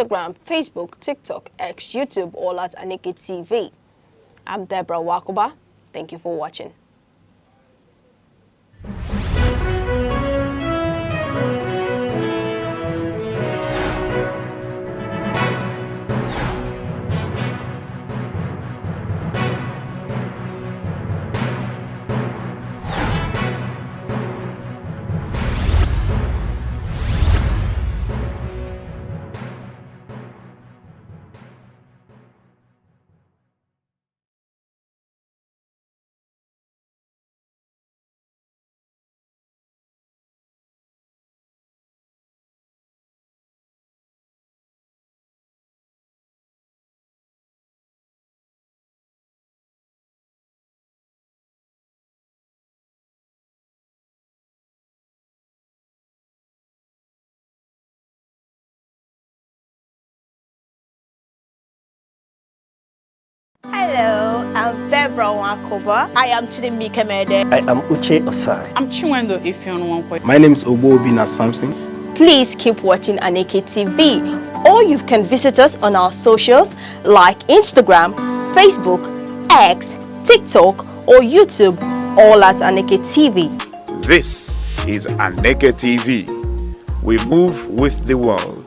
Instagram, Facebook, TikTok, X, YouTube, all at Aneke TV. I'm Deborah Wakuba. Thank you for watching. Hello, I'm Deborah Wakuba. I am Chidimike Mede. I am Uche Osai. I'm Chiwendo Ifeonwankwe. My name is Obobina Samson. Please keep watching Aneke TV, or you can visit us on our socials like Instagram, Facebook, X, TikTok, or YouTube, all at Aneke TV. This is Aneke TV. We move with the world.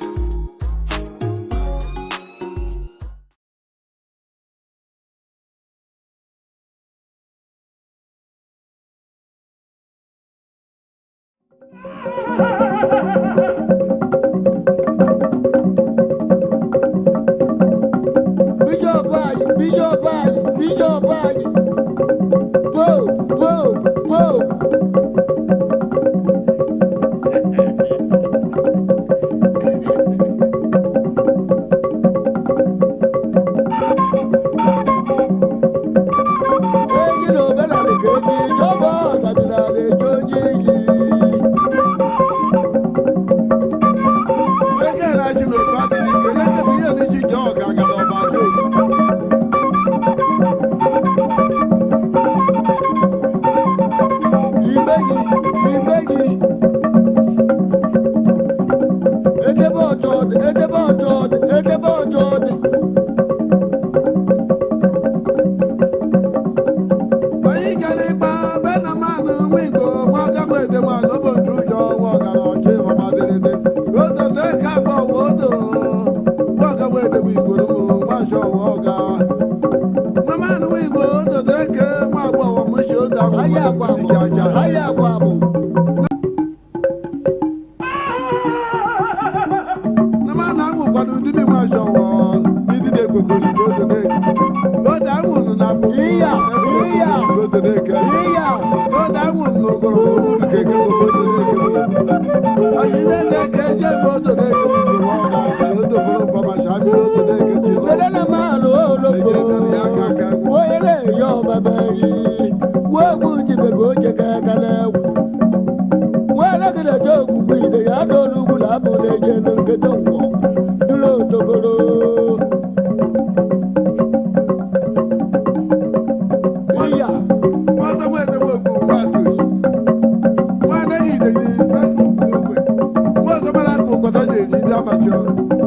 Amateur.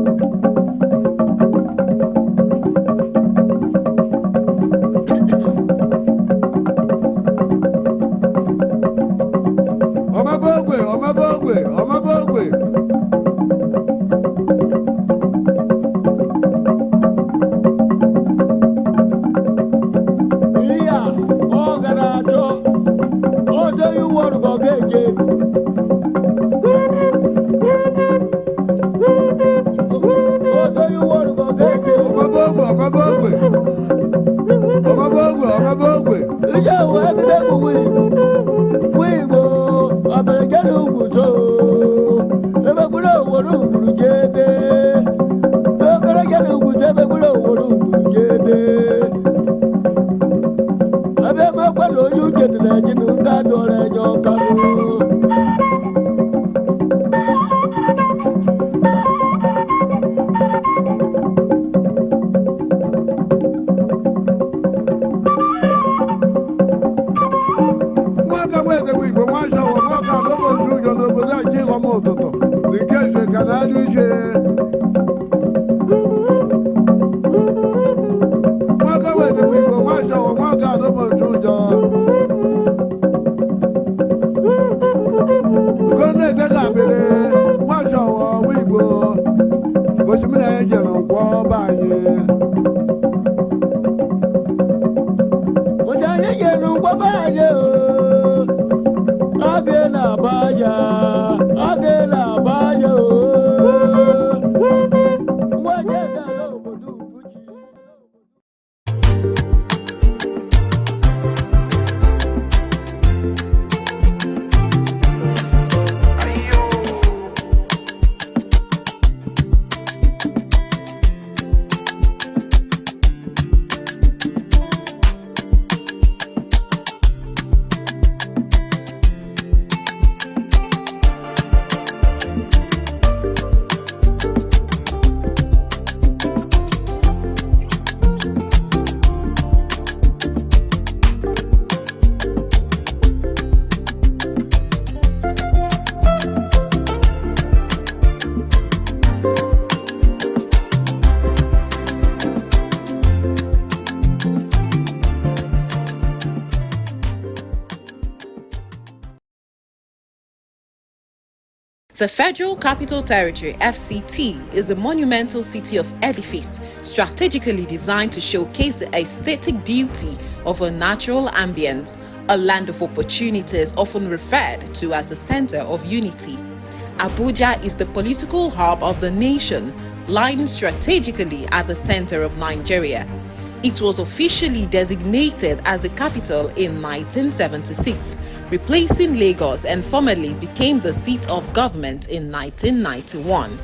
The Federal Capital Territory, FCT, is a monumental city of edifice strategically designed to showcase the aesthetic beauty of a natural ambience, a land of opportunities often referred to as the center of unity. Abuja is the political hub of the nation, lying strategically at the center of Nigeria. It was officially designated as the capital in 1976, replacing Lagos, and formally became the seat of government in 1991.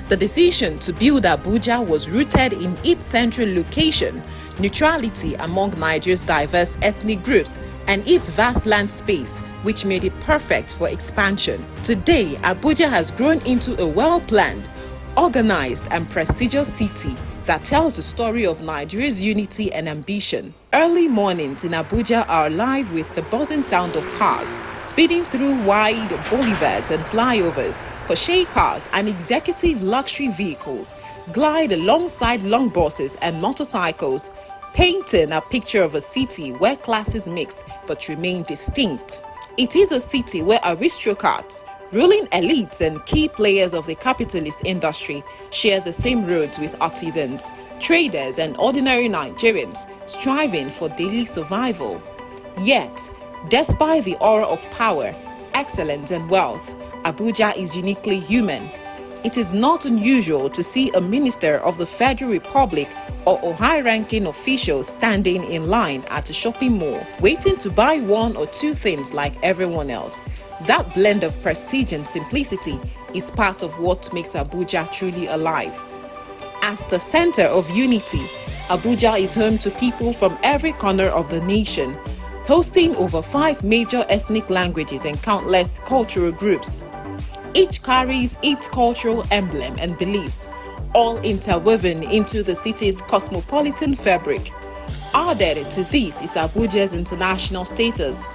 The decision to build Abuja was rooted in its central location, neutrality among Nigeria's diverse ethnic groups, and its vast land space, which made it perfect for expansion. Today, Abuja has grown into a well-planned, organized, and prestigious city that tells the story of Nigeria's unity and ambition. Early mornings in Abuja are alive with the buzzing sound of cars speeding through wide boulevards and flyovers. Porsche cars and executive luxury vehicles glide alongside long buses and motorcycles, painting a picture of a city where classes mix but remain distinct. It is a city where aristocrats, ruling elites, and key players of the capitalist industry share the same roads with artisans, traders, and ordinary Nigerians striving for daily survival. Yet, despite the aura of power, excellence, and wealth, Abuja is uniquely human. It is not unusual to see a minister of the Federal Republic or a high-ranking official standing in line at a shopping mall, waiting to buy one or two things like everyone else. That blend of prestige and simplicity is part of what makes Abuja truly alive. As the center of unity, Abuja is home to people from every corner of the nation, hosting over 5 major ethnic languages and countless cultural groups. Each carries its cultural emblem and beliefs, all interwoven into the city's cosmopolitan fabric. Added to this is Abuja's international status.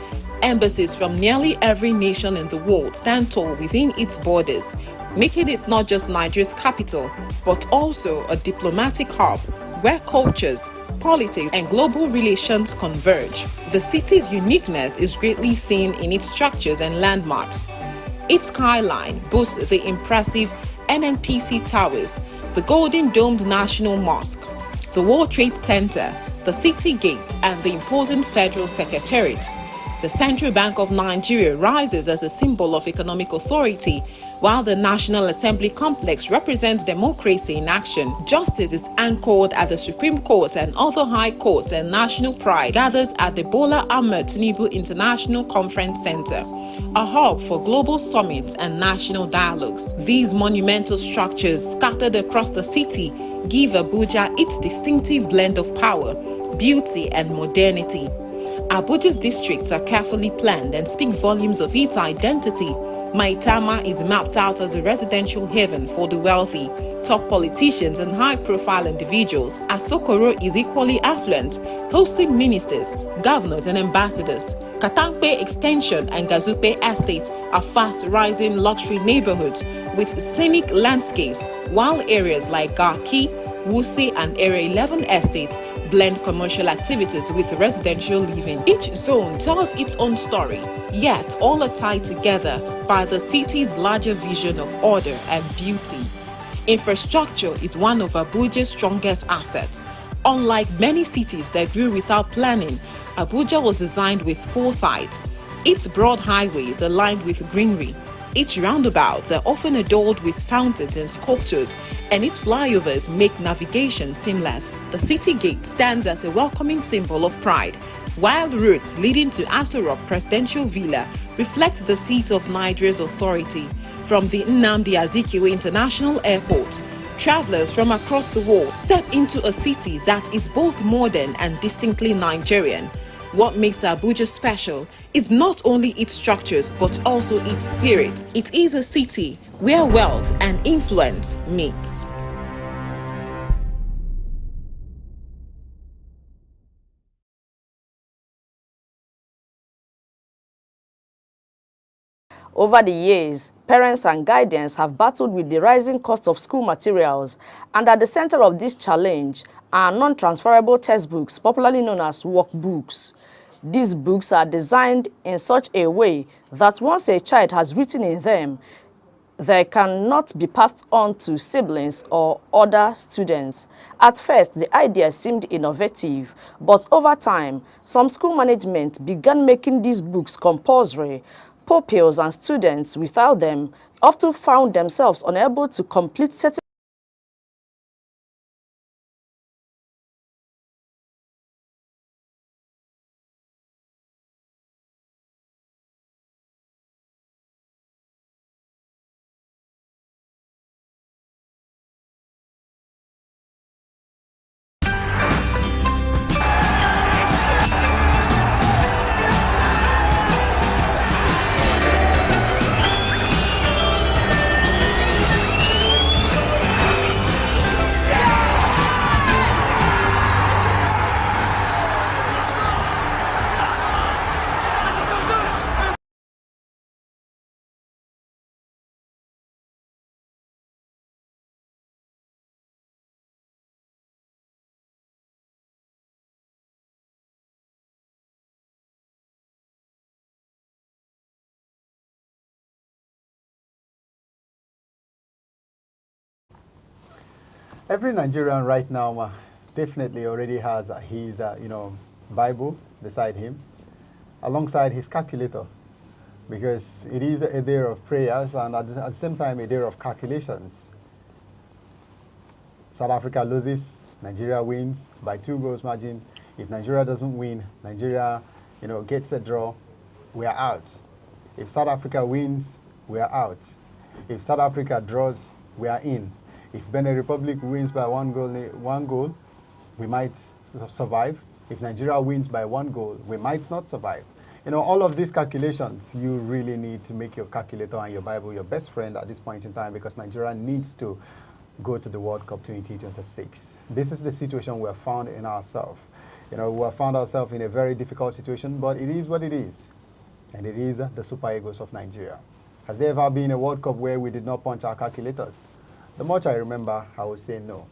Embassies from nearly every nation in the world stand tall within its borders, making it not just Nigeria's capital, but also a diplomatic hub where cultures, politics, and global relations converge. The city's uniqueness is greatly seen in its structures and landmarks. Its skyline boasts the impressive NNPC Towers, the Golden Domed National Mosque, the World Trade Center, the City Gate, and the imposing Federal Secretariat. The Central Bank of Nigeria rises as a symbol of economic authority, while the National Assembly complex represents democracy in action. Justice is anchored at the Supreme Court, and other high courts, and national pride gathers at the Bola Ahmed Tinubu International Conference Center, a hub for global summits and national dialogues. These monumental structures scattered across the city give Abuja its distinctive blend of power, beauty, and modernity. Abuja's districts are carefully planned and speak volumes of its identity. Maitama is mapped out as a residential haven for the wealthy, top politicians, and high-profile individuals. Asokoro is equally affluent, hosting ministers, governors, and ambassadors. Katampe Extension and Gazupe Estate are fast-rising luxury neighborhoods with scenic landscapes, while areas like Garki, Wuse, and Area 11 estates blend commercial activities with residential living. Each zone tells its own story, yet all are tied together by the city's larger vision of order and beauty. Infrastructure is one of Abuja's strongest assets. Unlike many cities that grew without planning, Abuja was designed with foresight. Its broad highways are lined with greenery. Its roundabouts are often adorned with fountains and sculptures, and its flyovers make navigation seamless. The city gate stands as a welcoming symbol of pride, while routes leading to Aso Rock Presidential Villa reflect the seat of Nigeria's authority. From the Nnamdi Azikiwe International Airport, travelers from across the world step into a city that is both modern and distinctly Nigerian. What makes Abuja special is not only its structures but also its spirit. It is a city where wealth and influence meets. Over the years, parents and guardians have battled with the rising cost of school materials, and at the center of this challenge are non-transferable textbooks, popularly known as workbooks. These books are designed in such a way that once a child has written in them, they cannot be passed on to siblings or other students. At first, the idea seemed innovative, but over time, some school management began making these books compulsory. Pupils and students without them often found themselves unable to complete certain Every Nigerian right now definitely already has his, Bible beside him, alongside his calculator, because it is a day of prayers and at the same time a day of calculations. South Africa loses, Nigeria wins by 2 goals margin. If Nigeria doesn't win, Nigeria, gets a draw, we are out. If South Africa wins, we are out. If South Africa draws, we are in. If Benin Republic wins by one goal, we might survive. If Nigeria wins by 1 goal, we might not survive. All of these calculations, you really need to make your calculator and your Bible your best friend at this point in time, because Nigeria needs to go to the World Cup 2026. This is the situation we have found in ourselves. We have found ourselves in a very difficult situation, but it is what it is. And it is the Super Eagles of Nigeria. Has there ever been a World Cup where we did not punch our calculators? The much I remember, I would say no.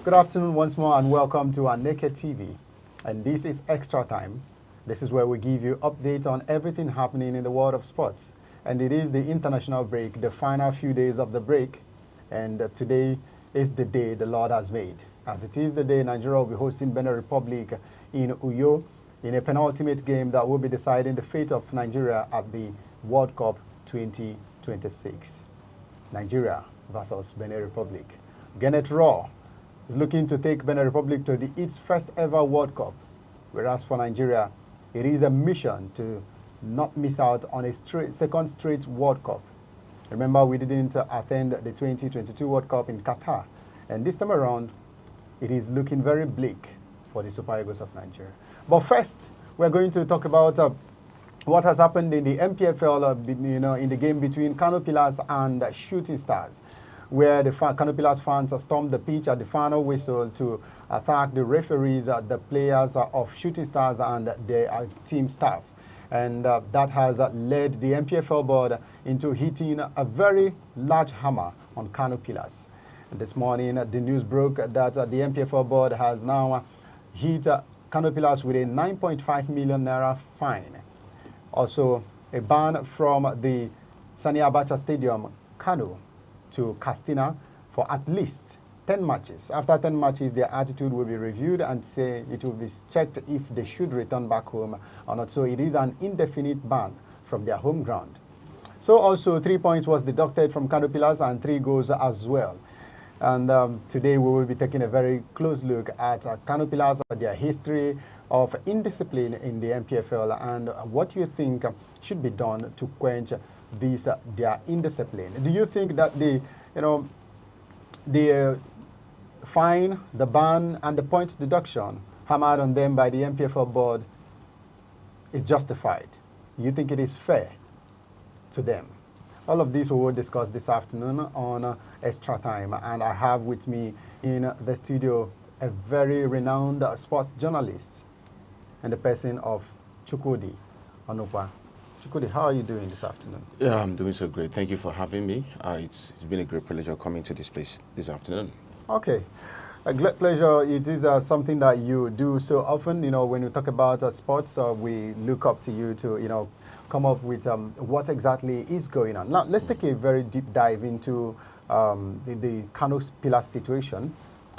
Good afternoon once more and welcome to Aneke TV. And this is Extra Time. This is where we give you updates on everything happening in the world of sports. And it is the international break, the final few days of the break. And today is the day the Lord has made. As it is the day Nigeria will be hosting Benin Republic in Uyo in a penultimate game that will be deciding the fate of Nigeria at the World Cup 2026. Nigeria versus Benin Republic. Gannett Raw is looking to take Benin Republic to its first ever World Cup, whereas for Nigeria, it is a mission to not miss out on a second straight World Cup. Remember, we didn't attend the 2022 World Cup in Qatar, and this time around, it is looking very bleak for the Super Eagles of Nigeria. But first, we're going to talk about what has happened in the MPFL, in the game between Kano Pillars and Shooting Stars, where the Kano Pillars fans stormed the pitch at the final whistle to attack the referees, the players of Shooting Stars and their team staff. And that has led the MPFL board into hitting a very large hammer on Kano Pillars. This morning, the news broke that the MPFL board has now hit Kano Pillars with a 9.5 million naira fine. Also, a ban from the Sani Abacha Stadium, Kano, to Castina for at least 10 matches. After 10 matches, their attitude will be reviewed and say it will be checked if they should return back home or not. So it is an indefinite ban from their home ground. So also 3 points was deducted from Kano Pillars and 3 goals as well. And today we will be taking a very close look at Kano Pillars, their history of indiscipline in the MPFL, and what you think should be done to quench these their indiscipline. Do you think that the fine, the ban, and the points deduction hammered on them by the MPFL board is justified? You think it is fair to them? All of this we will discuss this afternoon on Extra Time, and I have with me in the studio a very renowned sport journalist and the person of Chukwudi Onukwa. Chukwudi, how are you doing this afternoon? Yeah, I'm doing so great. Thank you for having me. It's been a great pleasure coming to this place this afternoon. Okay. A great pleasure. It is something that you do so often. When we talk about sports, we look up to you to, come up with what exactly is going on. Now, let's take a very deep dive into the Kano Pillars situation.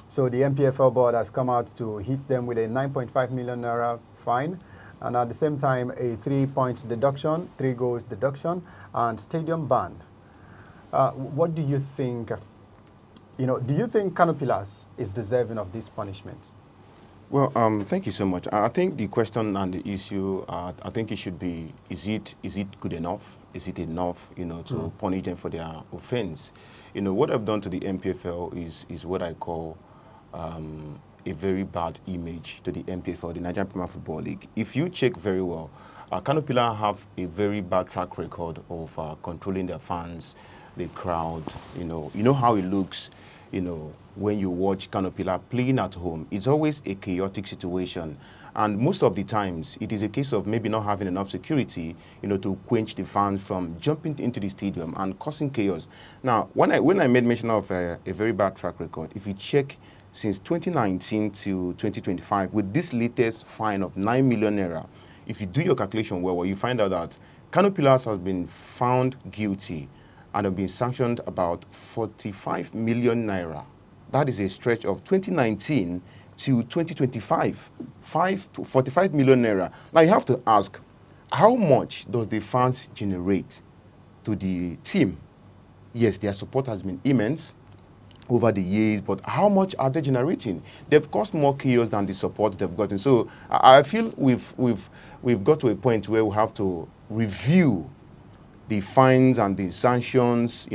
So the MPFL board has come out to hit them with a 9.5 million naira fine, and at the same time a 3 points deduction, 3 goals deduction, and stadium ban. What do you think? Do you think Kano Pillars is deserving of this punishment? Well, thank you so much. I think the question and the issue, I think it should be: is it good enough? Is it enough, to punish them for their offense? What I've done to the MPFL is what I call a very bad image to the MPFL, the Nigerian Premier Football League. If you check very well, Kano Pillars have a very bad track record of controlling their fans, the crowd. You know how it looks. When you watch Kano Pillars playing at home, it's always a chaotic situation. And most of the times, it is a case of maybe not having enough security, to quench the fans from jumping into the stadium and causing chaos. Now, when I made mention of a very bad track record, if you check since 2019 to 2025, with this latest fine of 9 million naira, if you do your calculation well, you find out that Kano Pillars has been found guilty and have been sanctioned about 45 million naira. That is a stretch of 2019 to 2025, 45 million naira. Now you have to ask, how much does the fans generate to the team? Yes, their support has been immense over the years, but how much are they generating? They've caused more chaos than the support they've gotten. So I feel we've got to a point where we have to review the fines and the sanctions,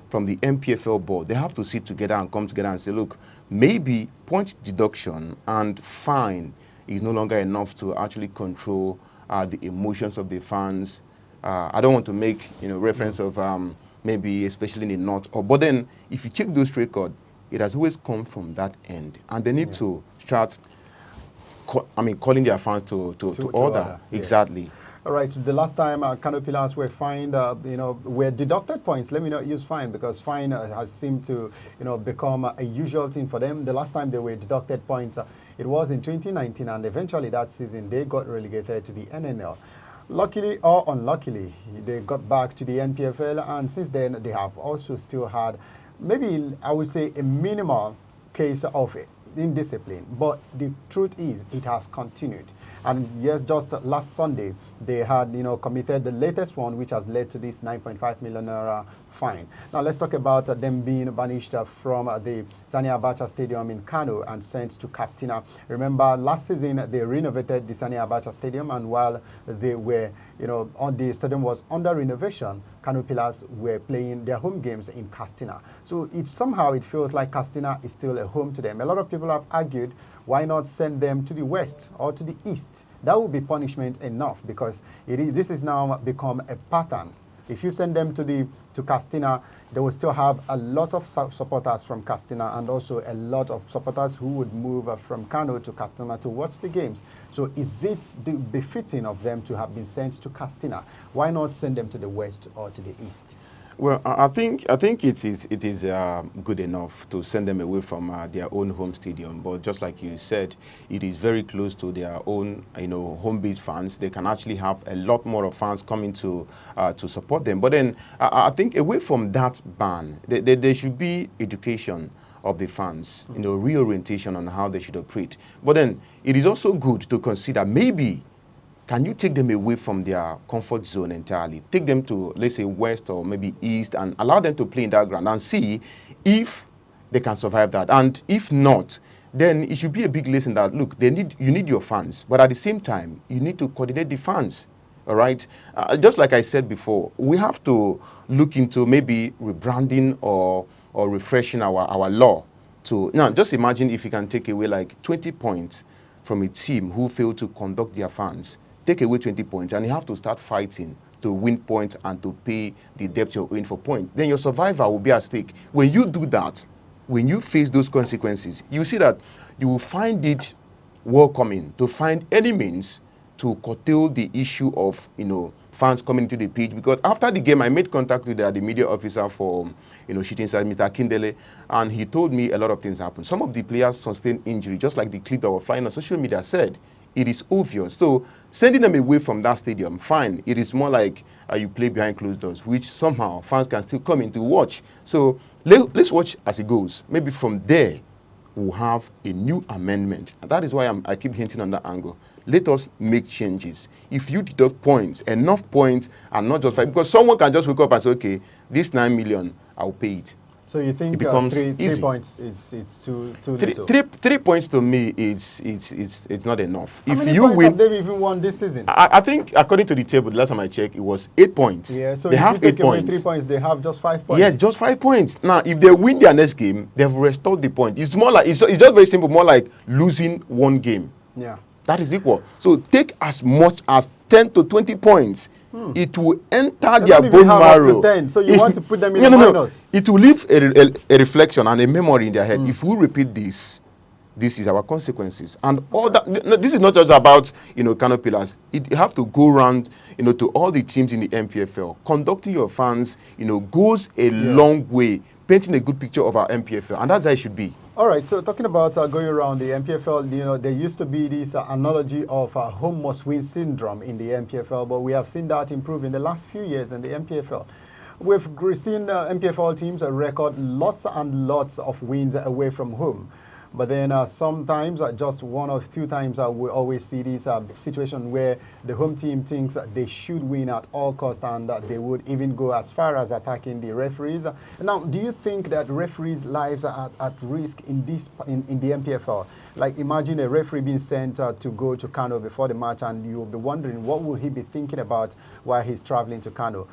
from the MPFL board. They have to sit together and come together and say, look, maybe point deduction and fine is no longer enough to actually control the emotions of the fans. I don't want to make reference of maybe especially in the north, but then if you check those records, it has always come from that end, and they need to start calling their fans to order. Yes. Exactly. All right. The last time Kano Pillars were fined, were deducted points. Let me not use fine because fine has seemed to, become a usual thing for them. The last time they were deducted points, it was in 2019, and eventually that season they got relegated to the NNL. Luckily or unluckily, they got back to the NPFL, and since then they have also still had, maybe I would say, a minimal case of indiscipline. But the truth is, it has continued. And yes, just last Sunday, they had, committed the latest one, which has led to this 9.5 million naira fine. Now, let's talk about them being banished from the Sani Abacha Stadium in Kano and sent to Katsina. Remember, last season, they renovated the Sani Abacha Stadium, and while they were, the stadium was under renovation, Kano Pillars were playing their home games in Katsina. So somehow it feels like Katsina is still a home to them. A lot of people have argued, why not send them to the west or to the east? That would be punishment enough, because this has now become a pattern. If you send them to Katsina, they will still have a lot of supporters from Katsina, and also a lot of supporters who would move from Kano to Katsina to watch the games. So is it befitting of them to have been sent to Katsina? Why not send them to the west or to the east? Well, I think it is good enough to send them away from their own home stadium. But just like you said, it is very close to their own, home-based fans. They can actually have a lot more of fans coming to support them. But then I think away from that ban, there should be education of the fans, reorientation on how they should operate. But then it is also good to consider maybe, can you take them away from their comfort zone entirely? Take them to, let's say, west or maybe east and allow them to play in that ground and see if they can survive that. And if not, then it should be a big lesson that, look, you need your fans. But at the same time, you need to coordinate the fans. All right? Just like I said before, we have to look into maybe rebranding or refreshing our law. Now, just imagine if you can take away like 20 points from a team who failed to conduct their fans. Take away 20 points and you have to start fighting to win points and to pay the debt you're owing for points. Then your survival will be at stake. When you do that, when you face those consequences, you see that you will find it welcoming to find any means to curtail the issue of, fans coming to the pitch. Because after the game, I made contact with the media officer for, shooting side, Mr. Kindele, and he told me a lot of things happened. Some of the players sustained injury, just like the clip that was flying on social media said. It is obvious. So sending them away from that stadium, fine. It is more like you play behind closed doors, which somehow fans can still come in to watch. So let's watch as it goes. Maybe from there, we'll have a new amendment. And that is why I keep hinting on that angle. Let us make changes. If you deduct points, enough points, and not just 5, because someone can just wake up and say, okay, this 9 million, I'll pay it. So you think it becomes three points is too little? 3 points to me it's not enough. How If many you points win, have they even won this season? I think according to the table, the last time I checked, it was 8 points. Yeah, so they if have you take 8 away points. 3 points, they have just 5 points. Yes, just 5 points. Now, if they win their next game, they've restored the point. It's more like it's just very simple, more like losing one game. Yeah. That is equal. So take as much as 10 to 20 points. It will enter their bone marrow. 10, so you want to put them in the minus. It will leave a reflection and a memory in their head. If we repeat this is our consequences. And all that. This is not just about Kano Pillars. It have to go around to all the teams in the MPFL. Conducting your fans goes a long way, painting a good picture of our MPFL, and that's how it should be. All right, so talking about going around the MPFL, there used to be this analogy of home must win syndrome in the MPFL, but we have seen that improve in the last few years in the MPFL. We've seen MPFL teams record lots and lots of wins away from home. But then sometimes, just 1 or 2 times, we always see this situation where the home team thinks they should win at all costs, and they would even go as far as attacking the referees. Now, do you think that referees' lives are at risk in the MPFL? Like, imagine a referee being sent to go to Kano before the match, and you'll be wondering what will he be thinking about while he's traveling to Kano.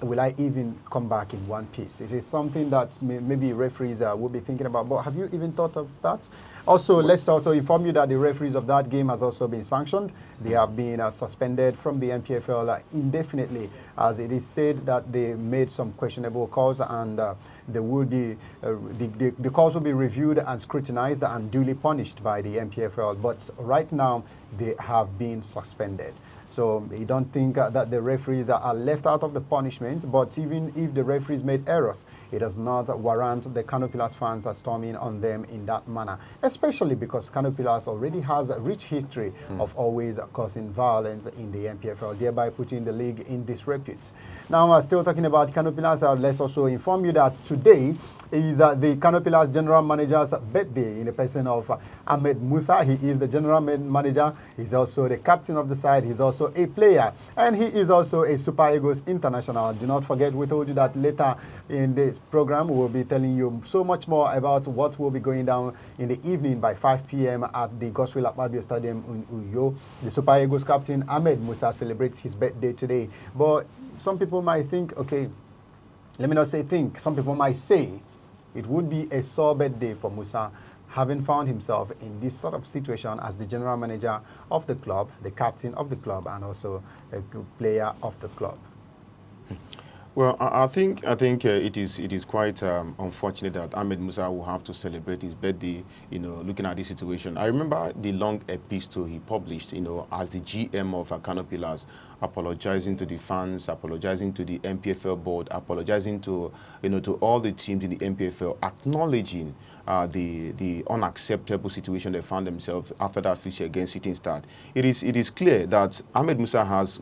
Will I even come back in one piece? Is it something that maybe referees will be thinking about? But have you even thought of that? Also, let's also inform you that the referees of that game has also been sanctioned. They have been suspended from the MPFL indefinitely, as it is said that they made some questionable calls, and there will be the calls will be reviewed and scrutinized and duly punished by the MPFL. But right now, they have been suspended. So you don't think that the referees are left out of the punishment, but even if the referees made errors, it does not warrant the Kano Pillars fans storming on them in that manner, especially because Kano Pillars already has a rich history of always causing violence in the MPFL, thereby putting the league in disrepute. Now, still talking about Kano Pillars, let's also inform you that today is the Kano Pillars general manager's birthday in the person of Ahmed Musa. He is the general manager. He's also the captain of the side. He's also a player, and he is also a Super Eagles international. Do not forget, we told you that later in this program we will be telling you so much more about what will be going down in the evening by 5 p.m. at the Godswill Akpabio Stadium in Uyo. The Super Eagles captain Ahmed Musa celebrates his birthday today. But some people might think, okay, let me not say think, some people might say it would be a sore birthday for Musa, having found himself in this sort of situation as the general manager of the club, the captain of the club, and also a player of the club. Well, I think it is quite unfortunate that Ahmed Musa will have to celebrate his birthday, looking at this situation. I remember the long epistle he published, as the GM of Kano Pillars, apologizing to the fans, apologizing to the MPFL board, apologizing to to all the teams in the MPFL, acknowledging the unacceptable situation they found themselves after that fixture against Shooting Stars. It is clear that Ahmed Musa has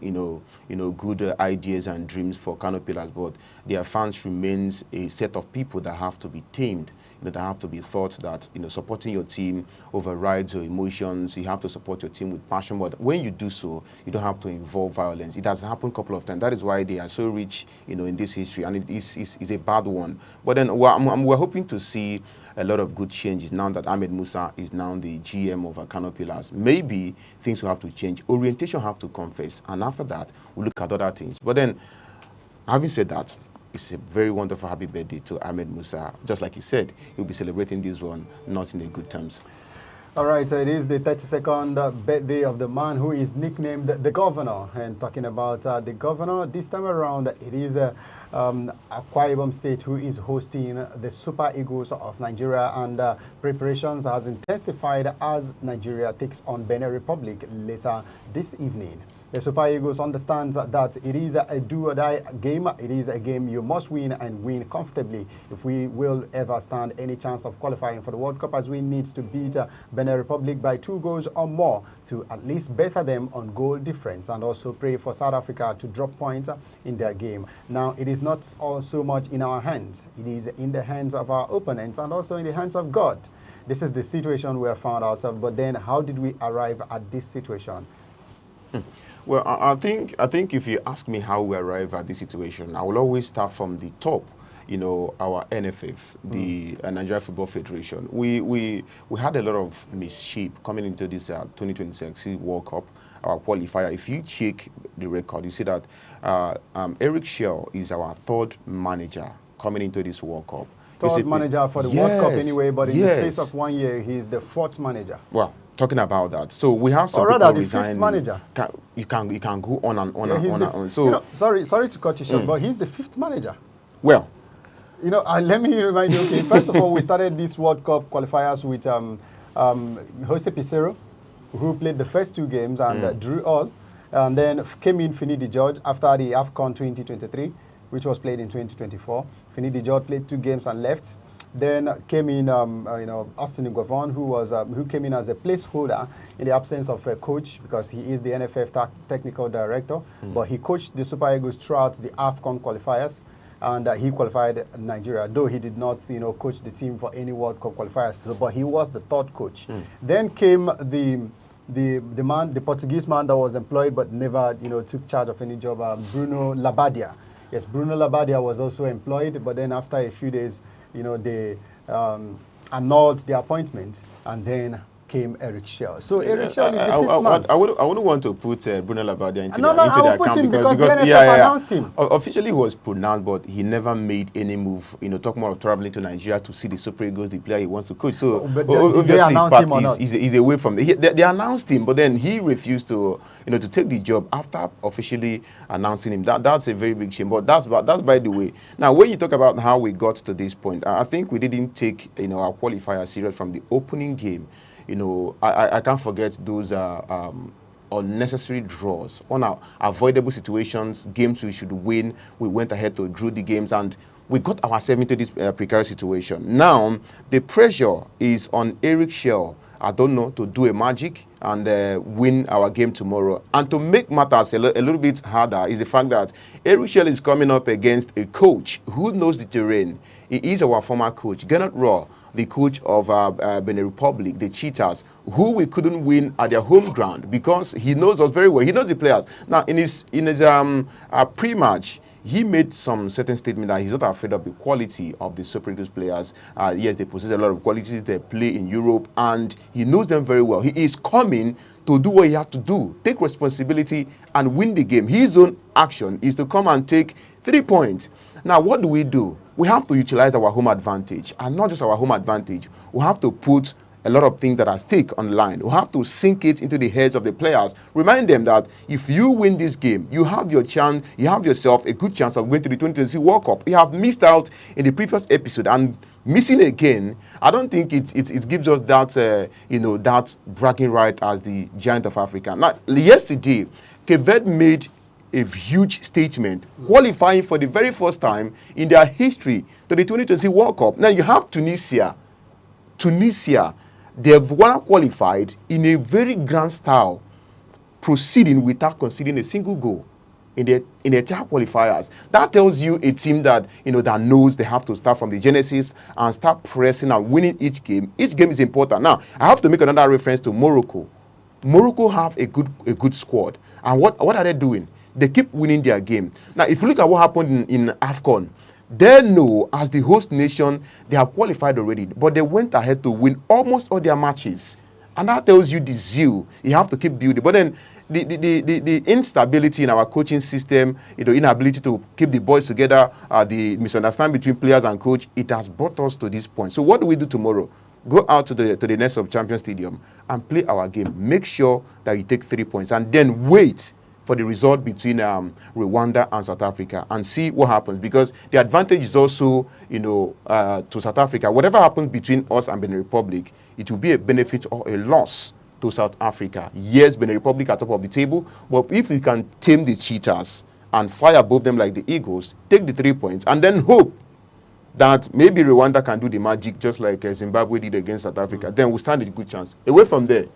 good ideas and dreams for Kano Pillars, but their fans remains a set of people that have to be tamed. That have to be thought that supporting your team overrides your emotions. You have to support your team with passion, but when you do so, you don't have to involve violence. It has happened a couple of times. That is why they are so rich, in this history, and it is a bad one. But then we're hoping to see a lot of good changes now that Ahmed Musa is now the GM of Kano Pillars. Maybe things will have to change. Orientation have to come first, and after that, we'll look at other things. But then, having said that, it's a very wonderful happy birthday to Ahmed Musa. Just like you said, he'll be celebrating this one not in a good terms. All right, it is the 32nd birthday of the man who is nicknamed the Governor. And talking about the Governor, this time around, it is Akwa Ibom State who is hosting the Super Eagles of Nigeria, and preparations has intensified as Nigeria takes on Benin Republic later this evening. The Super Eagles understands that it is a do-or-die game. It is a game you must win, and win comfortably if we will ever stand any chance of qualifying for the World Cup, as we need to beat Benin Republic by 2 goals or more to at least better them on goal difference, and also pray for South Africa to drop points in their game. Now, it is not all so much in our hands. It is in the hands of our opponents and also in the hands of God. This is the situation we have found ourselves. But then, how did we arrive at this situation? Well, I think if you ask me how we arrive at this situation, I will always start from the top. Our NFF, the Nigeria Football Federation. We had a lot of mischief coming into this 2026 World Cup, our qualifier. If you check the record, you see that Eric Shell is our 3rd manager coming into this World Cup. Third manager for the World Cup anyway, but in the space of 1 year, he is the 4th manager. Well, talking about that, so we have some or rather people the 5th manager. You can go on and on yeah, and on. So sorry to cut you short, but he's the 5th manager. Well, let me remind you. Okay, first of all, we started this World Cup qualifiers with Jose Pizarro, who played the first 2 games and drew all, and then came in Finidi George after the AFCON 2023, which was played in 2024. Finidi George played 2 games and left. Then came in, Austin Nguavon, who came in as a placeholder in the absence of a coach, because he is the NFF technical director. But he coached the Super Eagles throughout the AFCON qualifiers, and he qualified Nigeria, though he did not, coach the team for any World Cup qualifiers. So, but he was the 3rd coach. Then came the Portuguese man that was employed but never, took charge of any job, Bruno Labbadia. Yes, Bruno Labbadia was also employed, but then after a few days, they annulled the appointment, and then came Eric Shell. So Eric Shell is the 5th man. I wouldn't want to put Bruno Labbadia into the account because the NFF announced him. Officially he was pronounced, but he never made any move. Talk more of traveling to Nigeria to see the Super Eagles, the player he wants to coach. So obviously he's away from they announced him, but then he refused to to take the job after officially announcing him. That's a very big shame. But that's by the way. Now, when you talk about how we got to this point, I think we didn't take our qualifier serious from the opening game. I can't forget those unnecessary draws, unavoidable situations, games we should win. We went ahead to draw the games, and we got ourselves into this precarious situation. Now, the pressure is on Eric Shell, I don't know, to do a magic and win our game tomorrow. And to make matters a little bit harder is the fact that Eric Shell is coming up against a coach who knows the terrain. He is our former coach, Gernot Raw, the coach of Benin Republic, the Cheetahs, who we couldn't win at their home ground because he knows us very well. He knows the players. Now, in his pre-match, he made some certain statement that he's not afraid of the quality of the Super Eagles players. Yes, they possess a lot of qualities. They play in Europe, and he knows them very well. He is coming to do what he has to do, take responsibility and win the game. His own action is to come and take 3 points. Now, what do? We have to utilize our home advantage, and not just our home advantage. We have to put a lot of things that are at stake online. We have to sink it into the heads of the players. Remind them that if you win this game, you have your chance, you have yourself a good chance of going to the 2026 World Cup. You have missed out in the previous episode, and missing again, I don't think it gives us that that bragging right as the giant of Africa. Now, yesterday, Cape Verde made a huge statement, qualifying for the very first time in their history to the 2020 World Cup. Now you have Tunisia. They've won qualified in a very grand style, proceeding without conceding a single goal in the entire qualifiers. That tells you a team that that knows they have to start from the genesis and start pressing and winning each game. Each game is important. Now I have to make another reference to Morocco. Morocco have a good squad, and what are they doing? They keep winning their game. Now, if you look at what happened in AFCON, they know as the host nation, they have qualified already, but they went ahead to win almost all their matches. And that tells you the zeal. You have to keep building. But then the instability in our coaching system, inability to keep the boys together, the misunderstanding between players and coach, it has brought us to this point. So what do we do tomorrow? Go out to the Nest of Champions Stadium and play our game. Make sure that you take 3 points and then wait for the result between Rwanda and South Africa and see what happens, because the advantage is also to South Africa. Whatever happens between us and Benin Republic, it will be a benefit or a loss to South Africa. Yes, Benin Republic at top of the table, but if we can tame the cheetahs and fly above them like the eagles, take the 3 points and then hope that maybe Rwanda can do the magic just like Zimbabwe did against South Africa, then we'll stand a good chance. Away from there,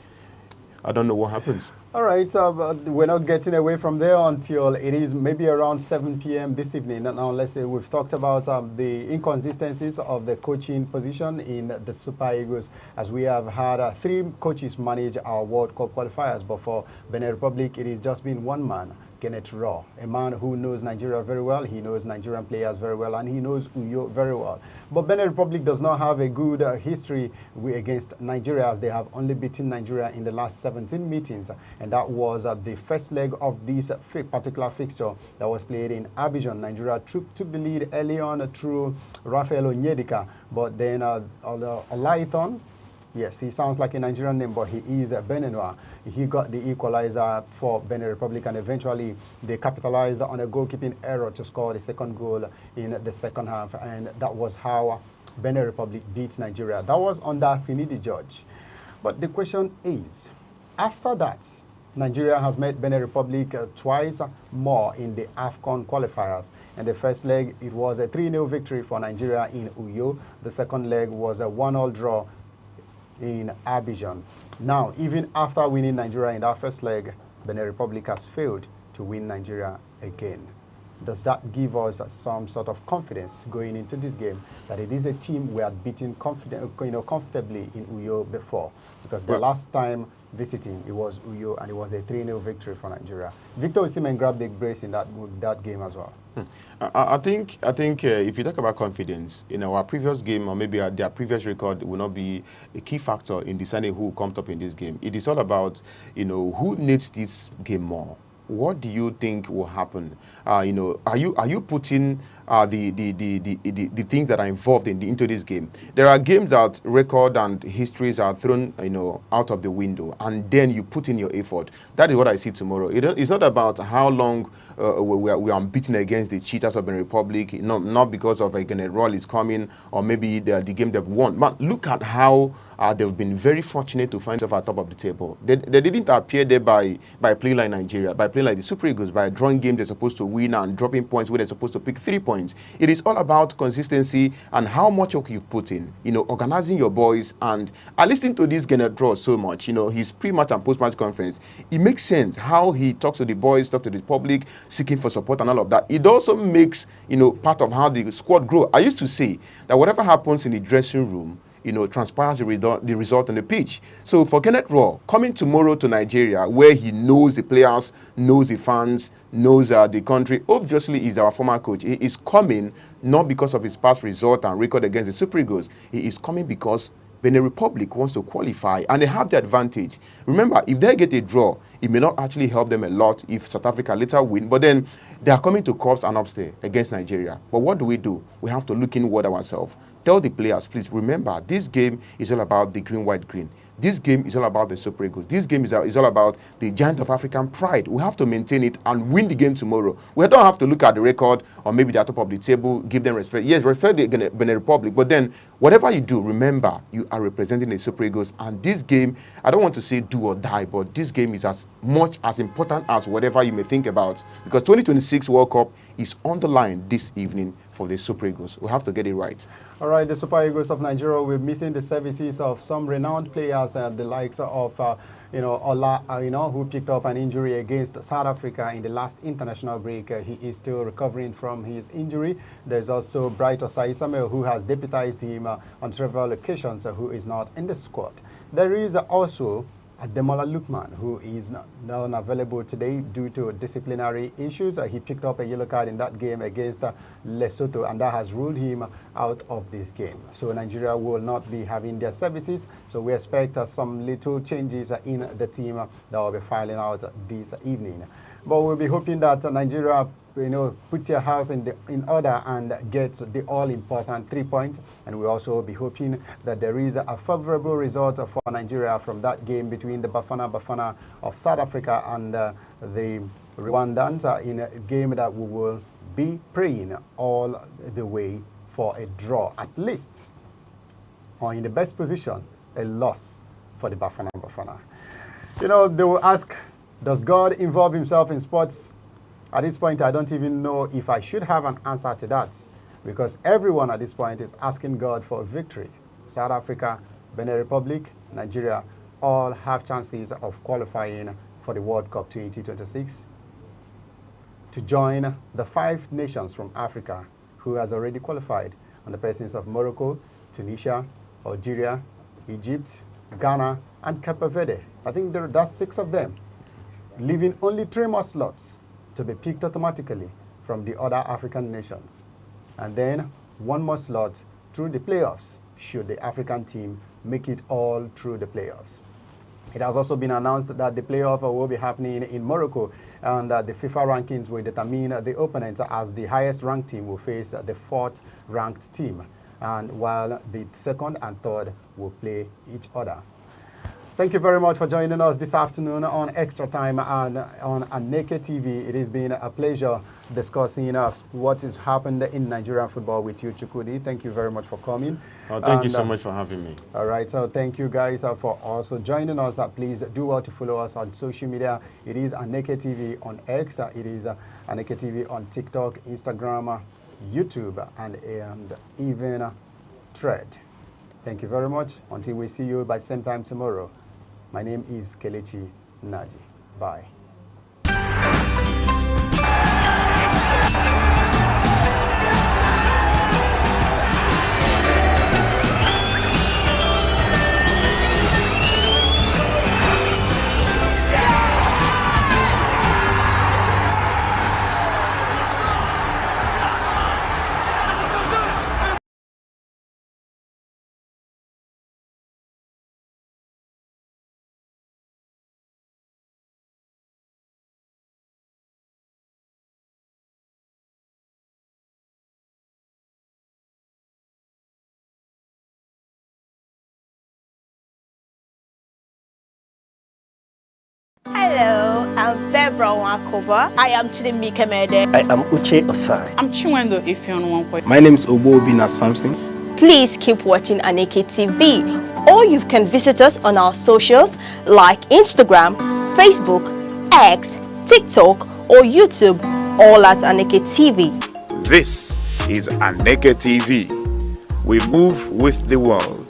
I don't know what happens. All right, we're not getting away from there until it is maybe around 7 p.m. this evening. Now, let's say we've talked about the inconsistencies of the coaching position in the Super Eagles, as we have had 3 coaches manage our World Cup qualifiers, but for Benin Republic, it has just been one man, Kenneth Raw, a man who knows Nigeria very well. He knows Nigerian players very well, and he knows Uyo very well. But Benin Republic does not have a good history against Nigeria, as they have only beaten Nigeria in the last 17 meetings. And that was the first leg of this particular fixture that was played in Abidjan. Nigeria took the lead early on through Rafael Onyedika, but then Olaiton, yes, he sounds like a Nigerian name, but he is a Beninois. He got the equalizer for Benin Republic, and eventually they capitalized on a goalkeeping error to score the second goal in the second half, and that was how Benin Republic beats Nigeria. That was under Finidi George. But the question is, after that, Nigeria has met Benin Republic twice more in the AFCON qualifiers. In the first leg, it was a 3-0 victory for Nigeria in Uyo. The second leg was a 1-1 draw in Abidjan. Now, even after winning Nigeria in that first leg, Benin Republic has failed to win Nigeria again. Does that give us some sort of confidence going into this game that it is a team we had beaten comfortably in Uyo before? Because the last time visiting, it was Uyo, and it was a 3-0 victory for Nigeria. Victor Osimhen grabbed the brace in that game as well. I think if you talk about confidence, our previous game or maybe their previous record will not be a key factor in deciding who comes up in this game. It is all about who needs this game more. What do you think will happen? Are you putting the things that are involved into this game? There are games that record and histories are thrown out of the window, and then you put in your effort. That is what I see tomorrow. It's not about how long we are unbeaten against the cheaters of the Republic, not because of a General is coming or maybe the game they've won. But look at how they've been very fortunate to find themselves at top of the table. They didn't appear there by playing like Nigeria, by playing like the Super Eagles, by drawing games they're supposed to win and dropping points where they're supposed to pick 3 points. It is all about consistency and how much work you've put in, organizing your boys. And I listened to this Kenneth Raw so much, his pre-match and post-match conference. It makes sense how he talks to the boys, talks to the public, seeking for support and all of that. It also makes, part of how the squad grow. I used to say that whatever happens in the dressing room, transpires the result on the pitch. So for Kenneth Raw, coming tomorrow to Nigeria, where he knows the players, knows the fans, knows the country, obviously he's our former coach. He is coming not because of his past result and record against the Super Eagles. He is coming because Benin Republic wants to qualify and they have the advantage. Remember, if they get a draw, it may not actually help them a lot if South Africa later win, but then they are coming to cups and upstairs against Nigeria. But what do? We have to look inward ourselves. Tell the players, please remember, this game is all about the green, white, green. This game is all about the Super Eagles. This game is all about the giant of African pride. We have to maintain it and win the game tomorrow. We don't have to look at the record or maybe the top of the table, give them respect. Yes, respect the Benin Republic, but then whatever you do, remember, you are representing the Super Eagles. And this game, I don't want to say do or die, but this game is as much as important as whatever you may think about. Because 2026 World Cup is on the line this evening for the Super Eagles. We have to get it right. All right, the Super Eagles of Nigeria will be missing the services of some renowned players, the likes of, Ola, who picked up an injury against South Africa in the last international break. He is still recovering from his injury. There's also Bright Osai Samuel, who has deputized him on several occasions, who is not in the squad. There is also Ademola Lookman, who is not available today due to disciplinary issues. He picked up a yellow card in that game against Lesotho, and that has ruled him out of this game. So Nigeria will not be having their services. So we expect some little changes in the team that will be filing out this evening. But we'll be hoping that Nigeria, puts your house in order and gets the all-important 3 points. And we'll also be hoping that there is a favorable result for Nigeria from that game between the Bafana of South Africa and the Rwandans in a game that we will be praying all the way for a draw, at least, or in the best position, a loss for the Bafana. They will ask, does God involve himself in sports? At this point, I don't even know if I should have an answer to that, because everyone at this point is asking God for a victory. South Africa, Benin Republic, Nigeria all have chances of qualifying for the World Cup 2026 to join the 5 nations from Africa who has already qualified on the persons of Morocco, Tunisia, Algeria, Egypt, Ghana, and Cape Verde. I think that's 6 of them, leaving only 3 more slots to be picked automatically from the other African nations. And then 1 more slot through the playoffs, should the African team make it all through the playoffs. It has also been announced that the playoff will be happening in Morocco, and the FIFA rankings will determine the opponents, as the highest ranked team will face the 4th ranked team, and while the 2nd and 3rd will play each other. Thank you very much for joining us this afternoon on Extra Time and on Aneke TV. It has been a pleasure discussing what has happened in Nigerian football with you, Chukwudi. Thank you very much for coming. Thank you so much for having me. All right, so thank you guys for also joining us. Please do well to follow us on social media. It is Aneke TV on X. It is Aneke TV on TikTok, Instagram, YouTube, and even Thread. Thank you very much. Until we see you by the same time tomorrow. My name is Kelechi Naji. Bye. Hello, I'm Bebra Wakoba. I am Chidimike Mede. I am Uche Osai. I'm Chiwendo Ifeonwankwe. My name is Obobina Samson. Please keep watching Aneke TV, or you can visit us on our socials like Instagram, Facebook, X, TikTok, or YouTube, all at Aneke TV. This is Aneke TV. We move with the world.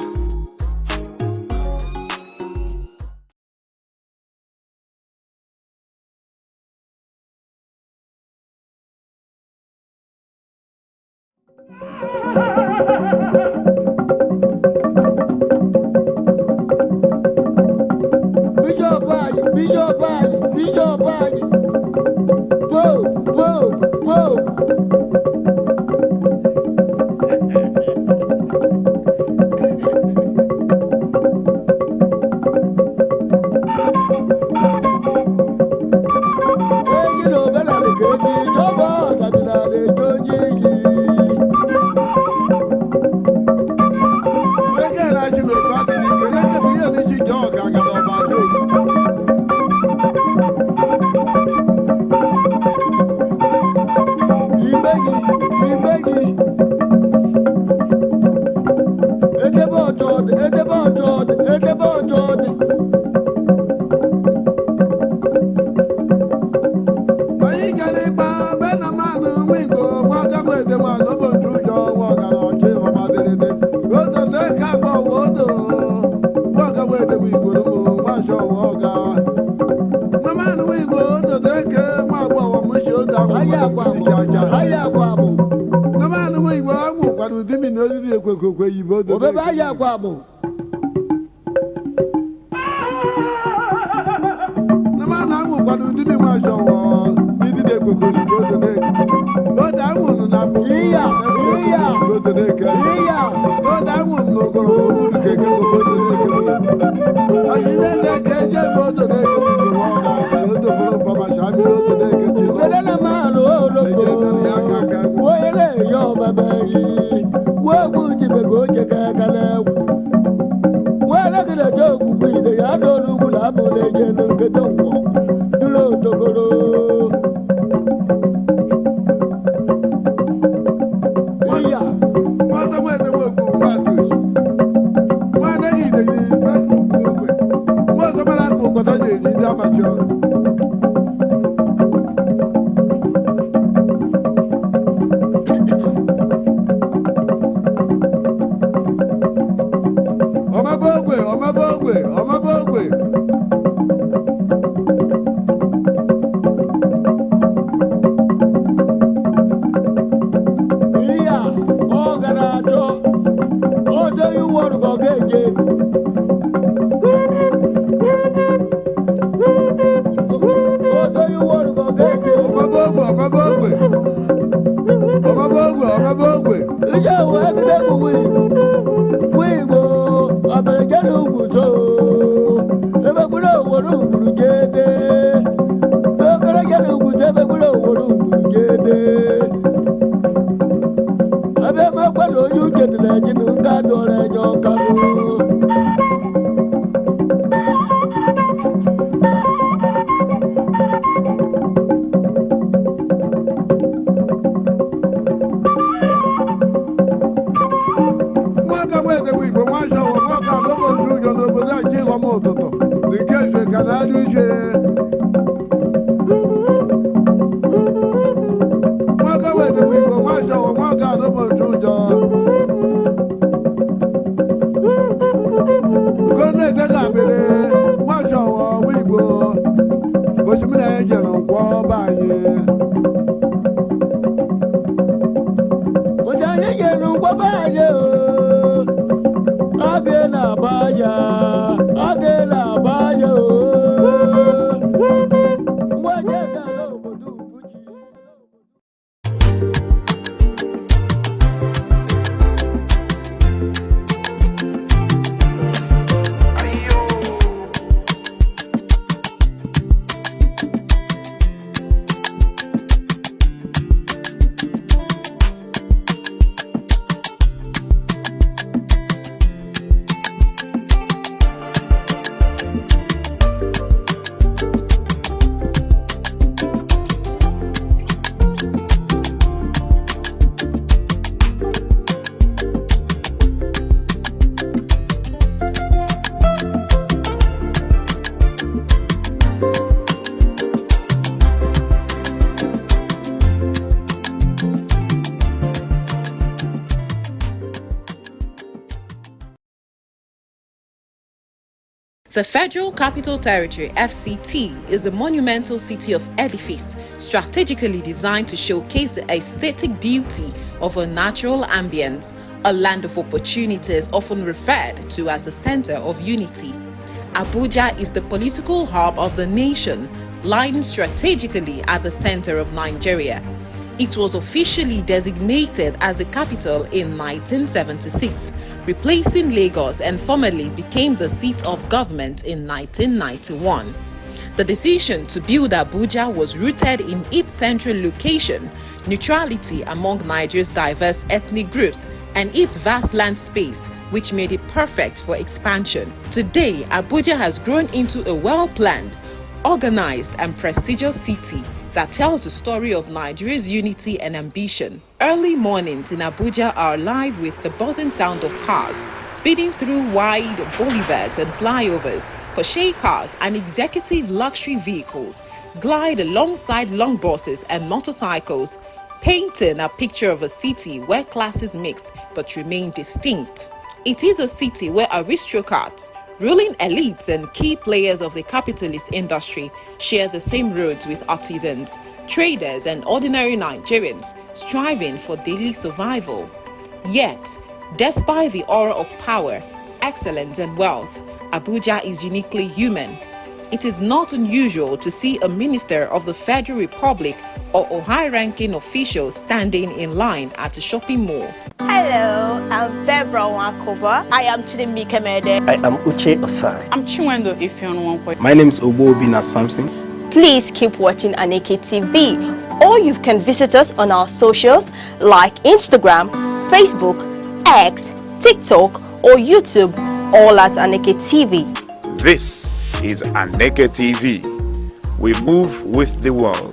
The Federal Capital Territory, FCT, is a monumental city of edifice strategically designed to showcase the aesthetic beauty of a natural ambience, a land of opportunities often referred to as the center of unity. Abuja is the political hub of the nation, lying strategically at the center of Nigeria. It was officially designated as the capital in 1976, replacing Lagos, and formally became the seat of government in 1991. The decision to build Abuja was rooted in its central location, neutrality among Nigeria's diverse ethnic groups, and its vast land space, which made it perfect for expansion. Today, Abuja has grown into a well-planned, organized and prestigious city, that tells the story of Nigeria's unity and ambition. Early mornings in Abuja are alive with the buzzing sound of cars speeding through wide boulevards and flyovers. Porsche cars and executive luxury vehicles glide alongside long buses and motorcycles, painting a picture of a city where classes mix but remain distinct. It is a city where aristocrats, ruling elites and key players of the capitalist industry share the same roads with artisans, traders and ordinary Nigerians striving for daily survival. Yet, despite the aura of power, excellence and wealth, Abuja is uniquely human. It is not unusual to see a minister of the Federal Republic or a high-ranking official standing in line at a shopping mall. Hello, I'm Debra Wakova. I am Chidimike Mede. I am Uche Osai. I'm Chiwendo Ifeonwankwe. My name is Obobina Samson. Please keep watching Aneke TV, or you can visit us on our socials like Instagram, Facebook, X, TikTok, or YouTube, all at Aneke TV. This is Aneke TV. We move with the world.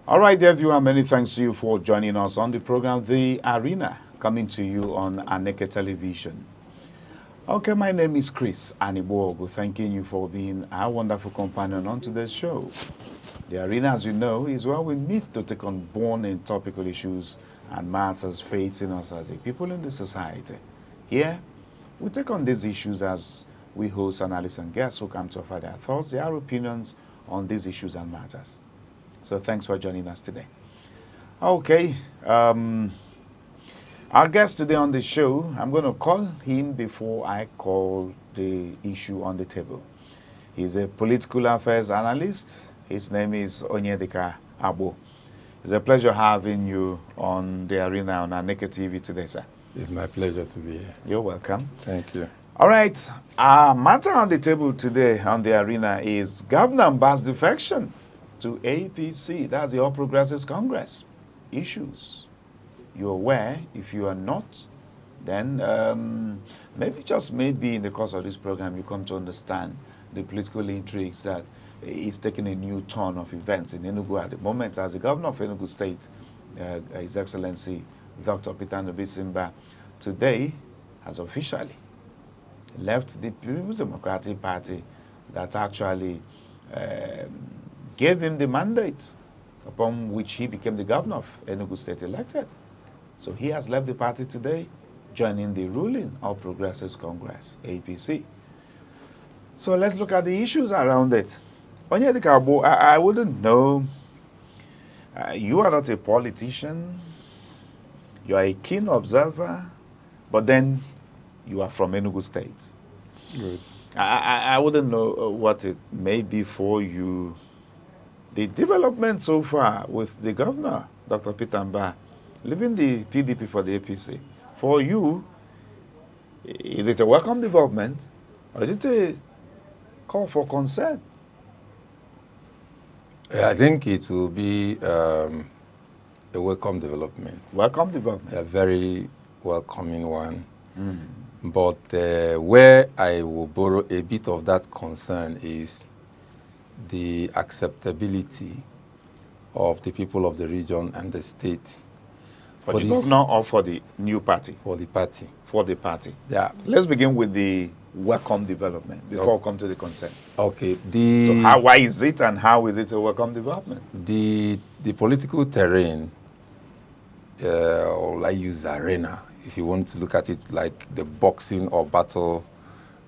All right, dear viewer, many thanks to you for joining us on the program, The Arena, coming to you on Aneke Television. Okay, my name is Chris Anibogu, thanking you for being our wonderful companion on today's show. The Arena, as you know, is where we meet to take on born and topical issues and matters facing us as a people in the society. Here, we take on these issues as we host analysts and guests who come to offer their thoughts, their opinions on these issues and matters. So thanks for joining us today. Okay, our guest today on the show, I'm going to call him before I call the issue on the table. He's a political affairs analyst. His name is Onyedika Abo. It's a pleasure having you on the Arena on Aneke TV today, sir. It's my pleasure to be here. You're welcome. Thank you. All right, our matter on the table today on the Arena is Governor Mbah's defection to APC, that's the All Progressives Congress. Issues. You're aware. If you are not, then maybe in the course of this program you come to understand the political intrigues that is taking a new turn of events in Enugu at the moment. As the governor of Enugu State, His Excellency Dr. Peter Ndubuisi today has officially left the People's Democratic Party that actually gave him the mandate upon which he became the governor of Enugu State elected. So he has left the party today, joining the ruling All Progressives Congress, APC. So let's look at the issues around it. Onyedika Abo, I wouldn't know. You are not a politician. You are a keen observer, but then you are from Enugu State. Good. I wouldn't know what it may be for you. The development so far with the governor, Dr. Peter Mbah, leaving the PDP for the APC, for you, is it a welcome development or is it a call for concern? I think it will be a welcome development. Welcome development. A very welcoming one. But where I will borrow a bit of that concern is the acceptability of the people of the region and the state. For the governor or for the new party? For the party. For the party. Yeah. Let's begin with the welcome development before we come to the concern. Okay. So why is it and how is it a welcome development? The political terrain, or I use arena if you want to look at it like the boxing or battle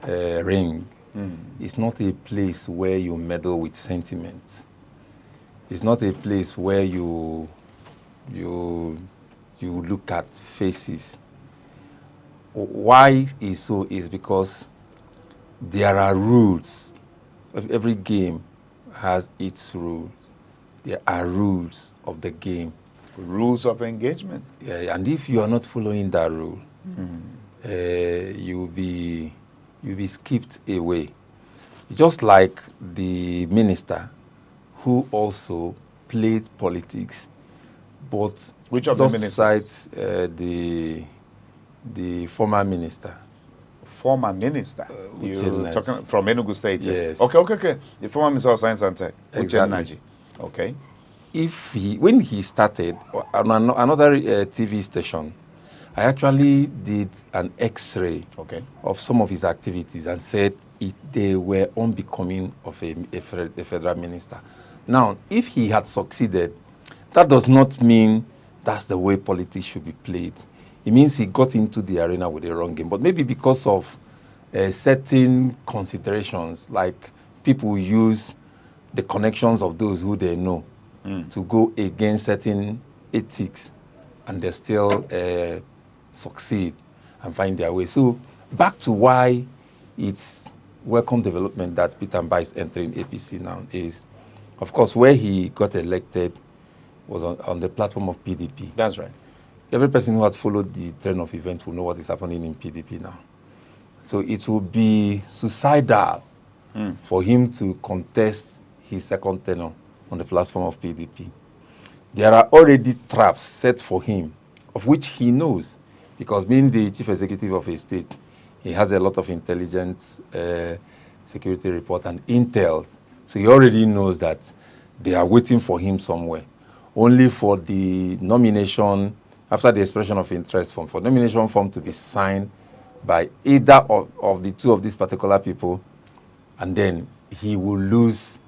ring, it's not a place where you meddle with sentiments. It's not a place where you look at faces. Why is so is because there are rules. Every game has its rules. There are rules of the game. Rules of engagement. Yeah, and if you are not following that rule, you'll be skipped away. Just like the minister who also played politics, but which of the just ministers? The former minister. Former minister? You're talking from Enugu State? Yes. Okay. The former minister of Science and Tech. Exactly. Okay. When he started on another TV station, I actually did an X-ray of some of his activities and said they were unbecoming of a federal minister. Now, if he had succeeded, that does not mean that's the way politics should be played. It means he got into the arena with the wrong game. But maybe because of certain considerations, like people use the connections of those who they know to go against certain ethics, and they still succeed and find their way. So back to why it's welcome development that Peter Mba is entering APC now is, of course, where he got elected was on the platform of PDP. That's right. Every person who has followed the trend of events will know what is happening in PDP now. So it will be suicidal for him to contest his second tenure on the platform of PDP. There are already traps set for him, of which he knows, because being the chief executive of a state, he has a lot of intelligence, security report and intels. So he already knows that they are waiting for him somewhere, only for the nomination, after the expression of interest form, for nomination form to be signed by either of the two of these particular people, and then he will lose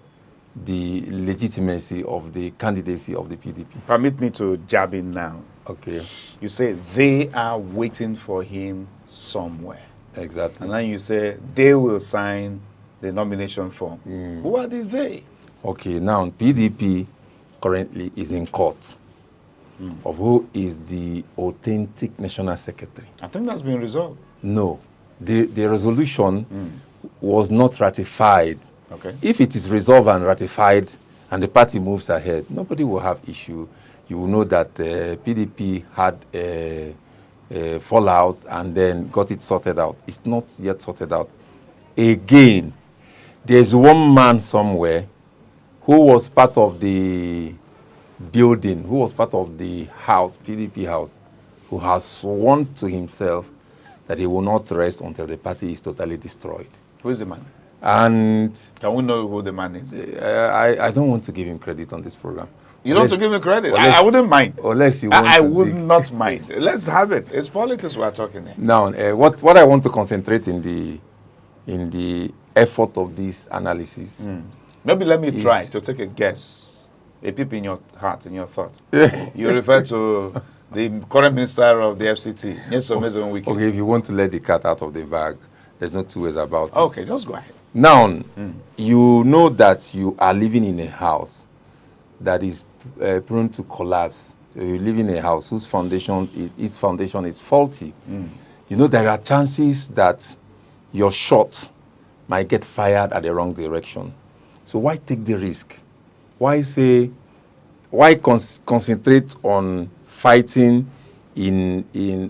the legitimacy of the candidacy of the PDP. Permit me to jab in now. Okay. You say they are waiting for him somewhere. Exactly. And then you say they will sign the nomination form. Who are the they? Okay, now PDP currently is in court of who is the authentic national secretary. I think that's been resolved. No, the resolution was not ratified. Okay. If it is resolved and ratified and the party moves ahead, nobody will have issue. You will know that PDP had a fallout and then got it sorted out. It's not yet sorted out. Again, there's one man somewhere who was part of the building, who was part of the house, PDP house, who has sworn to himself that he will not rest until the party is totally destroyed. Who is the man? And can we know who the man is? I don't want to give him credit on this program. You don't want to give him credit? I wouldn't mind. Unless you want I would not mind. Let's have it. It's politics we are talking here. Now, what I want to concentrate in the effort of this analysis. Maybe let me try to take a guess. A peep in your heart, in your thought. You refer to the current minister of the FCT. Okay, if you want to let the cat out of the bag, there's no two ways about it. Okay, just go ahead. Now, you know that you are living in a house that is prone to collapse. So you live in a house whose foundation is faulty. You know there are chances that your shot might get fired at the wrong direction. So why take the risk? Why concentrate on fighting in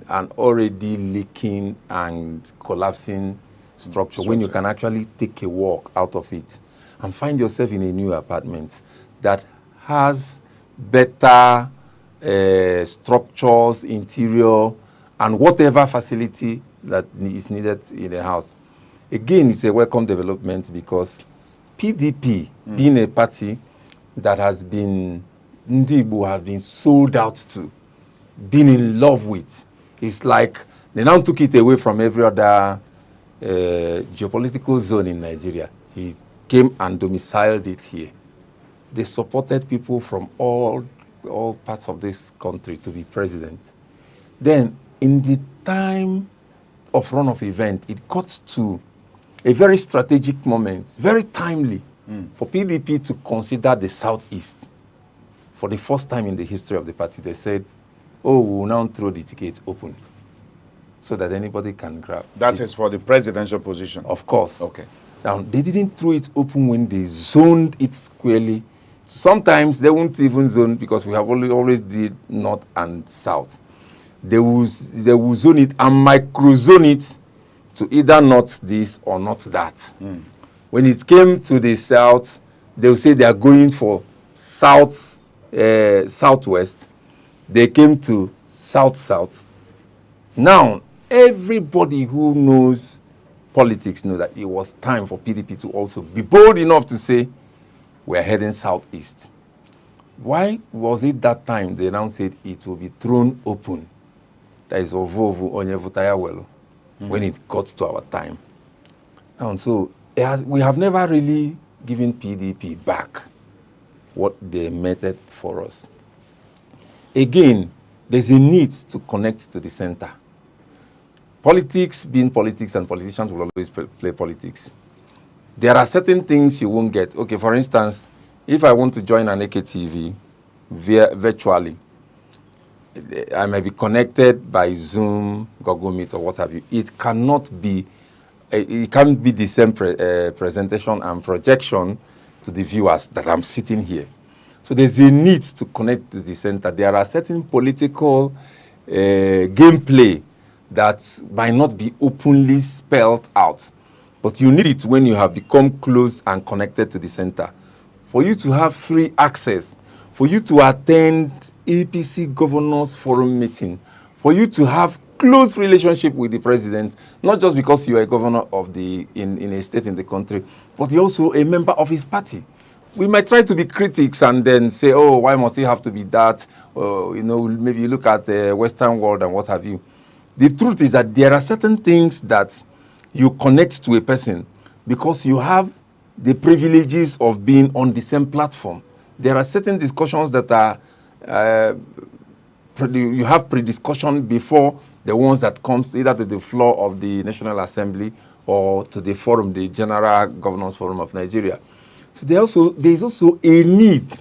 an already leaking and collapsing structure when you can actually take a walk out of it and find yourself in a new apartment that has better structures, interior, and whatever facility that is needed in the house. Again, it's a welcome development because PDP, being a party that has been, Ndibu has been sold out to, been in love with, it's like they now took it away from every other geopolitical zone in Nigeria. He came and domiciled it here. They supported people from all parts of this country to be president. Then, in the time of run of event, it got to a very strategic moment, very timely, for PDP to consider the Southeast. For the first time in the history of the party, they said, oh, we'll now throw the ticket open so that anybody can grab. That is for the presidential position. Of course. Okay. Now, they didn't throw it open when they zoned it squarely. Sometimes they won't even zone because we have always did north and south. They will zone it and micro-zone it to either not this or not that. When it came to the south, they will say they are going for south, southwest. They came to south-south. Now, everybody who knows politics knows that it was time for PDP to also be bold enough to say, we're heading southeast. Why was it that time they now said it will be thrown open? That is Ovovu Onyevutayawelo, when it got to our time. And so we have never really given PDP back what they meted for us. Again, there's a need to connect to the center. Politics being politics, and politicians will always play politics. There are certain things you won't get. Okay, for instance, if I want to join Aneke TV virtually, I may be connected by Zoom, Google Meet, or what have you. It cannot be, it can't be the same presentation and projection to the viewers that I'm sitting here. So there's a need to connect to the center. There are certain political gameplay that might not be openly spelled out, but you need it when you have become close and connected to the center. For you to have free access, for you to attend APC Governors Forum meeting, for you to have close relationship with the president, not just because you are a governor of in a state in the country, but you're also a member of his party. We might try to be critics and then say, oh, why must it have to be that? You know, maybe you look at the Western world and what have you. The truth is that there are certain things that you connect to a person because you have the privileges of being on the same platform. There are certain discussions that are, you have pre-discussion before the ones that comes either to the floor of the National Assembly or to the forum, the General Governors Forum of Nigeria. So there is also a need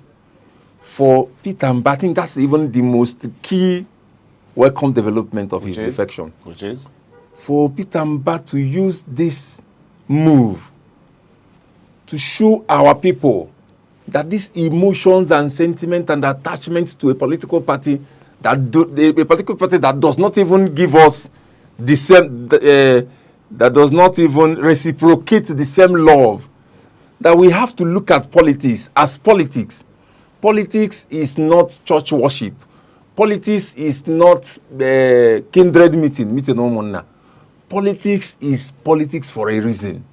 for Peter Mba. I think that's even the most key welcome development of his defection. Which is? For Peter Mba to use this move to show our people that these emotions and sentiment and attachments to a political party that does not even give us the same, that does not even reciprocate the same love, that we have to look at politics as politics. Politics is not church worship. Politics is not kindred meeting. Politics is politics for a reason.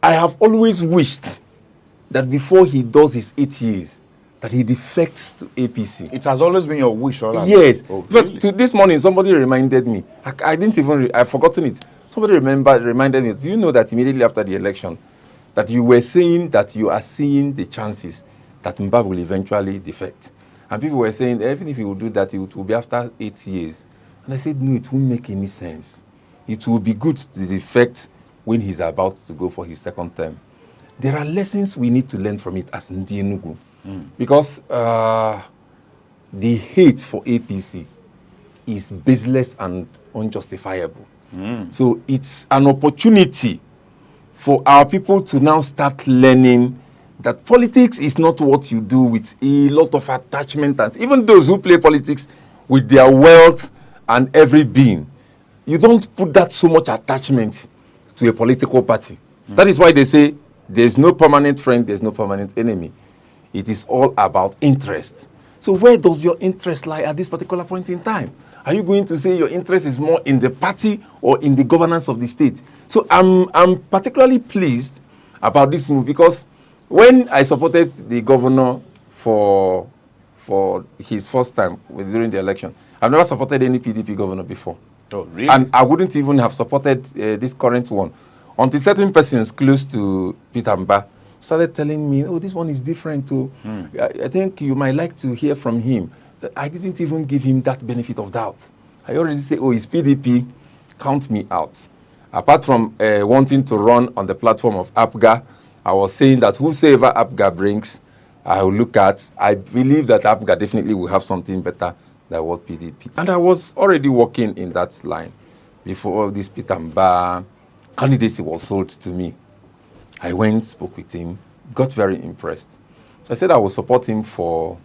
I have always wished that before he does his 8 years, that he defects to APC. It has always been your wish, all right? Yes. Oh, because really? this morning, somebody reminded me. I've forgotten it. Somebody reminded me. Do you know that immediately after the election, that you were saying that you are seeing the chances that Mba will eventually defect? And people were saying, even if he will do that, it will be after 8 years. And I said, no, it won't make any sense. It will be good to defect when he's about to go for his second term. There are lessons we need to learn from it as Ndi Enugu. Because the hate for APC is baseless and unjustifiable. So it's an opportunity for our people to now start learning that politics is not what you do with a lot of attachment. And even those who play politics with their wealth and every being, you don't put that so much attachment to a political party. That is why they say there's no permanent friend, there's no permanent enemy. It is all about interest. So where does your interest lie at this particular point in time? Are you going to say your interest is more in the party or in the governance of the state? So I'm particularly pleased about this move because when I supported the governor for his first time during the election, I've never supported any PDP governor before. Oh, really? And I wouldn't even have supported this current one until certain persons close to Peter Mba started telling me, oh, this one is different too. I think you might like to hear from him. I didn't even give him that benefit of doubt. I already say, oh, it's PDP, count me out. Apart from wanting to run on the platform of APGA, I was saying that whosoever APGA brings, I will look at. I believe that APGA definitely will have something better than what PDP. And I was already working in that line before this Peter Mba candidacy was sold to me. I went, spoke with him, got very impressed. So I said I will support him for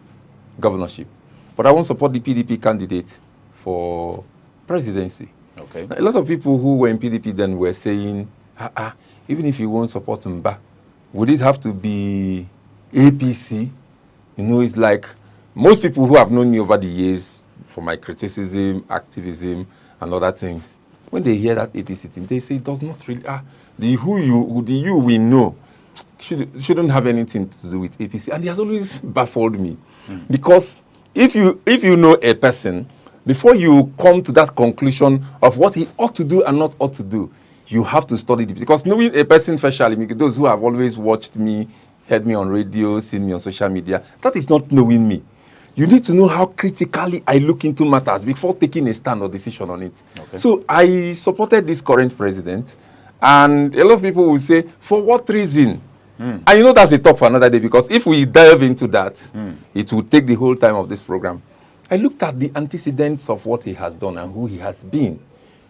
governorship, but I won't support the PDP candidate for presidency. Okay. A lot of people who were in PDP then were saying, even if you won't support Mba, would it have to be APC? You know, it's like most people who have known me over the years for my criticism, activism, and other things, when they hear that APC thing, they say it does not really, the you we know shouldn't have anything to do with APC. And it has always baffled me. Because if you know a person, before you come to that conclusion of what he ought to do and not ought to do, you have to study it. Because knowing a person especially, those who have always watched me, heard me on radio, seen me on social media, that is not knowing me. You need to know how critically I look into matters before taking a stand or decision on it. Okay. So I supported this current president, and a lot of people will say, for what reason? And you know that's a talk for another day, because if we delve into that, it will take the whole time of this program. I looked at the antecedents of what he has done and who he has been.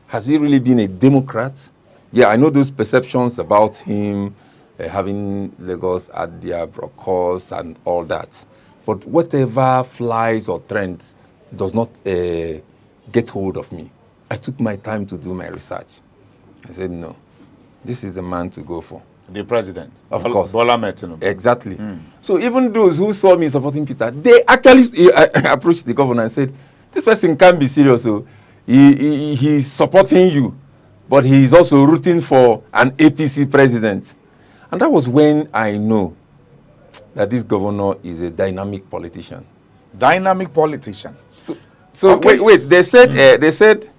Has he really been a Democrat? Yeah, I know those perceptions about him having Lagos at their cause and all that. But whatever flies or trends does not get hold of me. I took my time to do my research. I said, no, this is the man to go for. The president. Of course. Bola Tinubu. Exactly. So even those who saw me supporting Peter, they actually approached the governor and said, this person can't be serious. So he's supporting you, but he's also rooting for an APC president. And that was when I know that this governor is a dynamic politician. Dynamic politician. So okay. wait. They said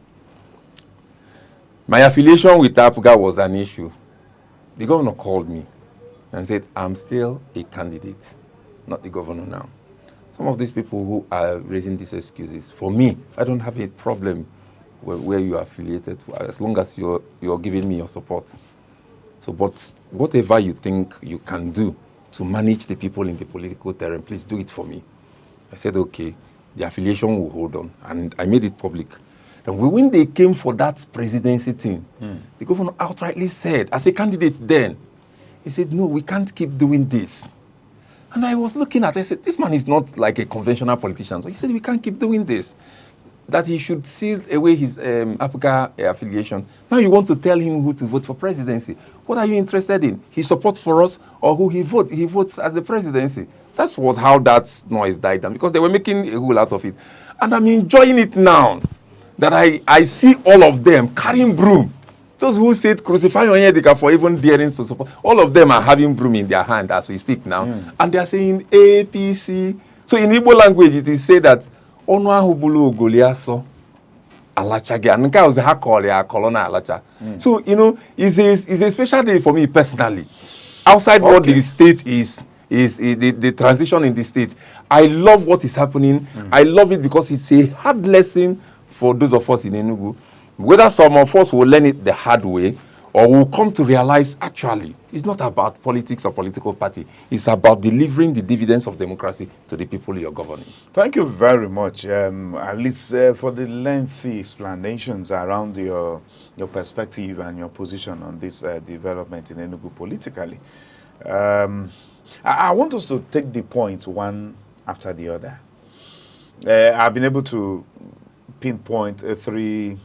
my affiliation with APGA was an issue. The governor called me and said, I'm still a candidate, not the governor now. Some of these people who are raising these excuses, for me, I don't have a problem where you are affiliated, as long as you're giving me your support. So, but whatever you think you can do to manage the people in the political terrain, please do it for me. I said, okay, the affiliation will hold on. And I made it public. And when they came for that presidency thing, the governor outrightly said, as a candidate then, he said, no, we can't keep doing this. And I was looking at it, I said, this man is not like a conventional politician. So he said, we can't keep doing this. That he should seal away his Africa affiliation. Now you want to tell him who to vote for presidency. What are you interested in? His support for us or who he votes? He votes as the presidency. That's how that noise died down, because they were making a whole out of it. And I'm enjoying it now that I see all of them carrying broom. Those who said crucify Onyedika for even daring to support, all of them are having broom in their hand as we speak now. And they are saying APC. So in Igbo language it is said that Onu ahụ bulu ogoliaso alacha gị. And guys ha call ya kolona alacha. So you know, it's a special day for me personally. Outside what the state is the transition in the state. I love what is happening. I love it because it's a hard lesson for those of us in Enugu. Whether some of us will learn it the hard way or will come to realize actually it's not about politics or political party. It's about delivering the dividends of democracy to the people you're governing. Thank you very much, at least for the lengthy explanations around your perspective and your position on this development in Enugu politically. I want us to take the points one after the other. I've been able to pinpoint 3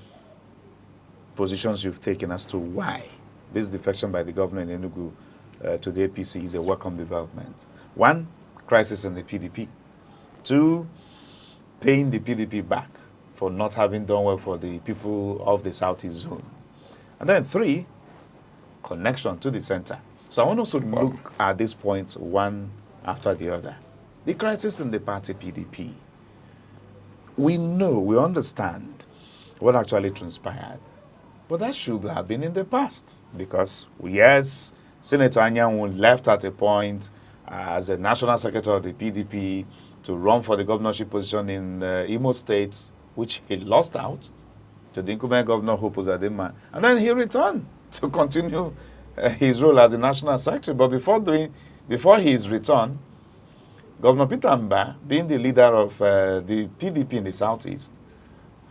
positions you've taken as to why this defection by the governor in Enugu to the APC is a welcome development. 1, crisis in the PDP. 2, paying the PDP back for not having done well for the people of the Southeast zone. And then 3, connection to the center. So I want us to look at these points one after the other. The crisis in the party PDP. We know, we understand what actually transpired. But that should have been in the past, because yes, Senator Anyanwu left at a point as the national secretary of the PDP to run for the governorship position in Imo State which he lost out to the incumbent governor, Hope Uzodinma. And then he returned to continue his role as the national secretary. But before his return, Governor Peter Mba, being the leader of the PDP in the southeast,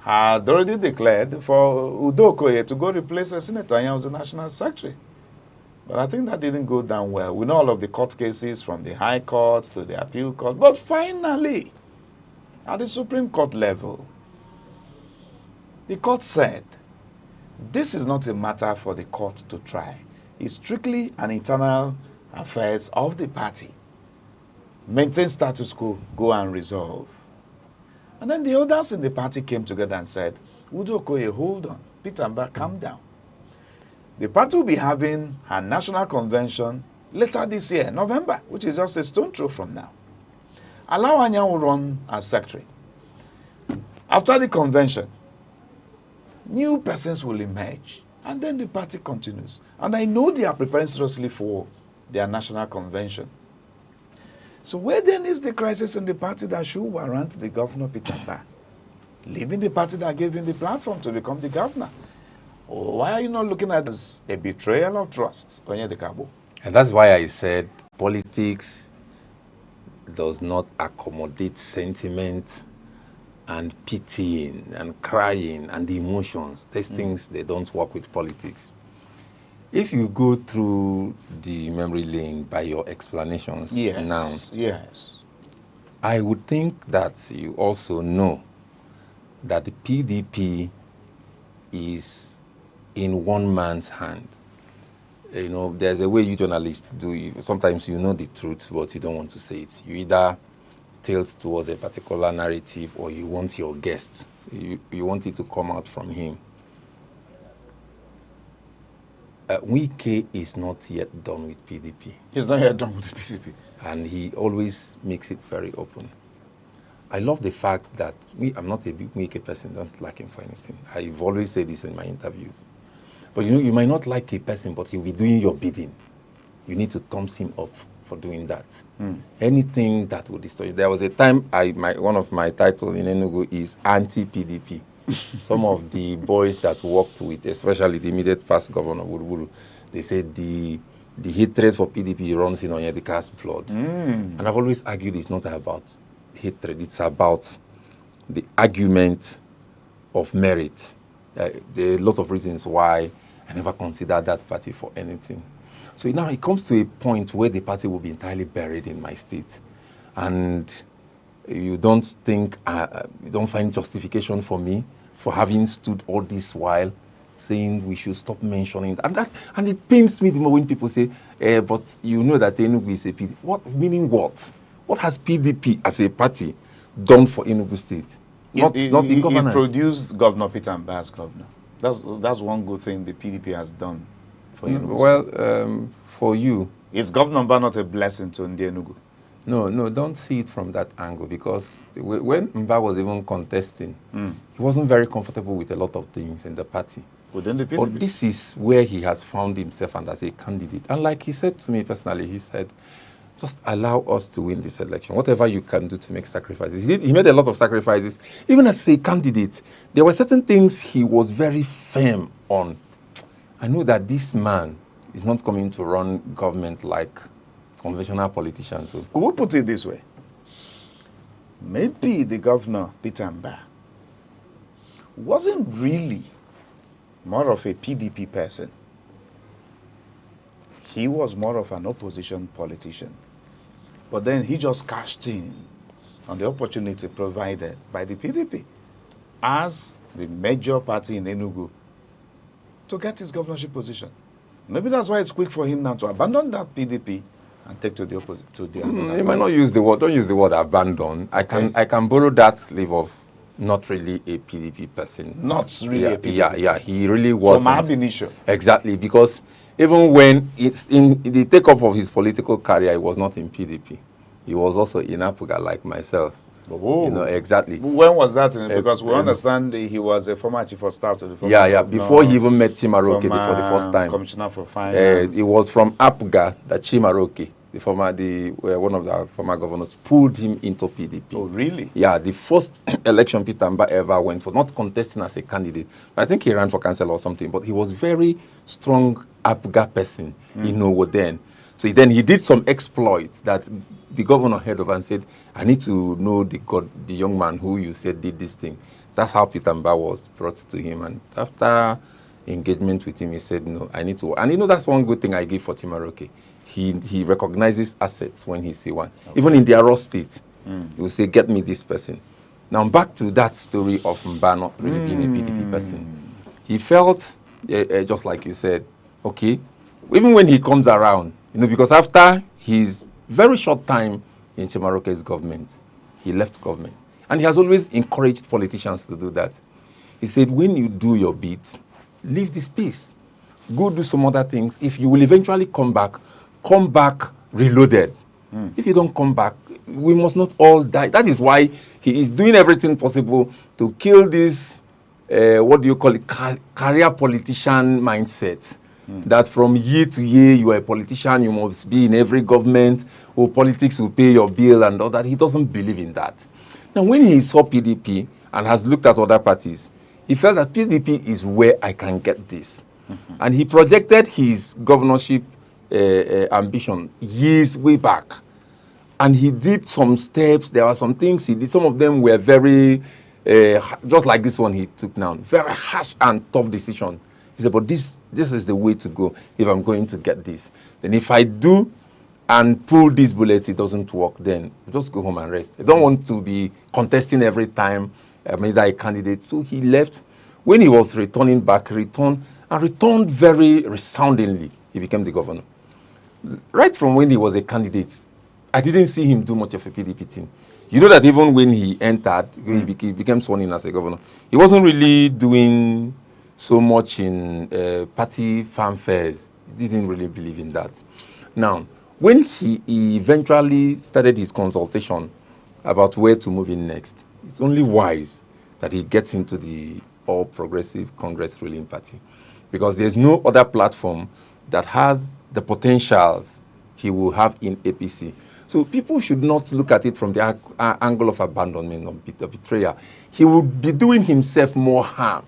had already declared for Udo Okoye to go replace Senator Anyang as the national secretary. But I think that didn't go down well. We know all of the court cases from the High Court to the Appeal Court. But finally, at the Supreme Court level, the court said, this is not a matter for the court to try. It's strictly an internal affairs of the party. Maintain status quo, go and resolve. And then the others in the party came together and said, Udo Okoye, hold on. Peter Mba, calm down. The party will be having her national convention later this year, November, which is just a stone throw from now. Allow Anyang to run as secretary. After the convention, new persons will emerge, and then the party continues. And I know they are preparing seriously for their national convention. So where then is the crisis in the party that should warrant the governor Peter Mba leaving the party that gave him the platform to become the governor? Why are you not looking at this as a betrayal of trust? And that's why I said politics does not accommodate sentiment and pitying and crying and emotions. These things, they don't work with politics. If you go through the memory lane by your explanations now, I would think that you also know that the PDP is in one man's hand. You know, there's a way you journalists do. Sometimes you know the truth, but you don't want to say it. You either tilt towards a particular narrative or you want your guest. You want it to come out from him. Wike is not yet done with PDP. He's not yet done with the PDP. And he always makes it very open. I love the fact that I'm not a big Wike person, don't like him for anything. I've always said this in my interviews. But you know, you might not like a person, but he'll be doing your bidding. You need to thumbs him up for doing that. Anything that would destroy you. There was a time, one of my titles in Enugu is anti-PDP. Some of the boys that worked with, especially the immediate past governor, Buruburu, they said the hatred for PDP runs in Onyedika's blood. And I've always argued it's not about hatred, it's about the argument of merit. There are a lot of reasons why I never considered that party for anything. So now it comes to a point where the party will be entirely buried in my state. And you don't think, you don't find justification for me for having stood all this while saying we should stop mentioning that. And it pains me the more when people say, but you know that Enugu is a PDP. What, meaning what? What has PDP as a party done for Enugu State? Not the governance. He produced Governor Peter Mba as governor. That's one good thing the PDP has done for Enugu. Well, for you. Is Governor Mba not a blessing to Enugu? No, don't see it from that angle, because when Mba was even contesting, he wasn't very comfortable with a lot of things in the party. Within the PDP? But this is where he has found himself and as a candidate. And like he said to me personally, he said, just allow us to win this election. Whatever you can do to make sacrifices. He made a lot of sacrifices. Even as a candidate, there were certain things he was very firm on. I know that this man is not coming to run government like conventional politicians. So. Could we put it this way? Maybe the governor, Peter Mba, wasn't really more of a PDP person. He was more of an opposition politician. But then he just cashed in on the opportunity provided by the PDP as the major party in Enugu to get his governorship position. Maybe that's why it's quick for him now to abandon that PDP and take to the opposite. To the you might not use the word. Don't use the word abandon. I can borrow that leave of not really a PDP person. Not really a PDP. Yeah. He really wasn't. From ab initio. Exactly, because even when it's in the takeoff of his political career, he was not in PDP. He was also in Apuga, like myself. Oh. You know, exactly. When was that? Because we understand he was a former chief of staff to the former governor, before he even met Chimaroke for the first time. Commissioner for Finance. It was from Apuga that Chimaroke one of the former governors, pulled him into PDP. Oh, really? Yeah, the first election Peter Mba ever went for, not contesting as a candidate. I think he ran for council or something, but he was very strong APGA person, then. So then he did some exploits that the governor heard of and said, I need to know the young man who you said did this thing. That's how Peter Mba was brought to him. And after engagement with him, he said, no, I need to. And that's one good thing I give for Timaroke. He recognizes assets when he see one. Okay. Even in the raw state, he will say, get me this person. Now back to that story of Mba not really being a PDP person. He felt, just like you said, okay, even when he comes around, because after his very short time in Timaroke's government, he left government. And he has always encouraged politicians to do that. He said, when you do your bit, leave the space. Go do some other things. If you will eventually come back reloaded. If you don't come back, we must not all die. That is why he is doing everything possible to kill this, career politician mindset. That from year to year, you are a politician, you must be in every government, or politics will pay your bill and all that. He doesn't believe in that. Now, when he saw PDP and has looked at other parties, he felt that PDP is where I can get this. And he projected his governorship ambition years way back. And he did some steps. There were some things he did. Some of them were very, just like this one he took now, very harsh and tough decision. He said, but this is the way to go if I'm going to get this. Then if I do and pull these bullets, it doesn't work, then just go home and rest. I don't want to be contesting every time I'm either a candidate. So he left. When he was returning back, returned very resoundingly. He became the governor. Right from when he was a candidate, I didn't see him do much of a PDP thing. You know that even when he entered, when he became sworn in as a governor, he wasn't really doing so much in party fanfares. He didn't really believe in that. Now, when he eventually started his consultation about where to move in next, it's only wise that he gets into the All Progressive Congress ruling party, because there's no other platform that has the potentials he will have in APC. So people should not look at it from the angle of abandonment or betrayal. He would be doing himself more harm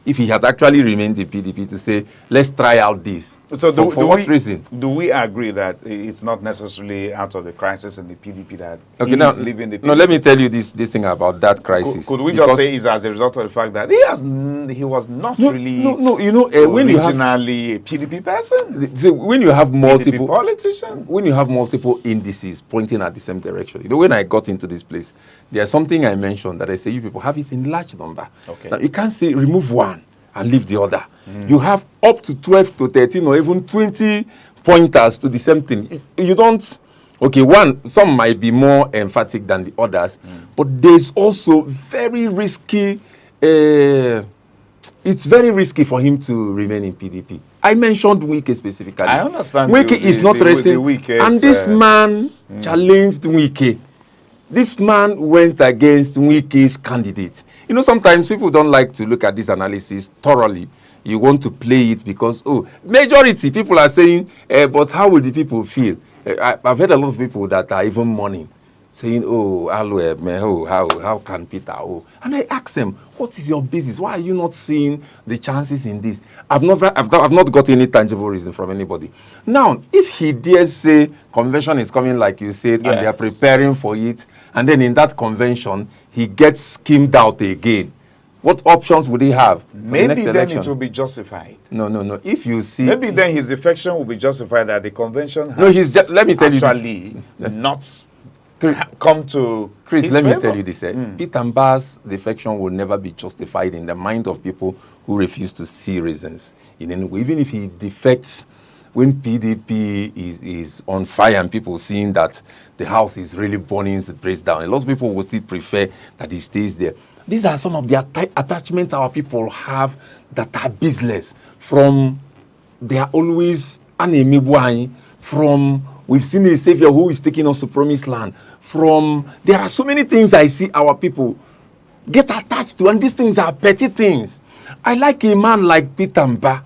if he had actually remained in PDP to say, let's try out this. So for what reason? Do we agree that it's not necessarily out of the crisis in the PDP that he is leaving the PDP? No, let me tell you this thing about that crisis. Could we just say it's as a result of the fact that he was not really when originally a PDP person? See, when you have multiple PDP politician? When you have multiple indices pointing at the same direction, when I got into this place, there's something I mentioned that I say you people have it in large number. Okay. Now you can't say remove one and leave the other. You have up to 12 to 13 or even 20 pointers to the same thing. You don't, some might be more emphatic than the others, but there's also very risky, it's very risky for him to remain in PDP. I mentioned Wike specifically. I understand. Wike is not resting, and this man challenged Wike. This man went against Wike's candidate. Sometimes people don't like to look at this analysis thoroughly. You want to play it because, majority people are saying, but how will the people feel? I've heard a lot of people that are even mourning, saying, how can Peter? And I ask them, what is your business? Why are you not seeing the chances in this? I've not got any tangible reason from anybody. Now, if he dares say convention is coming, like you said, and they are preparing for it, and then in that convention, he gets skimmed out again, what options would he have? Maybe then it will be justified. No. If you see, maybe then his defection will be justified that the convention has let me tell actually not come to Chris, let me tell you this. Peter Mba's defection will never be justified in the mind of people who refuse to see reasons in any way. Even if he defects when PDP is on fire and people seeing that the house is really burning, the place down, a lot of people will still prefer that he stays there. These are some of the attachments our people have that are business. From they are always from we've seen a savior who is taking us to promised land. From there are so many things I see our people get attached to, and these things are petty things. I like a man like Peter Mba,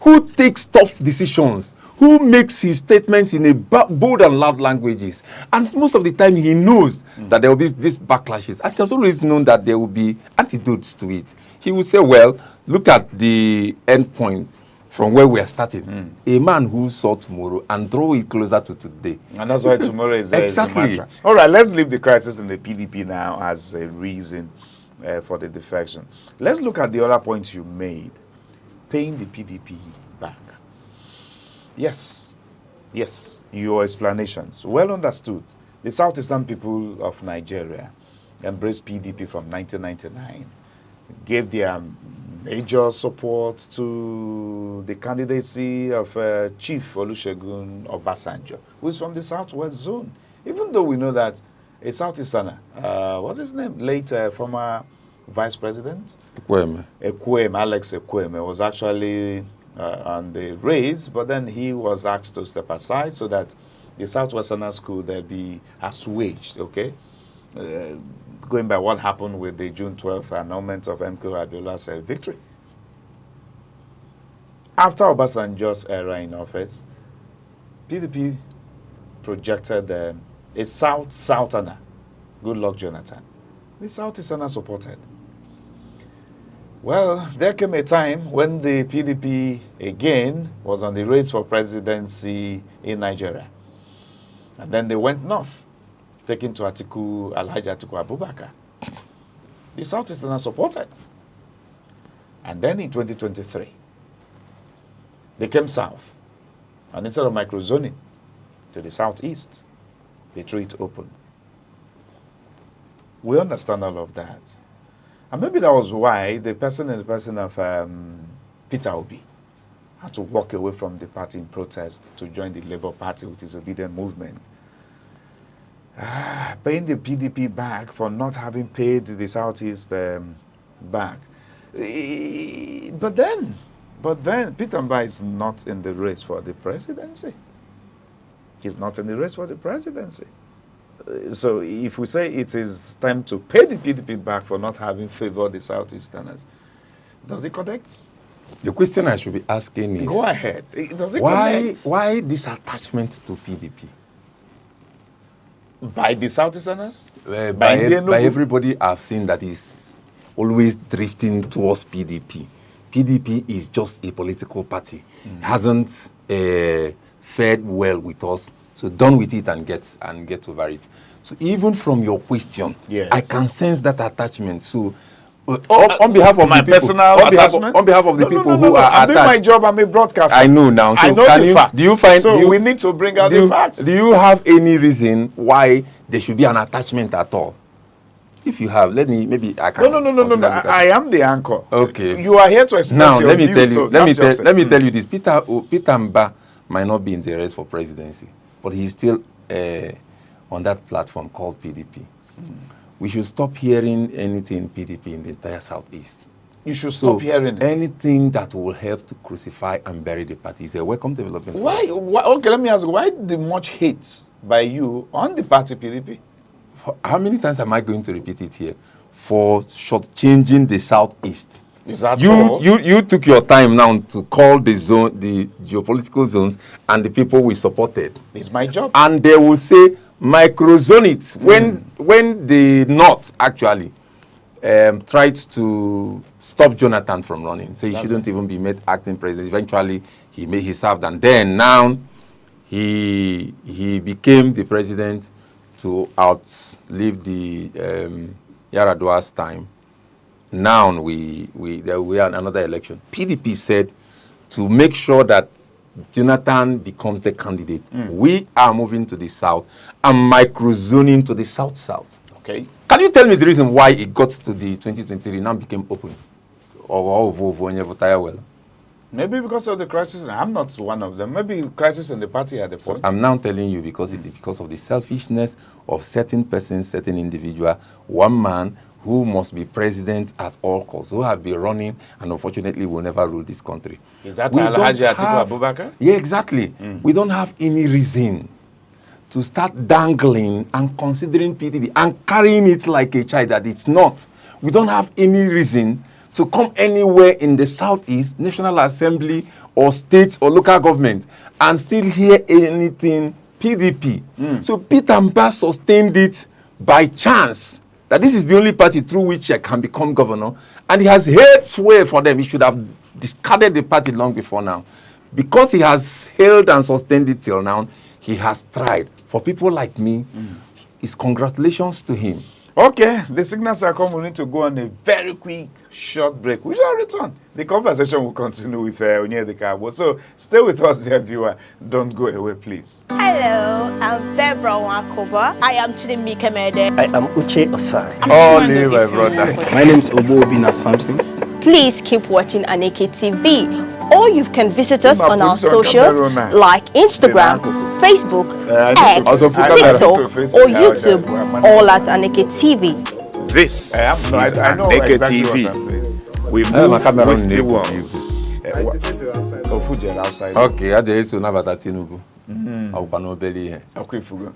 who takes tough decisions, who makes his statements in a bold and loud languages. And most of the time he knows that there will be these backlashes. And he has always known that there will be antidotes to it. He would say, well, look at the end point from where we are starting. A man who saw tomorrow and draw it closer to today. And that's why tomorrow is there. Exactly. All right, let's leave the crisis in the PDP now as a reason for the defection. Let's look at the other points you made. Paying the PDP back. Yes, your explanations, well understood. The southeastern people of Nigeria embraced PDP from 1999, gave their major support to the candidacy of Chief Olusegun Obasanjo, who is from the southwest zone. Even though we know that a southeasterner, what's his name, late former vice president? Alex Ekweme was actually on the race, but then he was asked to step aside so that the Southwesterners could be assuaged, okay? Going by what happened with the June 12th annulment of MK Abiola's victory. After Obasanjo's era in office, PDP projected a Southerner, Goodluck Jonathan. The Southeasterners supported. Well, there came a time when the PDP again was on the race for presidency in Nigeria. And then they went north, taking to Alhaji Atiku Abubakar. The Southeasterners supported. And then in 2023, they came south. And instead of microzoning to the southeast, they threw it open. We understand all of that. And maybe that was why the person in the person of Peter Obi had to walk away from the party in protest to join the Labour Party, which is obedient movement. Paying the PDP back for not having paid the Southeast back. But then Peter Mba is not in the race for the presidency. He's not in the race for the presidency. So if we say it is time to pay the PDP back for not having favored the Southeasterners, does it connect? The question I should be asking is... Go ahead. Does it connect? Why this attachment to PDP? By the Southeasterners? By everybody I've seen that is always drifting towards PDP. PDP is just a political party. It hasn't fared well with us. So done with it and get over it. So even from your question, yes, I can sense that attachment. So on behalf of my the people, personal attachment? On behalf of the people who are I'm attached. doing my job. I'm a broadcaster. I know now. So I know the facts. Do you find? So we need to bring out the facts. Do you have any reason why there should be an attachment at all? If you have, maybe I can. No. I am the anchor. Okay. You are here to express now, your view. Let me tell you this. Peter Mba might not be in the race for presidency, but he's still on that platform called PDP. We should stop hearing anything PDP in the entire Southeast. You should stop hearing it. Anything that will help to crucify and bury the party is a welcome development. Why? Okay, let me ask, why the much hate by you on the party PDP? How many times am I going to repeat it here? For shortchanging the Southeast. Is that all? You took your time now to call the geopolitical zones and the people we supported. It's my job. And they will say microzone it when the North actually tried to stop Jonathan from running. So he shouldn't even be made acting president. Eventually he served, and then now he became the president to outlive the Yaradua's time. Now we are in another election. PDP said to make sure that Jonathan becomes the candidate, we are moving to the south and microzoning to the south-south. Okay. Can you tell me the reason why it got to the 2023 now became open? Well, maybe because of the crisis. I'm not one of them. Maybe crisis in the party at the point. I'm now telling you because it is because of the selfishness of certain persons, certain individual, one man who must be president at all costs, who have been running and unfortunately will never rule this country. Is that Alhaji Atiku Abubakar? Yeah, exactly. We don't have any reason to start dangling and considering PDP and carrying it like a child that it's not. We don't have any reason to come anywhere in the Southeast, National Assembly or state or local government and still hear anything PDP. So Peter Mbah sustained it by chance that this is the only party through which I can become governor, and he has held sway for them. He should have discarded the party long before now. Because he has held and sustained it till now, he has tried. For people like me, it's congratulations to him. Okay, the signals are coming. We need to go on a very quick, short break. We shall return. The conversation will continue with Aneke Cabo. So stay with us, dear viewer. Don't go away, please. Hello, I'm Deborah Wakoba. I am Chidimike Mede. I am Uche Osai. Only my brother. My name is Obobina Samson. Please keep watching Aneke TV. Or you can visit us on our position socials camera like Instagram, Facebook, X, also put TikTok, camera to face or me. YouTube, all at Aneke TV. This I know Aneke exactly TV. what I'm doing. We I move camera with on the the world. Oh, Fuji outside. Okay, I did to Navata Tinubu. I will not belly. Okay, Fugo.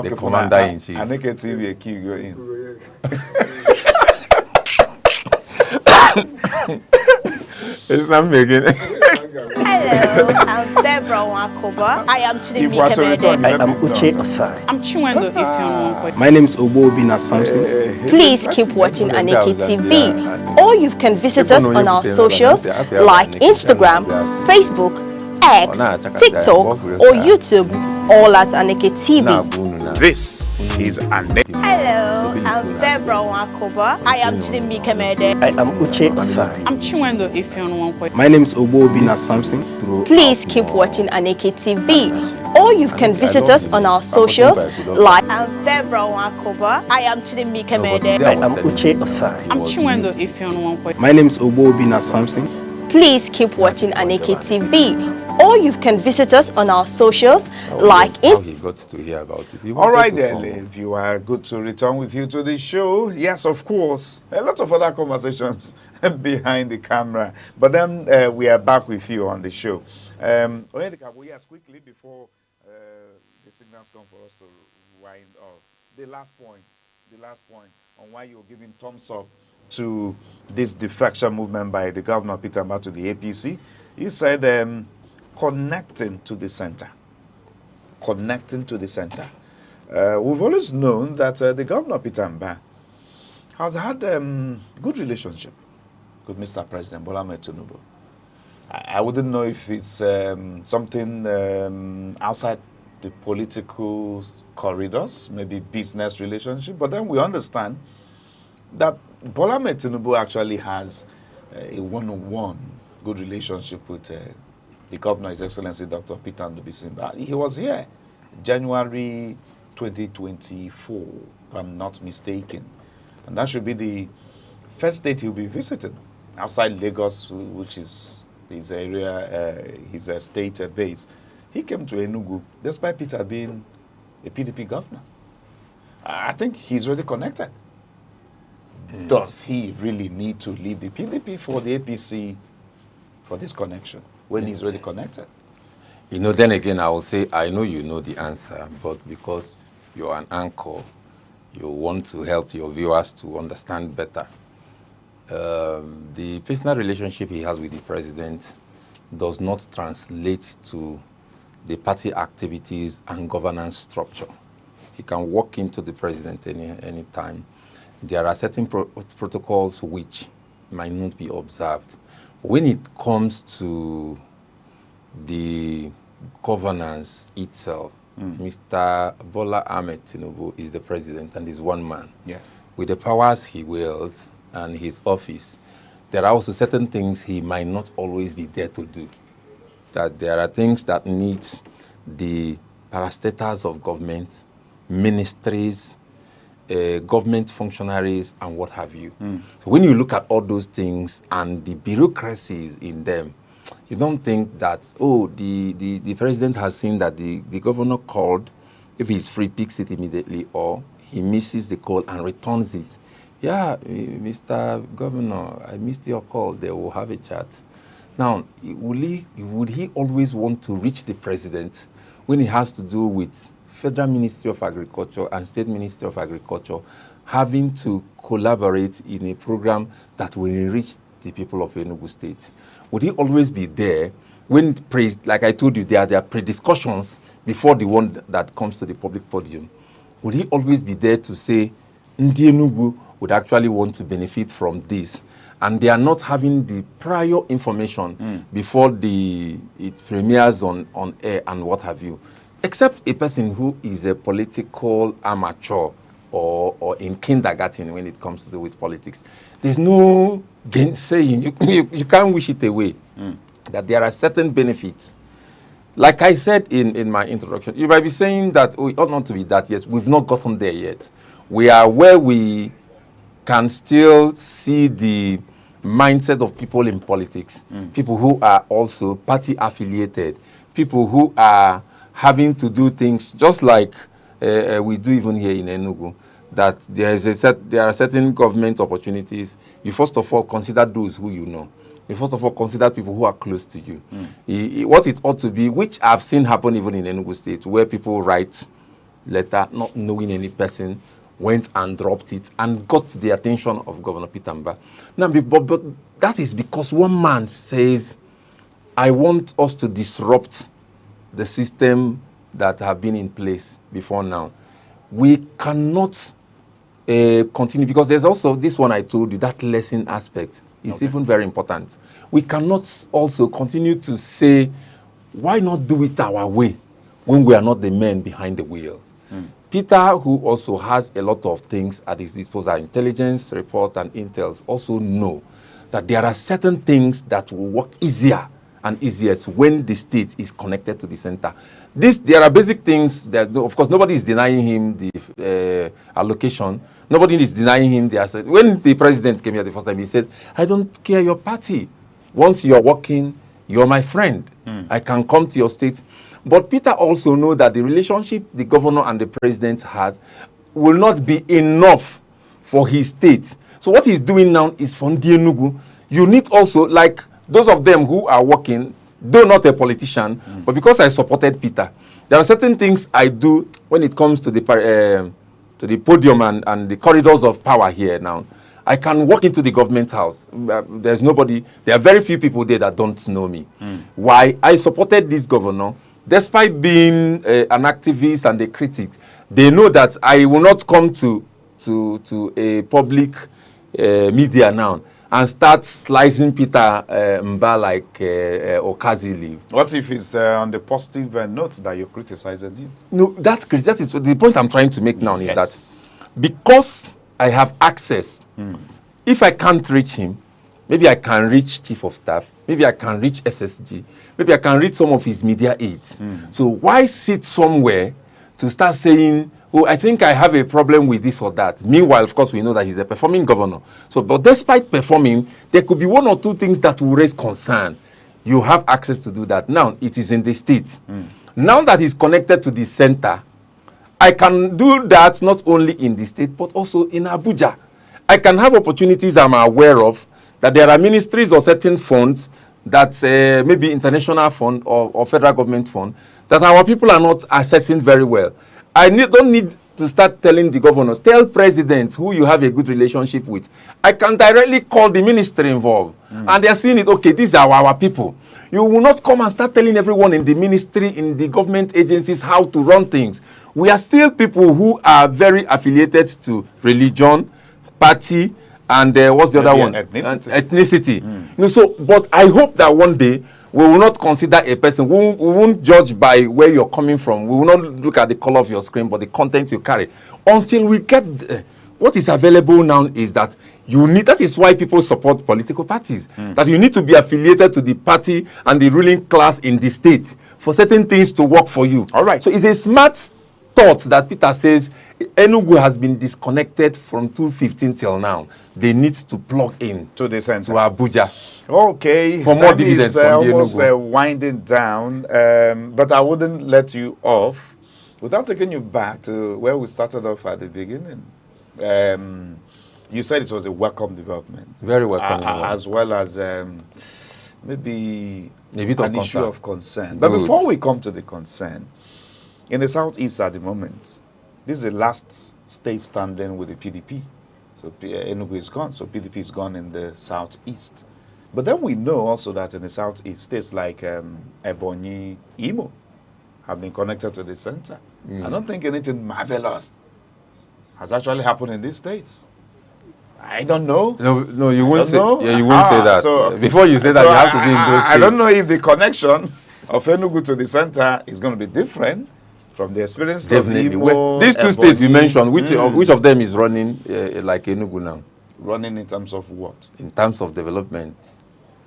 The commander-in-chief. Aneke TV, a key go in. It's not making it. Hello, I'm Deborah Wakoba. I am Chidimike Mede. I am Uche Osai. I'm Chiwendo if you want. My name is Obobina Samson. Please keep watching Aneke TV. Or you can visit us on our socials like Instagram, Facebook, X, TikTok, or YouTube, all at Aneke TV. This is Aneke. Hello, I'm Deborah Wakoba. I am Chidimike Mede. I am Uche Osai. I'm Chiwendo if you want. My name is Obobina Samson. Please keep watching Aneke TV. Or you can visit us on our socials like I'm Deborah Wakoba. I am Chidimike Mede. I am Uche Osai. I'm Chiwendo if you want. My name is Obobina Samson. Please keep watching Aneke TV. Or you can visit us on our socials like How he got to hear about it. He All wanted right, to then, come. if you are good to return with you to the show. Yes, of course. A lot of other conversations behind the camera. But then we are back with you on the show. Yes, quickly before the signals come for us to wind off. The last point on why you're giving thumbs up to this defection movement by the governor, Peter Mbah, to the APC. You said connecting to the center. Connecting to the center. We've always known that the governor, Peter Mbah, has had good relationship with Mr. President Bola Ahmed Tinubu. I wouldn't know if it's something outside the political corridors, maybe business relationship, but then we understand that Bola Ahmed Tinubu actually has a one-on-one good relationship with the governor, His Excellency Dr. Peter Mbah. He was here January 2024, if I'm not mistaken. And that should be the first state he'll be visiting outside Lagos, which is his area, his state base. He came to Enugu, despite Peter being a PDP governor. I think he's already connected. Does he really need to leave the PDP for the APC for this connection when he's already connected? You know, then again, I will say, I know you know the answer, but because you're an anchor, you want to help your viewers to understand better. The personal relationship he has with the president does not translate to the party activities and governance structure. He can walk into the president any time. There are certain protocols which might not be observed. When it comes to the governance itself, Mr. Bola Ahmed Tinubu is the president and is one man. Yes. With the powers he wields and his office, there are also certain things he might not always be there to do. That there are things that need the parastatals of government, ministries, government functionaries, and what have you. So when you look at all those things and the bureaucracies in them, you don't think that, oh, the president has seen that the governor called, if he's free, picks it immediately, or he misses the call and returns it. Yeah, Mr. Governor, I missed your call. They will have a chat. Now, would he always want to reach the president when it has to do with Federal Ministry of Agriculture and State Ministry of Agriculture having to collaborate in a program that will enrich the people of Enugu State? Would he always be there when, like I told you, there are pre-discussions before the one that comes to the public podium? Would he always be there to say, Ndi Enugu would actually want to benefit from this, and they are not having the prior information before it premieres on air and what have you? Except a person who is a political amateur or in kindergarten when it comes to do with politics. There's no gainsaying. You can't wish it away. That there are certain benefits. Like I said in my introduction, you might be saying that we ought not to be that yet. We've not gotten there yet. We are where we can still see the mindset of people in politics, people who are also party affiliated, people who are having to do things just like we do even here in Enugu, that there are certain government opportunities. You first of all consider those who you know. You first of all consider people who are close to you. What it ought to be, which I've seen happen even in Enugu State, where people write letter not knowing any person, went and dropped it and got the attention of Governor Peter Mba. Now, but that is because one man says, I want us to disrupt the system that have been in place before now. We cannot continue, because there's also this one I told you, that lesson aspect is even very important. We cannot also continue to say, why not do it our way when we are not the men behind the wheel? Peter, who also has a lot of things at his disposal, intelligence, report, and intels, also know that there are certain things that will work easier and easiest when the state is connected to the center. There are basic things that, of course, nobody is denying him the allocation. Nobody is denying him the asset. When the president came here the first time, he said, I don't care your party. Once you're working, you're my friend. I can come to your state. But Peter also knows that the relationship the governor and the president had will not be enough for his state. So what he's doing now is for Ndi Enugu. You need also, like those of them who are working, though not a politician, but because I supported Peter, there are certain things I do when it comes to the podium and the corridors of power here now. I can walk into the government house. There's nobody, there are very few people there that don't know me. Why? I supported this governor. Despite being an activist and a critic, they know that I will not come to a public media now and start slicing Peter Mba like Okazi leaf. What if it's on the positive note that you're criticizing him? No, that is the point I'm trying to make now is that because I have access, if I can't reach him, maybe I can reach Chief of Staff, maybe I can reach SSG, maybe I can reach some of his media aides. So why sit somewhere to start saying, oh, I think I have a problem with this or that? Meanwhile, of course, we know that he's a performing governor. So, but despite performing, there could be one or two things that will raise concern. You have access to do that. Now, it is in the state. Now that he's connected to the center, I can do that not only in the state, but also in Abuja. I can have opportunities I'm aware of, that there are ministries or certain funds that maybe international fund or federal government fund that our people are not assessing very well. I don't need to start telling the governor, tell president who you have a good relationship with. I can directly call the ministry involved. And they're seeing it, okay, these are our people. You will not come and start telling everyone in the ministry, in the government agencies how to run things. We are still people who are very affiliated to religion, party, and what's the other one? Ethnicity. You know, so, but I hope that one day we will not consider a person. We won't judge by where you're coming from. We will not look at the color of your screen, but the content you carry. Until we get what is available now is that you need. That is why people support political parties. That you need to be affiliated to the party and the ruling class in the state for certain things to work for you. All right. So it's a smart thought that Peter says Enugu has been disconnected from 2015 till now. They need to plug in to the center, to Abuja. Okay, for more dividends from almost winding down, but I wouldn't let you off without taking you back to where we started off at the beginning. You said it was a welcome development, very welcome, as well as maybe an issue of concern. But before we come to the concern, in the southeast at the moment, this is the last state standing with the PDP. So Enugu is gone. So PDP is gone in the southeast. But then we know also that in the southeast, states like Ebonyi, Imo have been connected to the center. I don't think anything marvelous has actually happened in these states. I don't know. No, you won't say. Know. Yeah, you won't say that. So, before you say that, you have to be in those states. I don't know if the connection of Enugu to the center is going to be different from the experience Definitely. of Imo, These two Ebonyi. states you mentioned, which of them is running like Enugu now? Running in terms of what? In terms of development.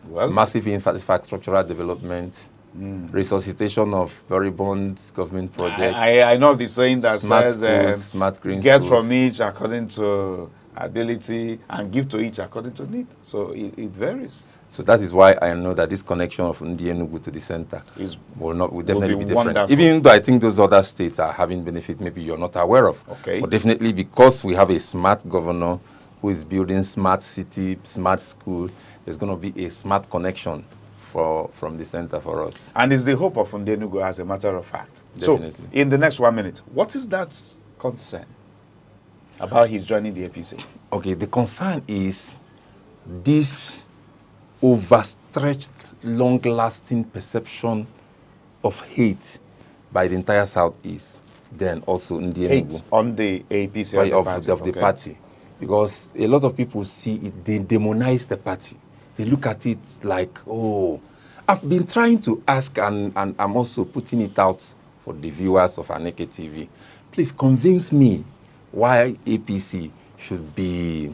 Well, Massive infrastructural development, resuscitation of moribund government projects. I know the saying that smart says schools, smart green get schools. from each according to ability and give to each according to need. So it varies. So that is why I know that this connection of Enugu to the center will definitely be different. Wonderful. Even though I think those other states are having benefit maybe you're not aware of. Okay. But definitely because we have a smart governor who is building smart city, smart school, there's going to be a smart connection from the center for us. And it's the hope of Enugu, as a matter of fact. Definitely. So, in the next 1 minute, what is that concern about his joining the APC? Okay, the concern is this overstretched, long-lasting perception of hate by the entire Southeast, then also in the Hate on the APC of the party. Because a lot of people see it, they demonize the party. They look at it like, oh, I've been trying to ask, and I'm also putting it out for the viewers of Aneke TV. Please convince me why APC should be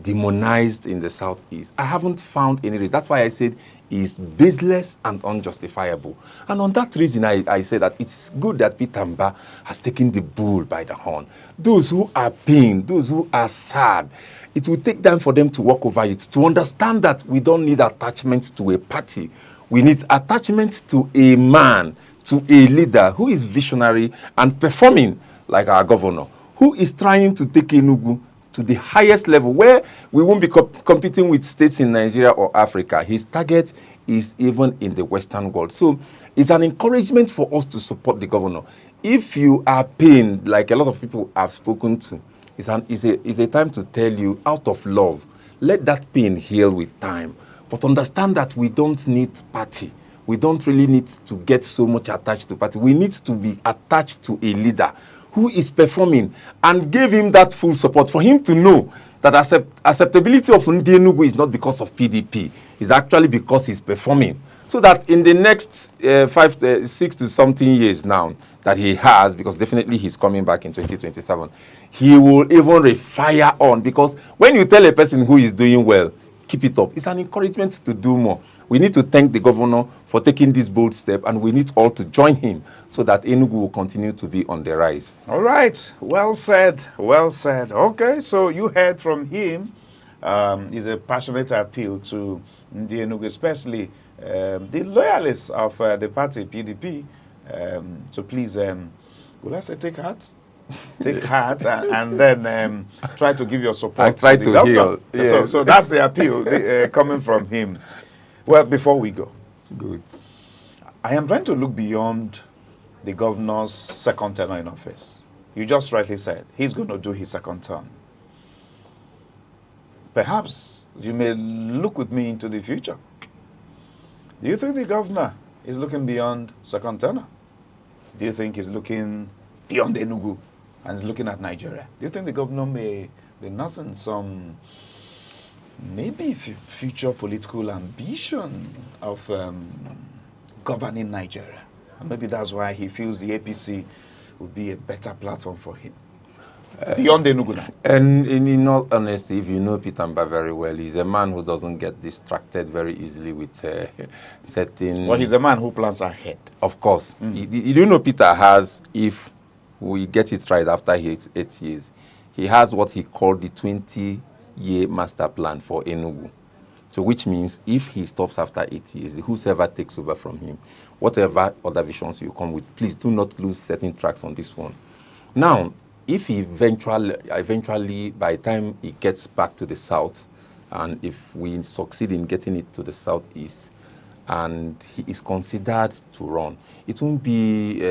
demonized in the Southeast. I haven't found any reason. That's why I said it's baseless and unjustifiable. And on that reason, I said that it's good that Peter Mba has taken the bull by the horn. Those who are pained, those who are sad, it will take time for them to walk over it, to understand that we don't need attachment to a party. We need attachment to a man, to a leader who is visionary and performing like our governor, who is trying to take Enugu to the highest level where we won't be competing with states in Nigeria or Africa. His target is even in the Western world. So it's an encouragement for us to support the governor. If you are pained, like a lot of people have spoken to, it's a time to tell you, out of love, let that pain heal with time. But understand that we don't need party. We don't really need to get so much attached to party. We need to be attached to a leader who is performing, and gave him that full support for him to know that acceptability of Enugu is not because of PDP. It's actually because he's performing. So that in the next 6 to something years now that he has, because definitely he's coming back in 2027, he will even refire on. Because when you tell a person who is doing well, keep it up, it's an encouragement to do more. We need to thank the governor for taking this bold step, and we need all to join him so that Enugu will continue to be on the rise. All right. Well said. Well said. Okay, so you heard from him. It's a passionate appeal to the Enugu, especially the loyalists of the party, PDP, to please, will I say take heart? Take heart and then try to give your support. And try to heal. Yes. So that's the appeal coming from him. Well, before we go, good. I am trying to look beyond the governor's second term in office. You just rightly said he's going to do his second term. Perhaps you may look with me into the future. Do you think the governor is looking beyond second term? Do you think he's looking beyond Enugu and is looking at Nigeria? Do you think the governor may be nursing some maybe future political ambition of governing Nigeria? And maybe that's why he feels the APC would be a better platform for him. Beyond Enugu now. And in all honesty, if you know Peter Mba very well, he's a man who doesn't get distracted very easily with certain... Well, he's a man who plans ahead. Of course. You do know Peter has, if we get it right after his 8 years, he has what he called the 20-year master plan for Enugu. So which means if he stops after 8 years, whoever takes over from him, whatever other visions you come with, please do not lose certain tracks on this one. Now, if he eventually, by the time he gets back to the south, and if we succeed in getting it to the southeast, and he is considered to run, it won't be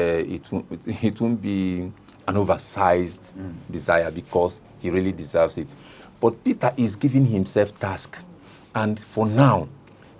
an oversized desire because he really deserves it. But Peter is giving himself task. And for now,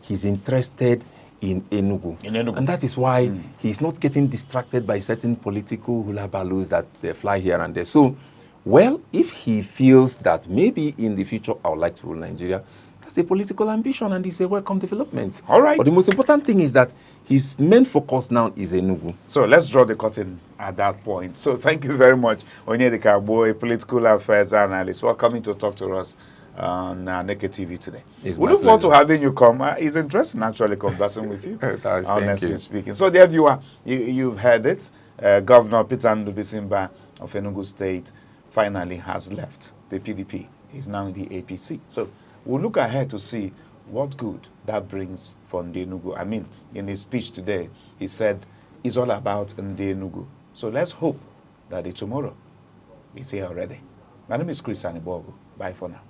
he's interested in Enugu. And that is why he's not getting distracted by certain political hula balloons that fly here and there. So, well, if he feels that maybe in the future I would like to rule Nigeria, that's a political ambition and it's a welcome development. All right. But the most important thing is that his main focus now is Enugu. So let's draw the curtain at that point. So thank you very much, Onyedika Agbo, a political affairs analyst, for coming to talk to us on Aneke TV today. We look forward to having you come. It's interesting actually conversing with you, honestly speaking. So dear viewer, you've heard it. Governor Peter Ndubisimba of Enugu State finally has left the PDP. He's now in the APC. So we'll look ahead to see what good that brings for Enugu. I mean, in his speech today, he said it's all about Enugu. So let's hope that tomorrow is here already. My name is Chris Anibogo. Bye for now.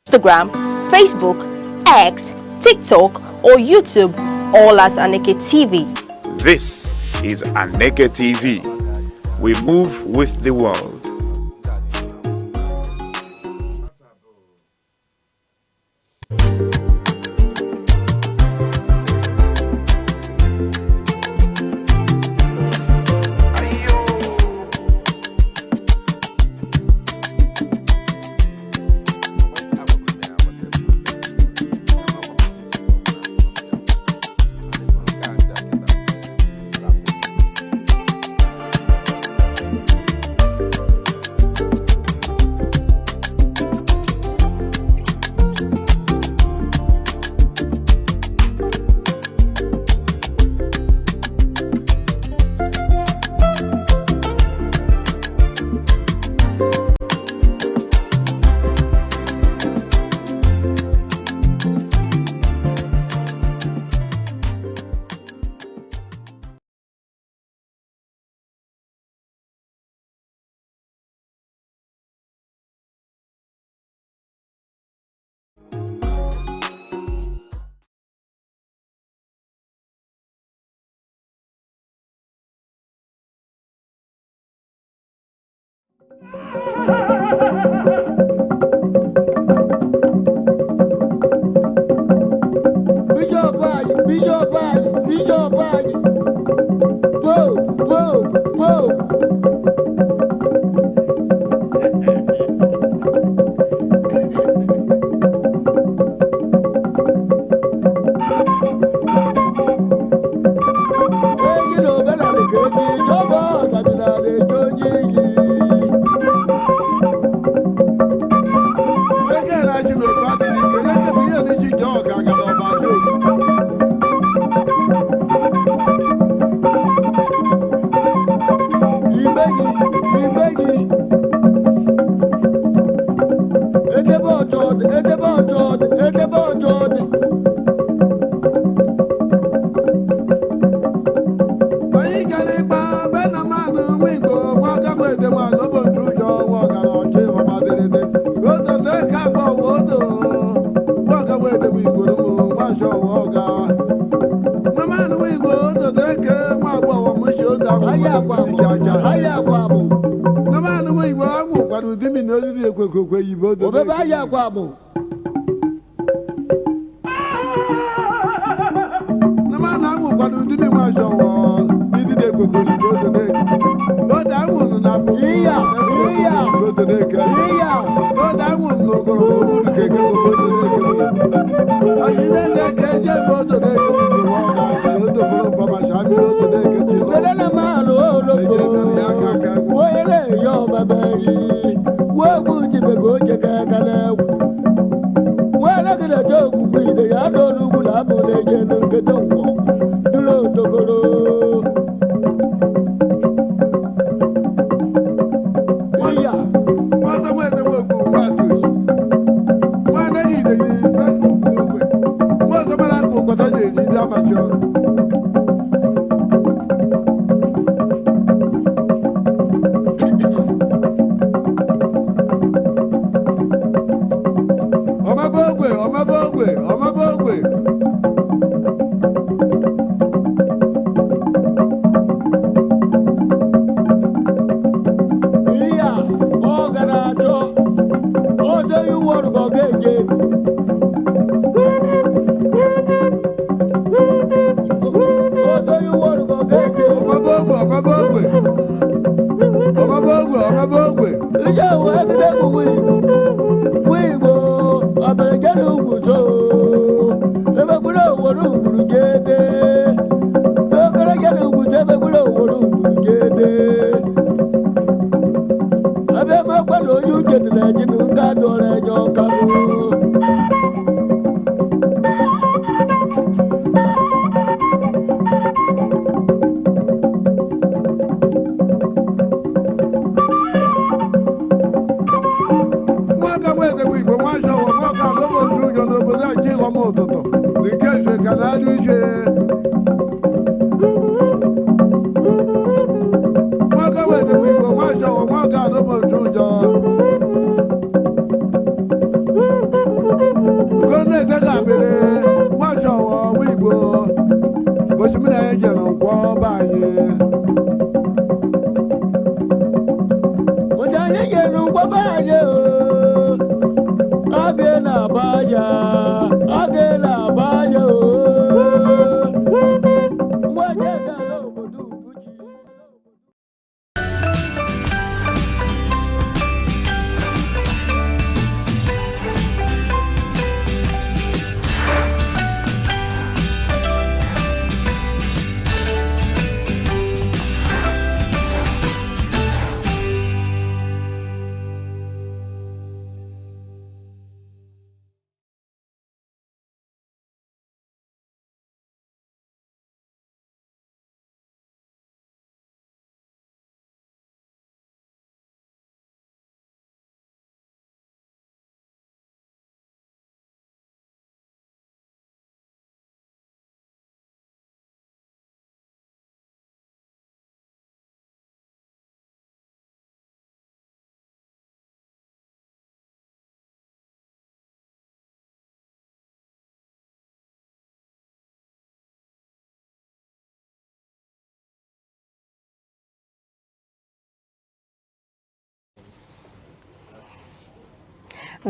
Instagram, Facebook, X, TikTok, or YouTube, all at Aneke TV. This is Aneke TV. We move with the world. What do you want to go get? What do you want to go get? Ìjà wo ẹgbẹ́ kò wí wo ọ̀bẹ̀rẹ̀jẹ̀ ló wù tó ẹgbẹ́ gbúdọ̀ wọ̀rọ̀ òwúrù jẹ́dẹ́ ọ̀bẹ̀rẹ̀jẹ̀ ló wù tó ẹgbẹ́ gbúdọ̀ wọ̀rọ̀ òwúrù jẹ́dẹ́ ẹgbẹ́ máa pẹ̀lú oyún jẹ̀dẹ̀lẹ̀ jìnnú ká dọ̀rẹ̀ yọ kàwó.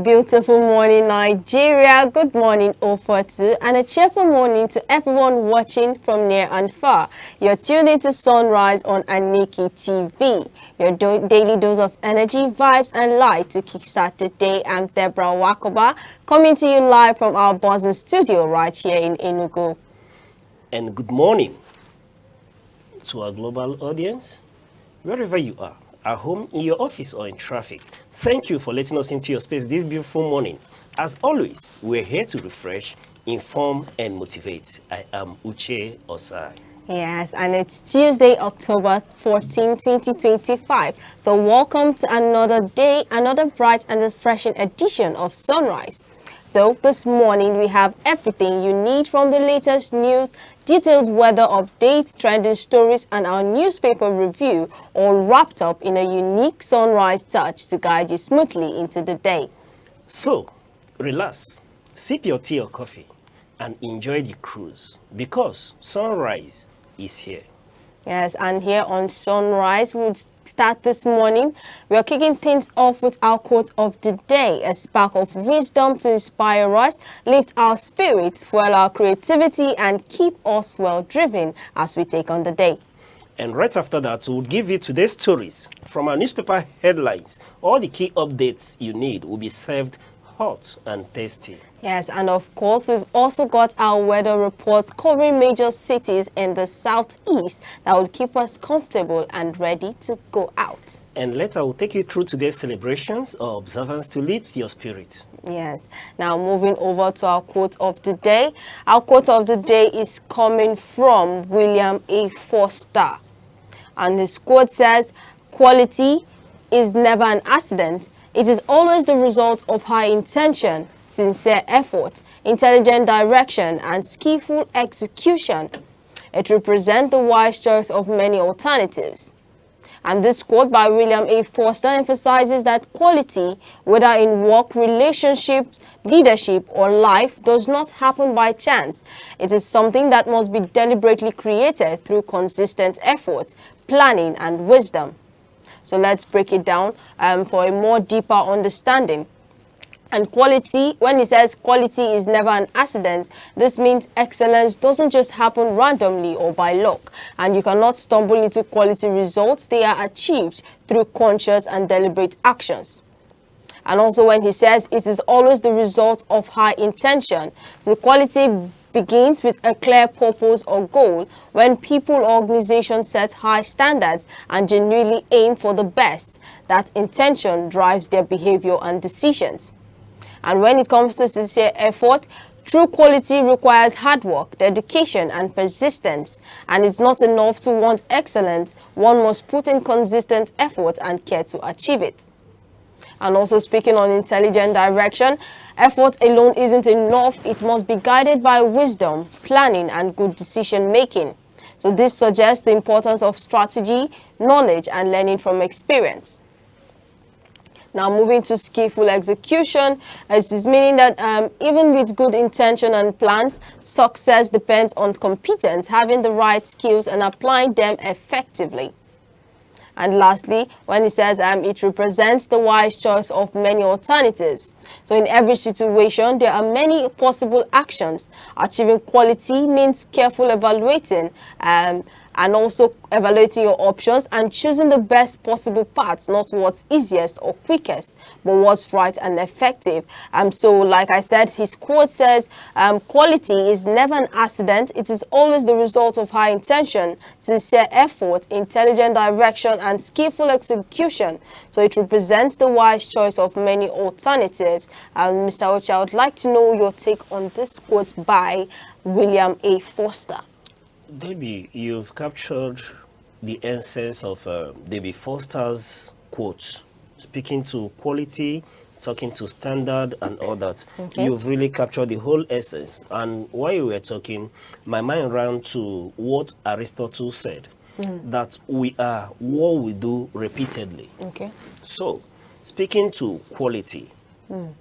Beautiful morning, Nigeria. Good morning, Ofotu, and a cheerful morning to everyone watching from near and far. You're tuned into Sunrise on Aneke TV, your daily dose of energy, vibes, and light to kickstart the day. I'm Deborah Wakoba, coming to you live from our buzzing studio right here in Enugu. And good morning to our global audience, wherever you are, at home, in your office, or in traffic. Thank you for letting us into your space this beautiful morning. As always, we're here to refresh, inform, and motivate. I am Uche Osai. Yes, and it's Tuesday, October 14, 2025. So welcome to another day, another bright and refreshing edition of Sunrise. So this morning we have everything you need from the latest news, detailed weather updates, trending stories, and our newspaper review, all wrapped up in a unique Sunrise touch to guide you smoothly into the day. So, relax, sip your tea or coffee, and enjoy the cruise, because Sunrise is here. Yes, and here on Sunrise, we'll start this morning. We are kicking things off with our quote of the day, a spark of wisdom to inspire us, lift our spirits, fuel our creativity, and keep us well-driven as we take on the day. And right after that, we'll give you today's stories from our newspaper headlines. All the key updates you need will be served hot and tasty. Yes, and of course, we've also got our weather reports covering major cities in the southeast that will keep us comfortable and ready to go out. And later, we'll take you through today's celebrations or observance to lift your spirit. Yes. Now, moving over to our quote of the day. Our quote of the day is coming from William A. Forster. And his quote says, "Quality is never an accident. It is always the result of high intention, sincere effort, intelligent direction, and skillful execution. It represents the wise choice of many alternatives." And this quote by William A. Forster emphasizes that quality, whether in work, relationships, leadership, or life, does not happen by chance. It is something that must be deliberately created through consistent effort, planning, and wisdom. So let's break it down for a more deeper understanding. And quality, when he says quality is never an accident, this means excellence doesn't just happen randomly or by luck, and you cannot stumble into quality results. They are achieved through conscious and deliberate actions. And also when he says it is always the result of high intention, so quality begins with a clear purpose or goal. When people or organizations set high standards and genuinely aim for the best, that intention drives their behavior and decisions. And when it comes to sincere effort, true quality requires hard work, dedication, and persistence. And it's not enough to want excellence. One must put in consistent effort and care to achieve it. And also speaking on intelligent direction, effort alone isn't enough. It must be guided by wisdom, planning, and good decision making. So this suggests the importance of strategy, knowledge, and learning from experience. Now moving to skillful execution, it is meaning that even with good intention and plans, success depends on competence, having the right skills and applying them effectively. And lastly, when it says it represents the wise choice of many alternatives. So in every situation, there are many possible actions. Achieving quality means careful evaluating and also evaluating your options and choosing the best possible paths, not what's easiest or quickest, but what's right and effective. So like I said, his quote says, quality is never an accident. It is always the result of high intention, sincere effort, intelligent direction, and skillful execution. So it represents the wise choice of many alternatives. Mr. Ochi, I would like to know your take on this quote by William A. Foster. Debbie, you've captured the essence of Debbie Foster's quotes, speaking to quality, talking to standard and all that. Okay. You've really captured the whole essence. And while you were talking, my mind ran to what Aristotle said, that we are what we do repeatedly. Okay. So, speaking to quality,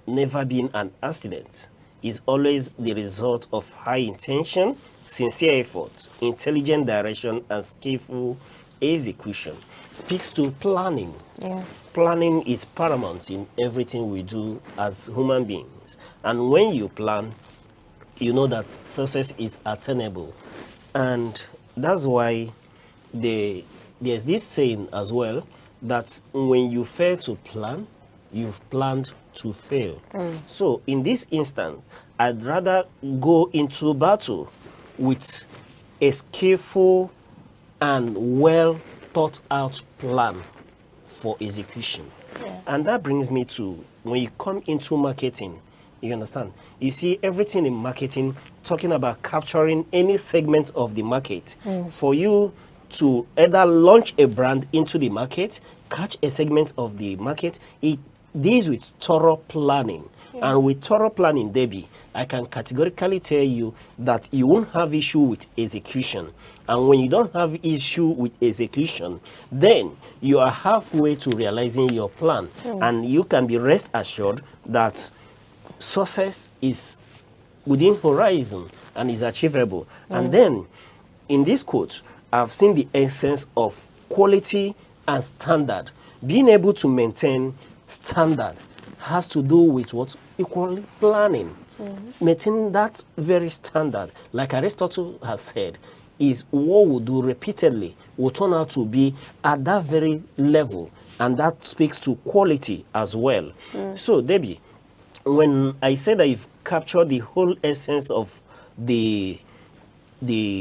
never being an accident, is always the result of high intention, sincere effort, intelligent direction, and skillful execution. Speaks to planning. Yeah. Planning is paramount in everything we do as human beings. And when you plan, you know that success is attainable. And that's why there's this saying as well, that when you fail to plan, you've planned to fail. So in this instant, I'd rather go into battle with a skillful and well thought out plan for execution. Yeah. And that brings me to when you come into marketing, you understand? You see everything in marketing talking about capturing any segment of the market. For you to either launch a brand into the market, catch a segment of the market, it deals with thorough planning. Yeah. And with thorough planning, Debbie, I can categorically tell you that you won't have issue with execution. And when you don't have issue with execution, then you are halfway to realizing your plan. And you can be rest assured that success is within horizon and is achievable. And then, in this quote, I've seen the essence of quality and standard. Being able to maintain standard has to do with what? Equally planning. Maintaining that very standard, like Aristotle has said, is what we do repeatedly will turn out to be at that very level, and that speaks to quality as well. So, Debbie, when I said that you've captured the whole essence of the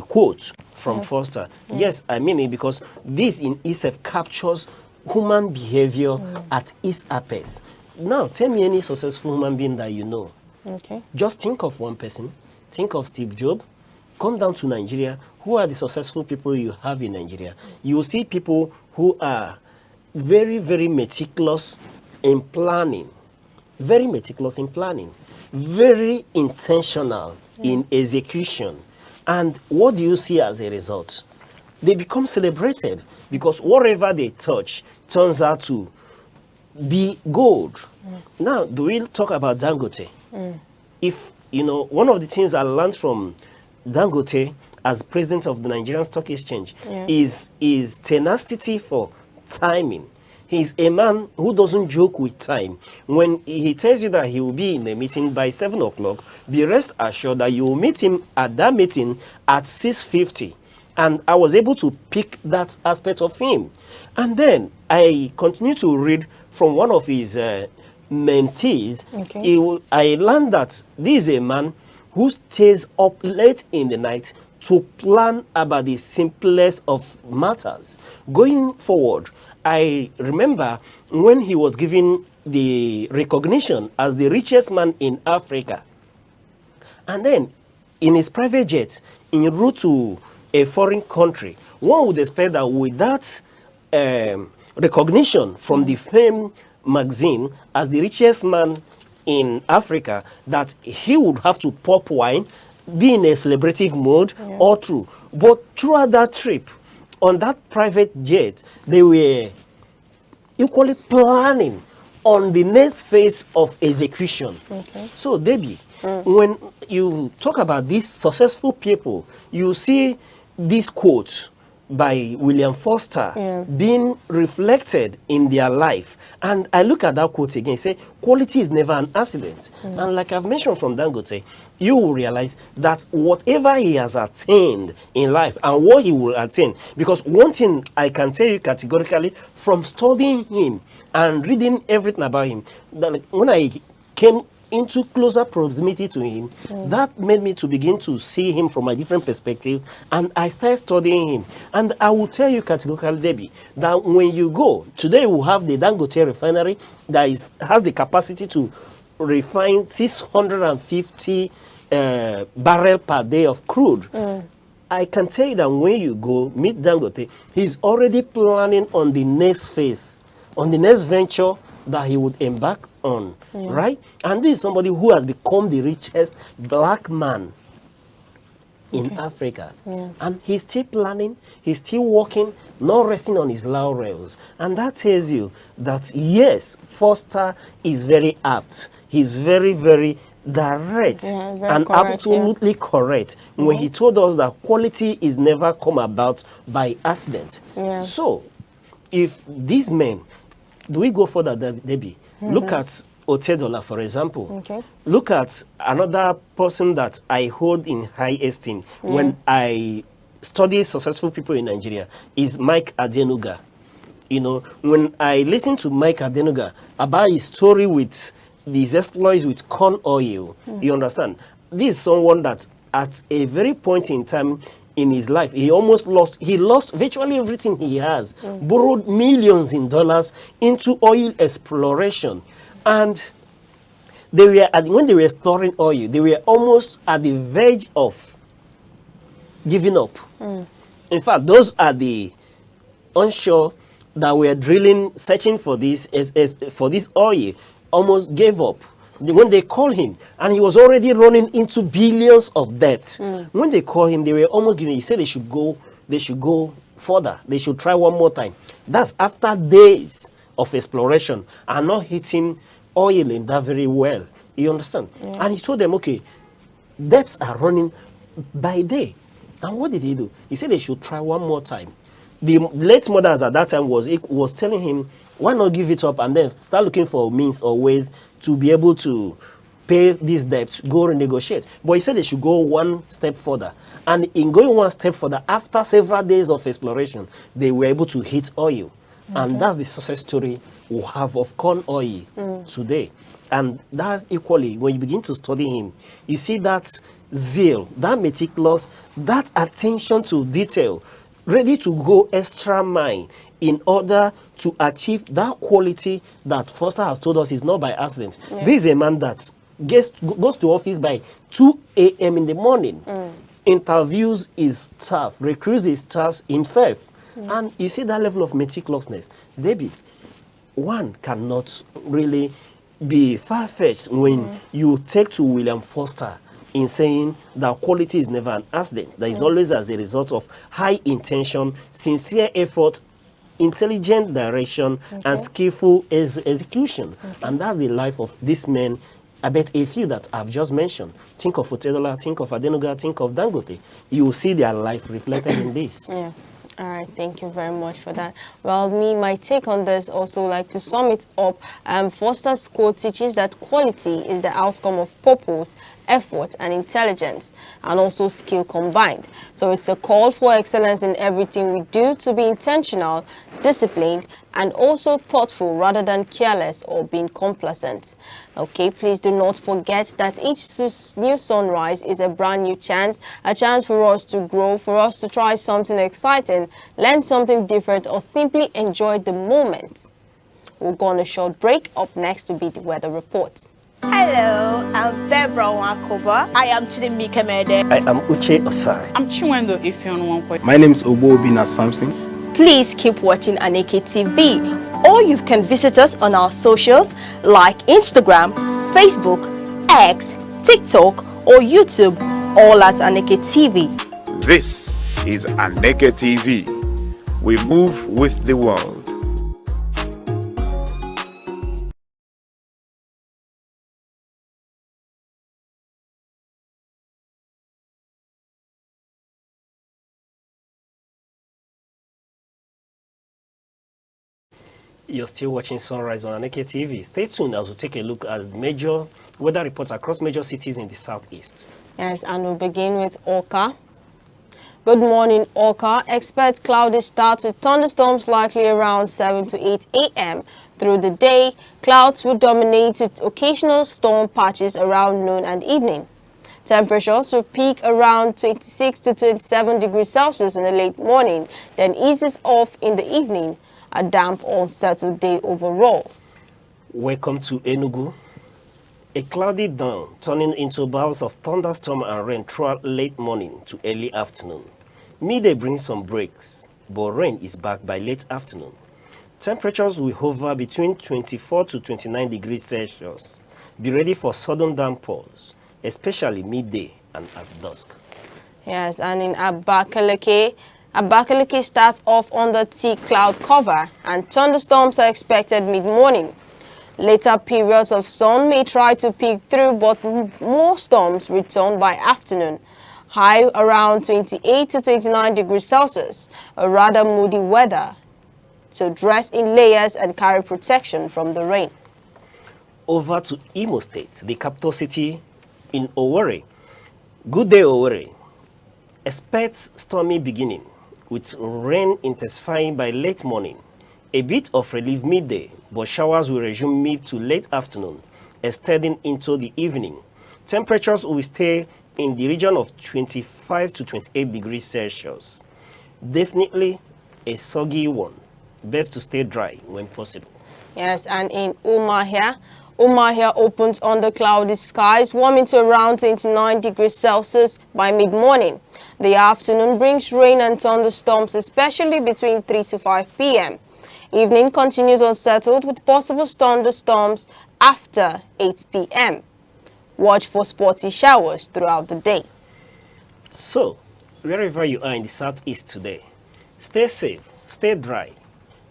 quote from Foster, yes, I mean it, because this in itself captures human behavior at its apex. Now, tell me any successful human being that you know. Okay. Just think of one person. Think of Steve Jobs. Come down to Nigeria. Who are the successful people you have in Nigeria? You will see people who are very, very meticulous in planning. Very meticulous in planning. Very intentional in execution. And what do you see as a result? They become celebrated because whatever they touch turns out to be gold. Now, do we talk about Dangote? If, you know, one of the things I learned from Dangote as president of the Nigerian Stock Exchange is tenacity for timing. He's a man who doesn't joke with time. When he tells you that he will be in a meeting by 7 o'clock, be rest assured that you will meet him at that meeting at 6:50. And I was able to pick that aspect of him. And then I continue to read from one of his mentees. I learned that this is a man who stays up late in the night to plan about the simplest of matters. Going forward, I remember when he was given the recognition as the richest man in Africa. And then in his private jet, en route to a foreign country, one would expect that with that recognition from the Fame magazine as the richest man in Africa, that he would have to pop wine, be in a celebrative mode all through. But throughout that trip, on that private jet, they were equally planning on the next phase of execution. So, Debbie, when you talk about these successful people, you see this quote by William Foster being reflected in their life. And I look at that quote again, say, quality is never an accident. And like I've mentioned from Dangote, you will realize that whatever he has attained in life and what he will attain, because one thing I can tell you categorically from studying him and reading everything about him, that when I came into closer proximity to him, that made me to begin to see him from a different perspective, and I started studying him. And I will tell you categorically, Debbie, that when you go, today we have the Dangote refinery that has the capacity to refine 650 barrel per day of crude. I can tell you that when you go meet Dangote, he's already planning on the next phase, on the next venture that he would embark on, right? And this is somebody who has become the richest black man in Africa. And he's still planning, he's still working, not resting on his laurels. And that tells you that, yes, Foster is very apt. He's very, very direct and absolutely correct when he told us that quality is never come about by accident. So, if these men, do we go further, Debbie? Look at Otedola, for example. Look at another person that I hold in high esteem when I study successful people in Nigeria is Mike Adenuga. You know, when I listen to Mike Adenuga about his story with these exploits with corn oil, you understand? This is someone that at a very point in time in his life, he lost virtually everything he has, borrowed millions in dollars into oil exploration. And they were when they were storing oil, they were almost at the verge of giving up. In fact, those are the onshore that were drilling, searching for this oil, almost gave up when they called him, and he was already running into billions of debt. When they called him, they were almost giving. He said they should go further. They should try one more time. That's after days of exploration and not hitting oil in that very well. You understand? And he told them, okay, debts are running by day. And what did he do? He said they should try one more time. The late mothers at that time was telling him, why not give it up and then start looking for means or ways to be able to pay this debt, go renegotiate. But he said they should go one step further. And in going one step further, after several days of exploration, they were able to hit oil. And that's the success story we have of corn oil today. And that equally, when you begin to study him, you see that zeal, that meticulous, that attention to detail, ready to go extra mile in order to achieve that quality that Foster has told us is not by accident. This is a man that goes to office by 2 a.m. in the morning, interviews his staff, recruits his staff himself. And you see that level of meticulousness. David, one cannot really be far-fetched when you take to William Foster in saying that quality is never an accident. That is always as a result of high intention, sincere effort, intelligent direction, and skillful execution. And that's the life of this man. I bet a few that I've just mentioned. Think of Otedola, think of Adenuga, think of Dangote. You will see their life reflected in this. All right, thank you very much for that. Well, my take on this also, like to sum it up, Foster's quote teaches that quality is the outcome of purpose, effort, and intelligence, and also skill combined. So it's a call for excellence in everything we do, to be intentional, disciplined, and also thoughtful rather than careless or being complacent. Okay, please do not forget that each new sunrise is a brand new chance, a chance for us to grow, for us to try something exciting, learn something different, or simply enjoy the moment. We'll go on a short break. Up next to be the weather report. Hello, I'm Deborah Wakoba. I am Chidimike Mede. I am Uche Osai. I'm Chiwendo Ifeonwankwe. My name is Obobina Samson. Please keep watching Aneke TV, or you can visit us on our socials like Instagram, Facebook, X, TikTok, or YouTube, all at Aneke TV. This is Aneke TV. We move with the world. You're still watching Sunrise on Aneke TV. Stay tuned as we take a look at major weather reports across major cities in the southeast. Yes, and we'll begin with Oka. Good morning, Oka. Expect cloudy start with thunderstorms likely around 7 to 8 a.m. Through the day, clouds will dominate with occasional storm patches around noon and evening. Temperatures will peak around 26 to 27 degrees Celsius in the late morning, then eases off in the evening. A damp, unsettled day overall. Welcome to Enugu. A cloudy dawn turning into bouts of thunderstorm and rain throughout late morning to early afternoon. Midday brings some breaks, but rain is back by late afternoon. Temperatures will hover between 24 to 29 degrees Celsius. Be ready for sudden downpours, especially midday and at dusk. Yes, and in Abakaliki starts off under thick cloud cover, and thunderstorms are expected mid-morning. Later periods of sun may try to peek through, but more storms return by afternoon. High around 28 to 29 degrees Celsius, a rather moody weather. So dress in layers and carry protection from the rain. Over to Imo State, the capital city in Owerri. Good day, Owerri. Expect stormy beginning, with rain intensifying by late morning. A bit of relief midday, but showers will resume mid to late afternoon, extending into the evening. Temperatures will stay in the region of 25 to 28 degrees Celsius. Definitely a soggy one. Best to stay dry when possible. Yes, and in Umahia opens under cloudy skies, warming to around 29 degrees Celsius by mid-morning. The afternoon brings rain and thunderstorms, especially between 3 to 5 p.m. Evening continues unsettled with possible thunderstorms after 8 p.m. Watch for spotty showers throughout the day. So, wherever you are in the southeast today, stay safe, stay dry,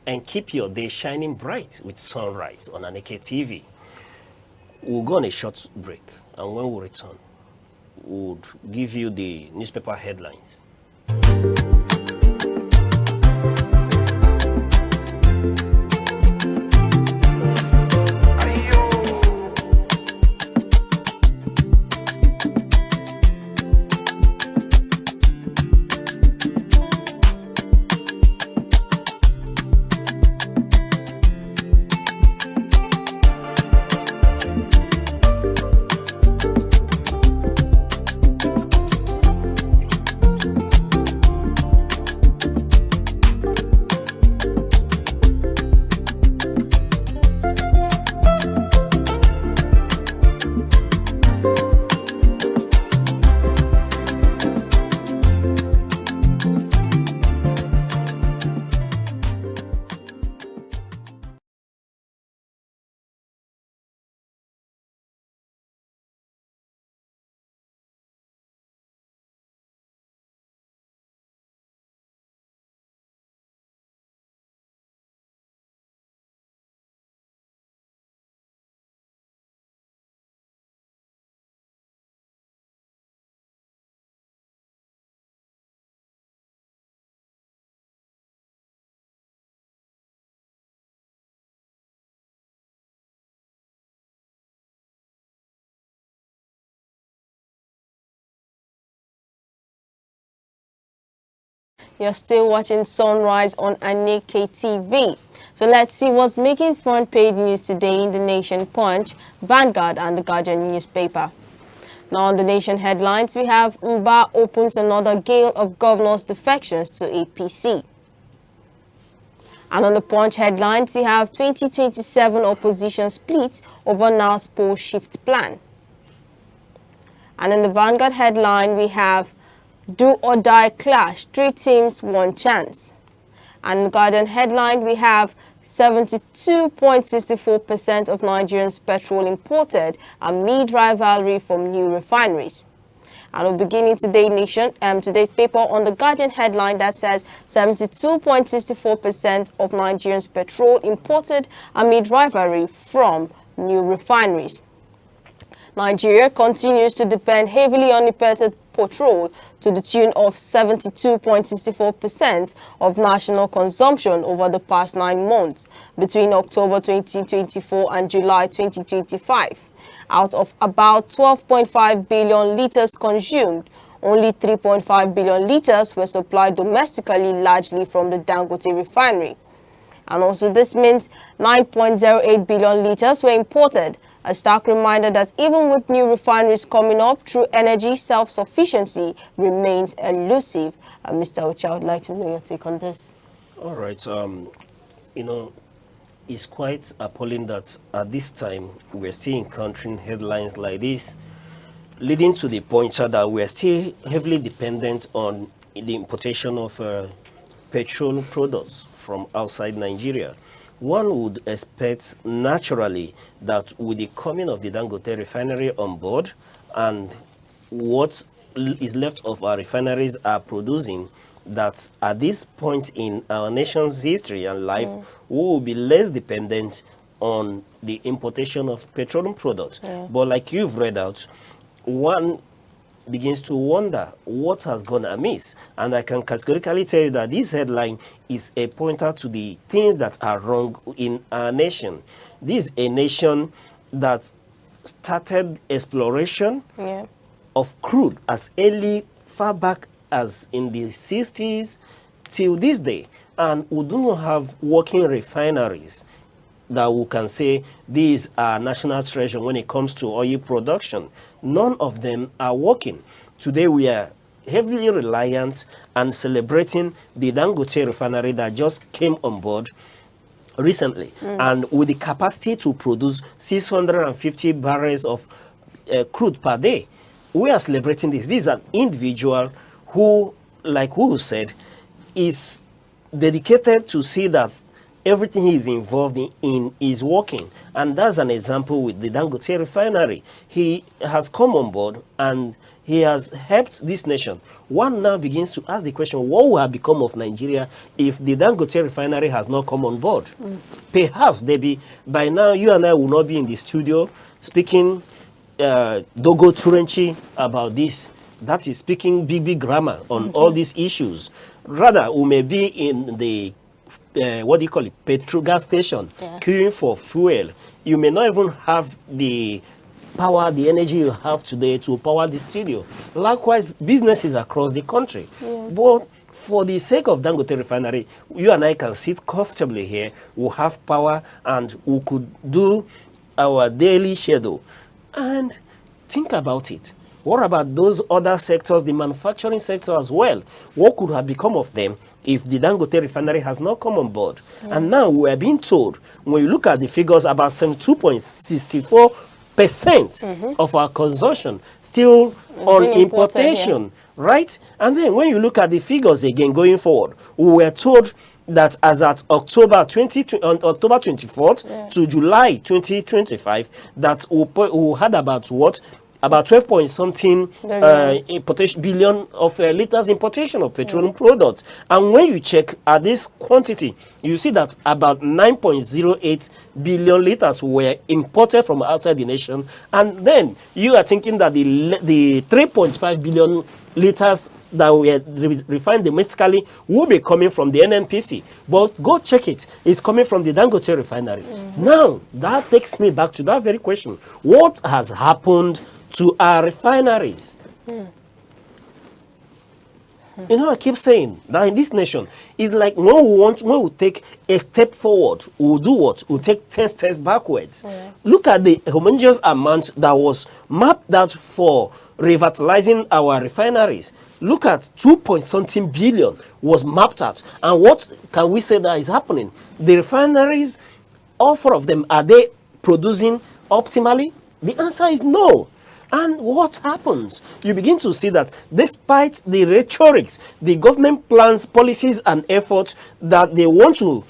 and keep your day shining bright with Sunrise on Aneke TV. We'll go on a short break, and when we return, we'll give you the newspaper headlines. You're still watching Sunrise on Aneke TV. So let's see what's making front page news today in the Nation, Punch, Vanguard and the Guardian newspaper. Now on the Nation headlines, we have Mba opens another gale of governors' defections to APC. And on the Punch headlines, we have 2027 opposition splits over NAO's poll shift plan. And in the Vanguard headline, we have do or die clash, 3 teams, 1 chance. And in the Guardian headline, we have 72.64% of Nigerians' petrol imported amid rivalry from new refineries. And we're beginning today's paper on the Guardian headline that says 72.64% of Nigerians' petrol imported amid rivalry from new refineries. Nigeria continues to depend heavily on imported petrol to the tune of 72.64% of national consumption over the past 9 months between October 2024 and July 2025. Out of about 12.5 billion liters consumed, only 3.5 billion liters were supplied domestically, largely from the Dangote refinery. And also this means 9.08 billion liters were imported. A stark reminder that even with new refineries coming up, true energy self-sufficiency remains elusive. Mr. Ocha, I would like to know your take on this. All right. You know, it's quite appalling that at this time we're still encountering headlines like this, leading to the point that we're still heavily dependent on the importation of petroleum products from outside Nigeria. One would expect naturally that with the coming of the Dangote refinery on board and what is left of our refineries are producing, that at this point in our nation's history and life, we will be less dependent on the importation of petroleum products. But like you've read out, one begins to wonder what has gone amiss. And I can categorically tell you that this headline is a pointer to the things that are wrong in our nation. This is a nation that started exploration of crude as early far back as in the 60s till this day. And we do not have working refineries that we can say these are national treasure when it comes to oil production. None of them are working. Today we are heavily reliant and celebrating the Dangote refinery that just came on board recently, and with the capacity to produce 650 barrels of crude per day. We are celebrating this. This is an individual who, like who said, is dedicated to see that everything he is involved in is working. And that's an example with the Dangote refinery. He has come on board and he has helped this nation. One now begins to ask the question, what will have become of Nigeria if the Dangote refinery has not come on board? Perhaps, Debbie, by now you and I will not be in the studio speaking Dogo Turenchi about this. That is speaking big grammar on all these issues. Rather, we may be in the what do you call it, petrol gas station, queuing for fuel. You may not even have the power, the energy you have today to power the studio. Likewise, businesses across the country. But for the sake of Dangote refinery, you and I can sit comfortably here. We'll have power and we could do our daily schedule. And think about it. What about those other sectors, the manufacturing sector as well? What could have become of them if the Dangote refinery has not come on board? And now we are being told, when you look at the figures, about 72.64% of our consumption still on importation, right? And then when you look at the figures again going forward, we were told that as at October 24th to July 2025, that we had about what? About 12 point something billion of liters importation of petroleum products. And when you check at this quantity, you see that about 9.08 billion liters were imported from outside the nation. And then you are thinking that the 3.5 billion liters that were refined domestically will be coming from the NNPC. But go check it. It's coming from the Dangote refinery. Now, that takes me back to that very question. What has happened to our refineries? You know, I keep saying that in this nation, it's like when we take a step forward, we'll do what? We'll take 10 steps backwards. Look at the humongous amount that was mapped out for revitalizing our refineries. Look at 2.something billion was mapped out. And what can we say that is happening? The refineries, all four of them, are they producing optimally? The answer is no. And what happens? You begin to see that despite the rhetorics, the government plans, policies, and efforts that they want to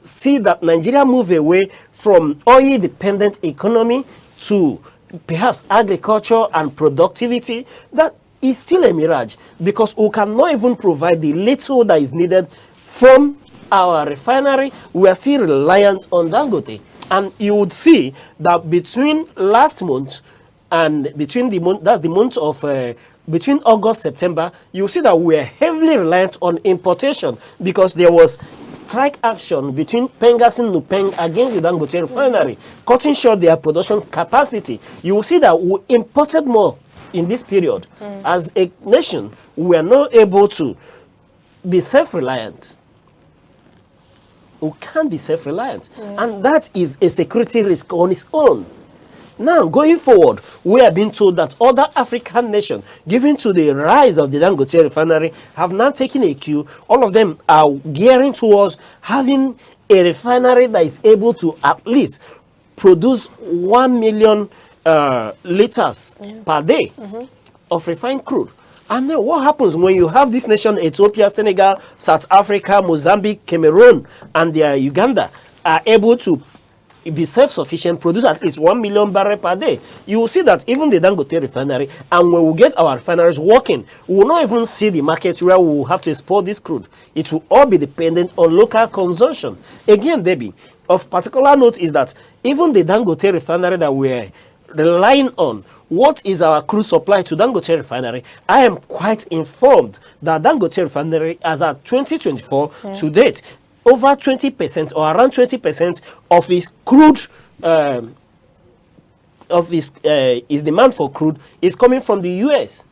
see that Nigeria move away from oil-dependent economy to perhaps agriculture and productivity, that is still a mirage, because we cannot even provide the little that is needed from our refinery. We are still reliant on Dangote. And you would see that between last month and between the month, that's the month of between August, September, you see that we are heavily reliant on importation, because there was strike action between Pengas and Nupeng against the Dangote refinery, cutting short their production capacity. You will see that we imported more in this period. As a nation, we are not able to be self-reliant. We can't be self-reliant. And that is a security risk on its own. Now, going forward, we are being told that other African nations, given to the rise of the Dangote refinery, have now taken a cue. All of them are gearing towards having a refinery that is able to at least produce 1 million liters per day of refined crude. And then what happens when you have this nation, Ethiopia, Senegal, South Africa, Mozambique, Cameroon, and Uganda are able to be self-sufficient, produce at least 1 million barrels per day? You will see that even the Dangote refinery, and when we get our refineries working, we will not even see the market where we will have to export this crude. It will all be dependent on local consumption. Again, Debbie, of particular note is that even the Dangote refinery that we're relying on, what is our crude supply to Dangote refinery? I am quite informed that Dangote refinery, as at 2024 to date, over 20% or around 20% of his crude, of his demand for crude is coming from the US,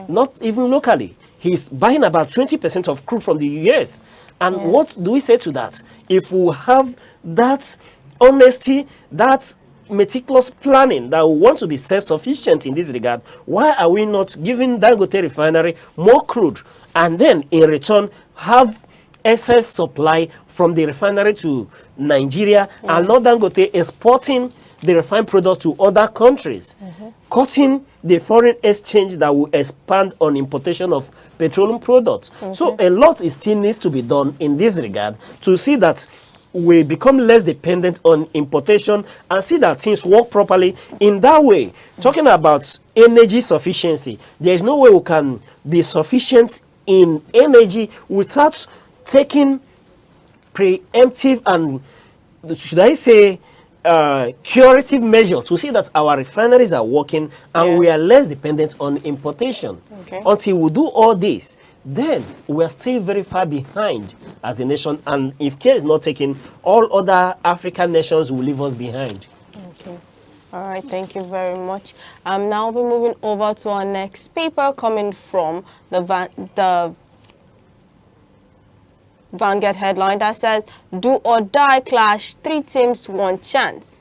not even locally. He's buying about 20% of crude from the US. And what do we say to that? If we have that honesty, that meticulous planning, that we want to be self-sufficient in this regard, why are we not giving Dangote refinery more crude and then in return have excess supply from the refinery to Nigeria and not Dangote exporting the refined product to other countries, cutting the foreign exchange that will expand on importation of petroleum products? So a lot still needs to be done in this regard to see that we become less dependent on importation and see that things work properly in that way. Talking about energy sufficiency, there is no way we can be sufficient in energy without taking preemptive and, should I say, curative measure to see that our refineries are working and we are less dependent on importation. Until we do all this, then we are still very far behind as a nation, and if care is not taken, all other African nations will leave us behind. All right, thank you very much. Now we're moving over to our next paper, coming from the Vanguard headline that says, "Do or die clash, 3 teams, 1 chance."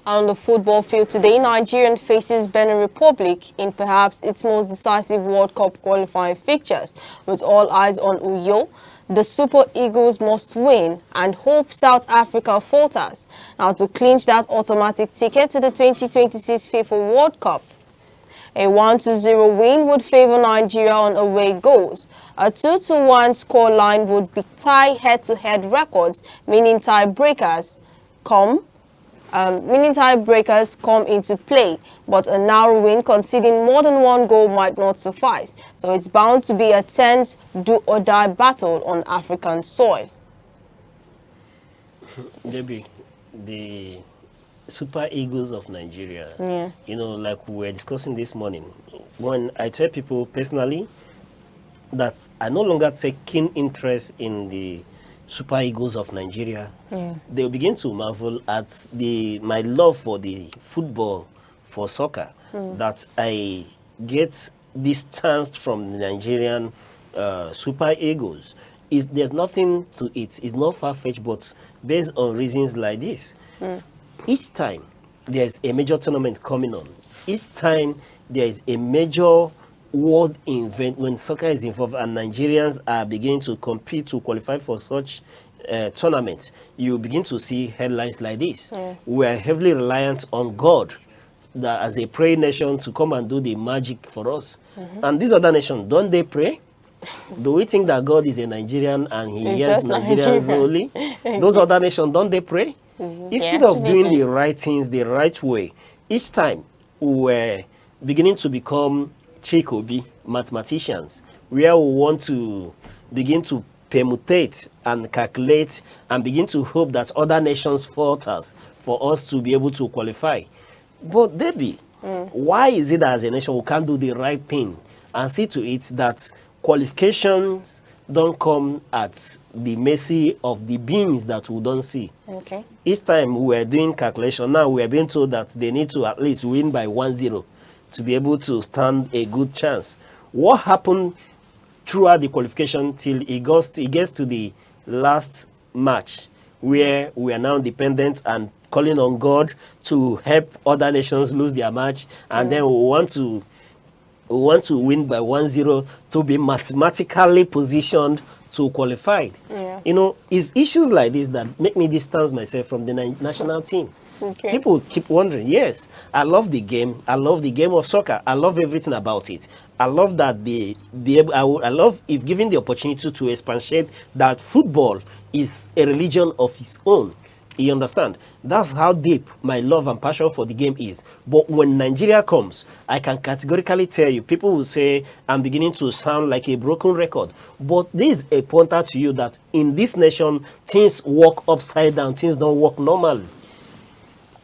On the football field today, Nigeria faces Benin Republic in perhaps its most decisive World Cup qualifying fixtures. With all eyes on Uyo, the Super Eagles must win and hope South Africa falters now to clinch that automatic ticket to the 2026 FIFA World Cup. A 1-0 win would favor Nigeria on away goals. A 2-1 scoreline would be tie head-to-head records, meaning tiebreakers come into play, but a narrow win conceding more than 1 goal might not suffice. So it's bound to be a tense do-or-die battle on African soil. Debbie, the Super Eagles of Nigeria, you know, like we were discussing this morning, when I tell people personally that I no longer take keen interest in the Super Eagles of Nigeria, they'll begin to marvel at my love for the football, for soccer, that I get distanced from the Nigerian Super Eagles. There's nothing to it. It's not far-fetched, but based on reasons like this, each time there's a major tournament coming on, each time there is a major world event when soccer is involved and Nigerians are beginning to compete to qualify for such tournaments, you begin to see headlines like this. We are heavily reliant on God that as a praying nation to come and do the magic for us. And these other nations, don't they pray? Do we think that God is a Nigerian and he It's hears just Nigerians Nigeria. only? Those other nations, don't they pray? Instead of doing absolutely. the right things the right way, each time we're beginning to become Chikobi, mathematicians, where we want to begin to permutate and calculate and begin to hope that other nations falters for us to be able to qualify. But Debbie, why is it that as a nation we can't do the right thing and see to it that qualifications don't come at the mercy of the beings that we don't see? Okay. Each time we were doing calculation, now we are being told that they need to at least win by 1-0 to be able to stand a good chance. What happened throughout the qualification till it gets to the last match, where we are now dependent and calling on God to help other nations lose their match, and then we want to win by 1-0 to be mathematically positioned to qualify. You know, it's issues like this that make me distance myself from the national team. Okay. People keep wondering. Yes, I love the game. I love the game of soccer. I love everything about it. I love that I love if given the opportunity to expatiate that football is a religion of its own. You understand? That's how deep my love and passion for the game is. But when Nigeria comes, I can categorically tell you, people will say I'm beginning to sound like a broken record. But this is a pointer to you that in this nation, things work upside down, things don't work normally.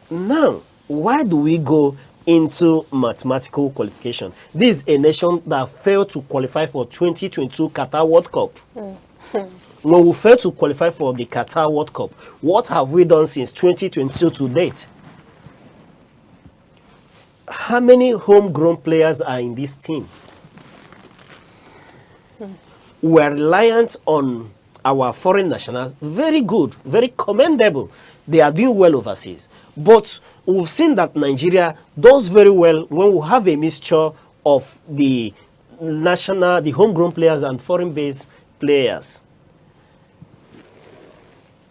Now, why do we go into mathematical qualification? This is a nation that failed to qualify for 2022 Qatar World Cup. When we failed to qualify for the Qatar World Cup, what have we done since 2022 to date? How many homegrown players are in this team? We are reliant on our foreign nationals. Very good, very commendable. They are doing well overseas. But we've seen that Nigeria does very well when we have a mixture of the homegrown players and foreign-based players.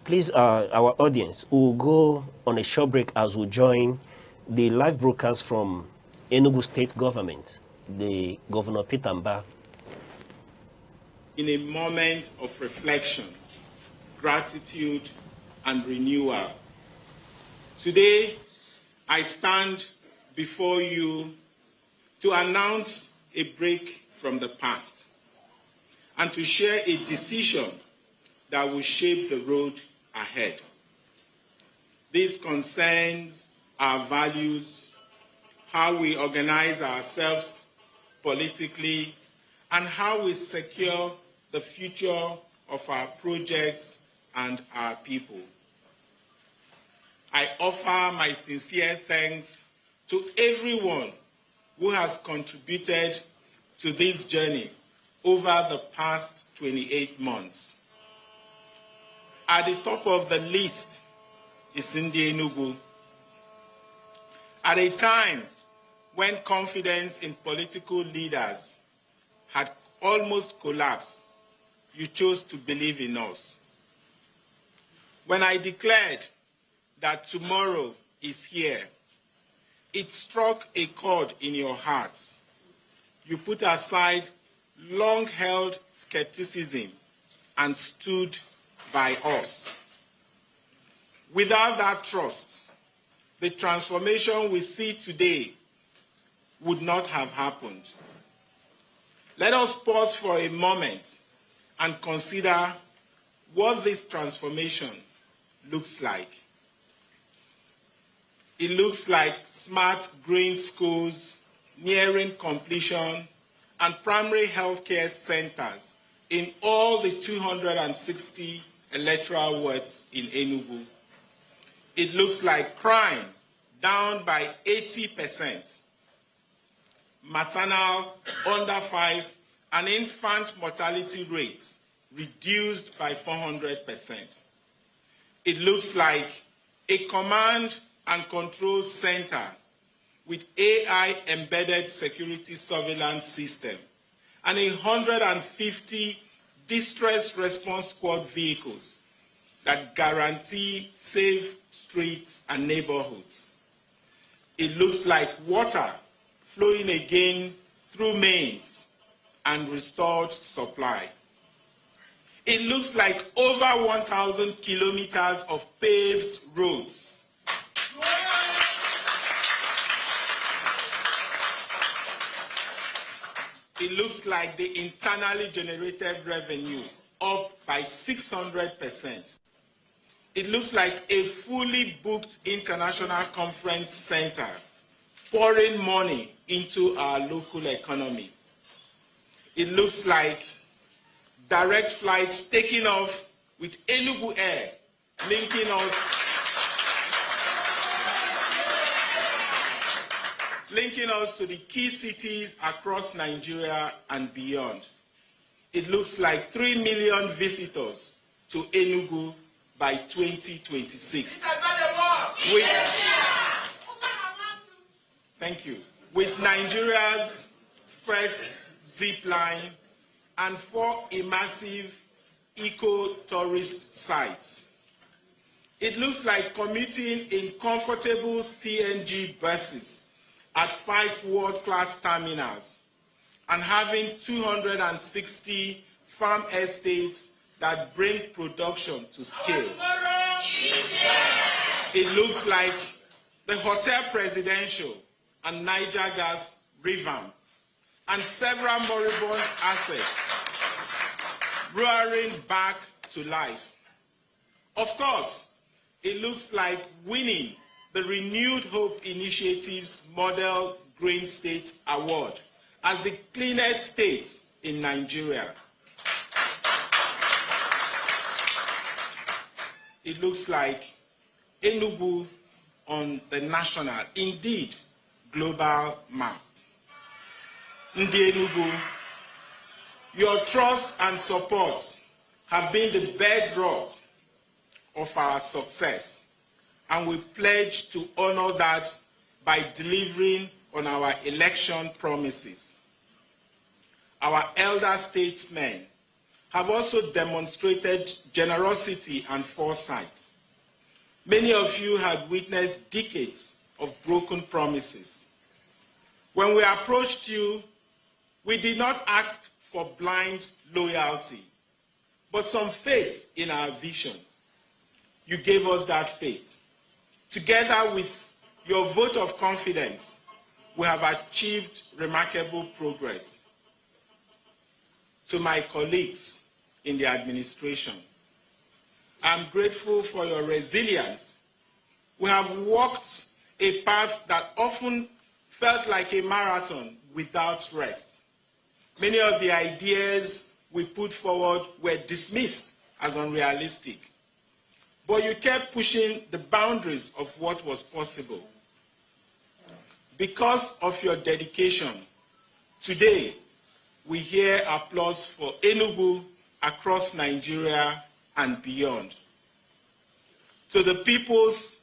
Please, our audience, will go on a short break as we join the live broadcast from Enugu State Government, the Governor Peter Mba. In a moment of reflection, gratitude, and renewal, today I stand before you to announce a break from the past and to share a decision that will shape the road ahead. This concerns our values, how we organize ourselves politically, and how we secure the future of our projects and our people. I offer my sincere thanks to everyone who has contributed to this journey over the past 28 months. At the top of the list is Ndi Enugu. At a time when confidence in political leaders had almost collapsed, you chose to believe in us. When I declared that tomorrow is here, it struck a chord in your hearts. You put aside long-held skepticism and stood by us. Without that trust, the transformation we see today would not have happened. Let us pause for a moment and consider what this transformation looks like. It looks like smart green schools nearing completion and primary healthcare centers in all the 260 electoral wards in Enugu. It looks like crime down by 80%, maternal under 5 and infant mortality rates reduced by 400%. It looks like a command and control center with AI-embedded security surveillance system and 150 distress response squad vehicles that guarantee safe streets and neighborhoods. It looks like water flowing again through mains and restored supply. It looks like over 1,000 kilometers of paved roads. It looks like the internally generated revenue up by 600%. It looks like a fully booked international conference center pouring money into our local economy. It looks like direct flights taking off with Enugu Air, linking us to the key cities across Nigeria and beyond. It looks like 3 million visitors to Enugu by 2026. Thank you. With Nigeria's first zip line and 4 immersive eco-tourist sites. It looks like commuting in comfortable CNG buses at 5 world-class terminals and having 260 farm estates that bring production to scale. It looks like the Hotel Presidential and Niger Gas revamp and several moribund assets roaring back to life. Of course, it looks like winning the Renewed Hope Initiative's Model Green State Award as the cleanest state in Nigeria. It looks like Enugu on the national, indeed global map. Ndi Enugu, your trust and support have been the bedrock of our success, and we pledge to honor that by delivering on our election promises. Our elder statesmen have also demonstrated generosity and foresight. Many of you had witnessed decades of broken promises. When we approached you, we did not ask for blind loyalty, but some faith in our vision. You gave us that faith. Together with your vote of confidence, we have achieved remarkable progress. To my colleagues in the administration, I'm grateful for your resilience. We have walked a path that often felt like a marathon without rest. Many of the ideas we put forward were dismissed as unrealistic. But you kept pushing the boundaries of what was possible. Because of your dedication, today we hear applause for Enugu across Nigeria and beyond. To the People's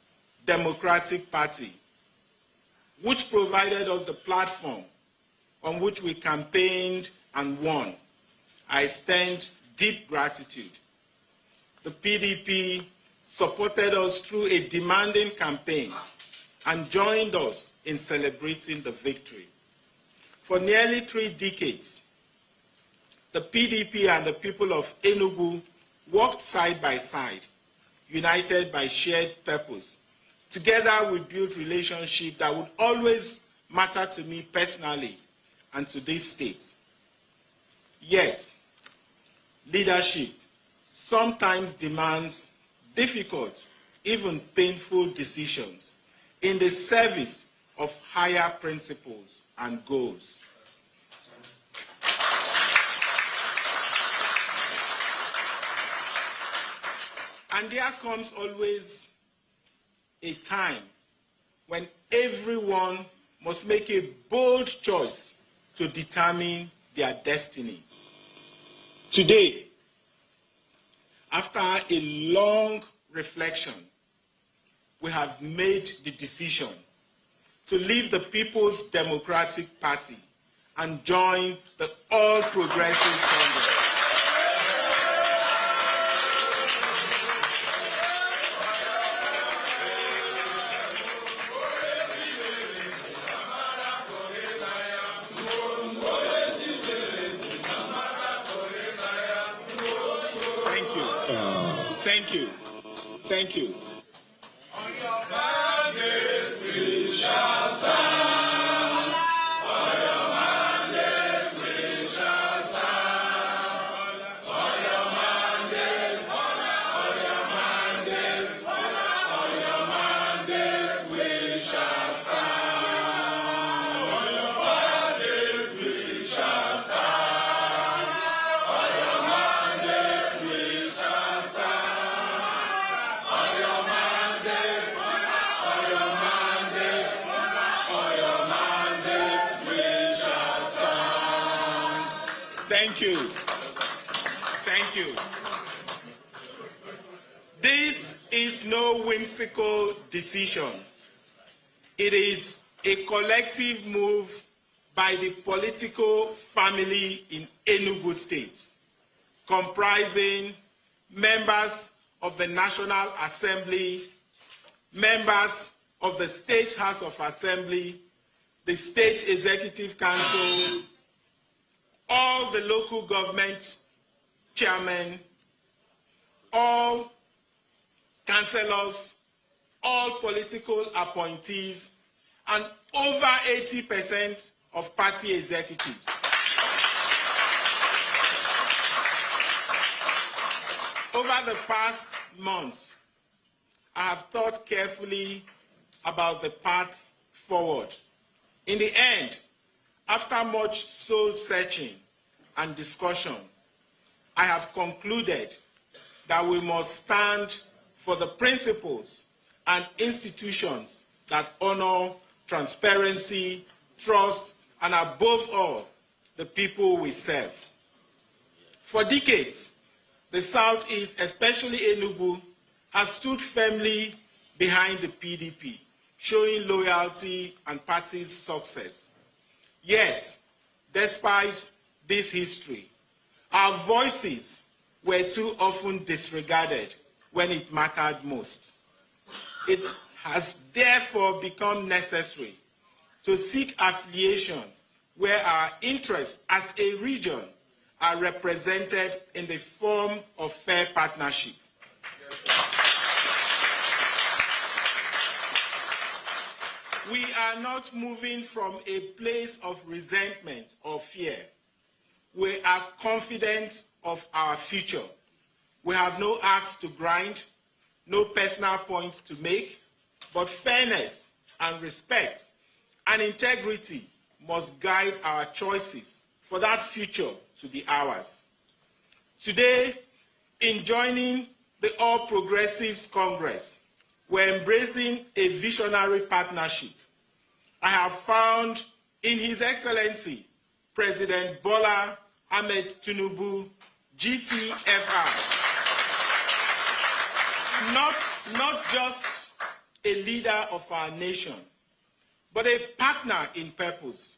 Democratic Party, which provided us the platform on which we campaigned and won, I extend deep gratitude. The PDP supported us through a demanding campaign and joined us in celebrating the victory. For nearly 3 decades, the PDP and the people of Enugu worked side by side, united by shared purpose. Together, we built relationships that would always matter to me personally and to this state. Yet, leadership sometimes demands difficult, even painful decisions in the service of higher principles and goals. And there comes always a time when everyone must make a bold choice to determine their destiny. Today, after a long reflection, we have made the decision to leave the People's Democratic Party and join the All Progressives Congress. Thank you. Thank you. On your mandate we shall stand. On your mandate we shall stand. On your mandate, on your mandate, on your mandate we shall stand. On your mandate we shall stand. On your mandate we shall stand. Thank you. Thank you. This is no whimsical decision. It is a collective move by the political family in Enugu State, comprising members of the National Assembly, members of the State House of Assembly, the State Executive Council, all the local government chairmen, all councillors, all political appointees, and over 80% of party executives. Over the past months, I have thought carefully about the path forward. In the end, after much soul-searching and discussion, I have concluded that we must stand for the principles and institutions that honor transparency, trust, and above all, the people we serve. For decades, the Southeast, especially Enugu, has stood firmly behind the PDP, showing loyalty and party success. Yet, despite this history, our voices were too often disregarded when it mattered most. It has therefore become necessary to seek affiliation where our interests as a region are represented in the form of fair partnership. We are not moving from a place of resentment or fear. We are confident of our future. We have no axe to grind, no personal points to make, but fairness and respect and integrity must guide our choices for that future to be ours. Today, in joining the All Progressives Congress, we're embracing a visionary partnership. I have found in His Excellency, President Bola Ahmed Tinubu, GCFR, not just a leader of our nation, but a partner in purpose,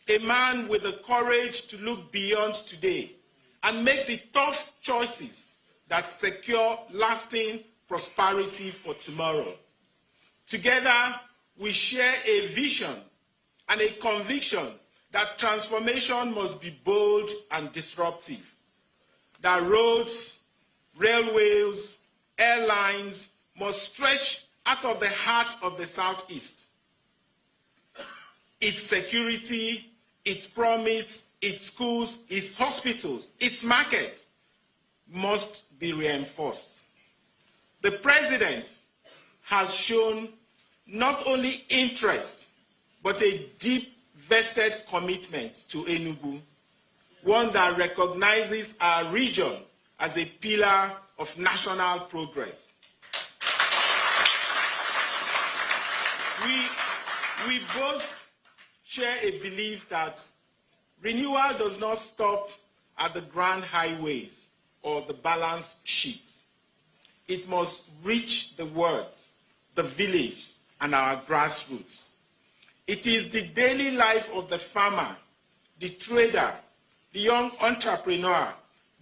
a man with the courage to look beyond today and make the tough choices that secure lasting prosperity for tomorrow. Together, we share a vision and a conviction that transformation must be bold and disruptive. That roads, railways, airlines must stretch out of the heart of the Southeast. Its security, its promise, its schools, its hospitals, its markets must be reinforced. The President has shown not only interest, but a deep vested commitment to Enugu, one that recognizes our region as a pillar of national progress. We both share a belief that Renewal does not stop at the grand highways or the balance sheets. It must reach the words, the village, and our grassroots. It is the daily life of the farmer, the trader, the young entrepreneur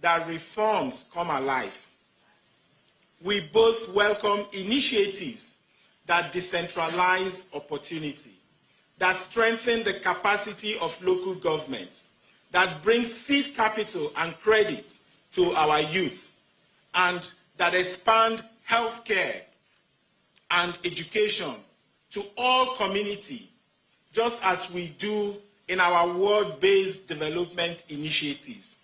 that reforms come alive. We both welcome initiatives that decentralize opportunity, that strengthen the capacity of local government, that bring seed capital and credit to our youth, and that expand healthcare and education to all community, just as we do in our world-based development initiatives.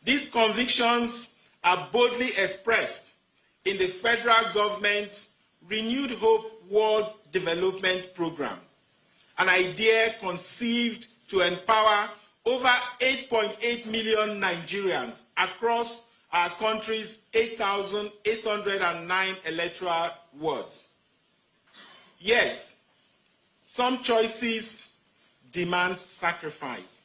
These convictions are boldly expressed in the federal government's Renewed Hope World Development Program, an idea conceived to empower over 8.8 million Nigerians across our country's 8,809 electoral wards. Yes, some choices demand sacrifice.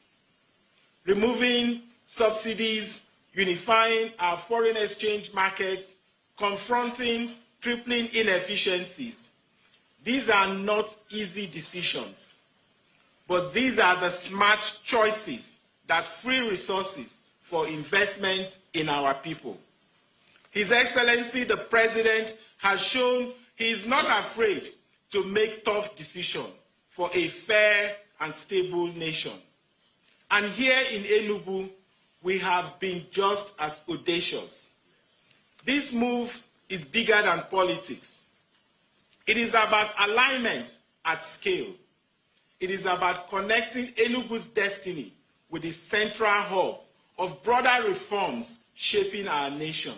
Removing subsidies, unifying our foreign exchange markets, confronting crippling inefficiencies. These are not easy decisions, but these are the smart choices that free resources for investment in our people. His Excellency the President has shown he is not afraid to make tough decisions for a fair and stable nation. And here in Enugu, we have been just as audacious. This move is bigger than politics. It is about alignment at scale. It is about connecting Enugu's destiny with the central hub of broader reforms shaping our nation.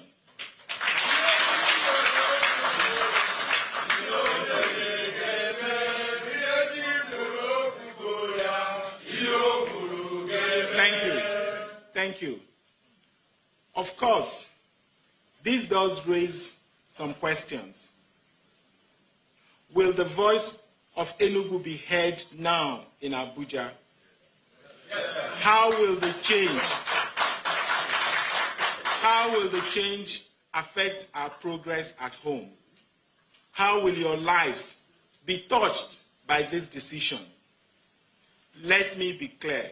Thank you. Of course, this does raise some questions. Will the voice of Enugu be heard now in Abuja? How will the change affect our progress at home? How will your lives be touched by this decision? Let me be clear.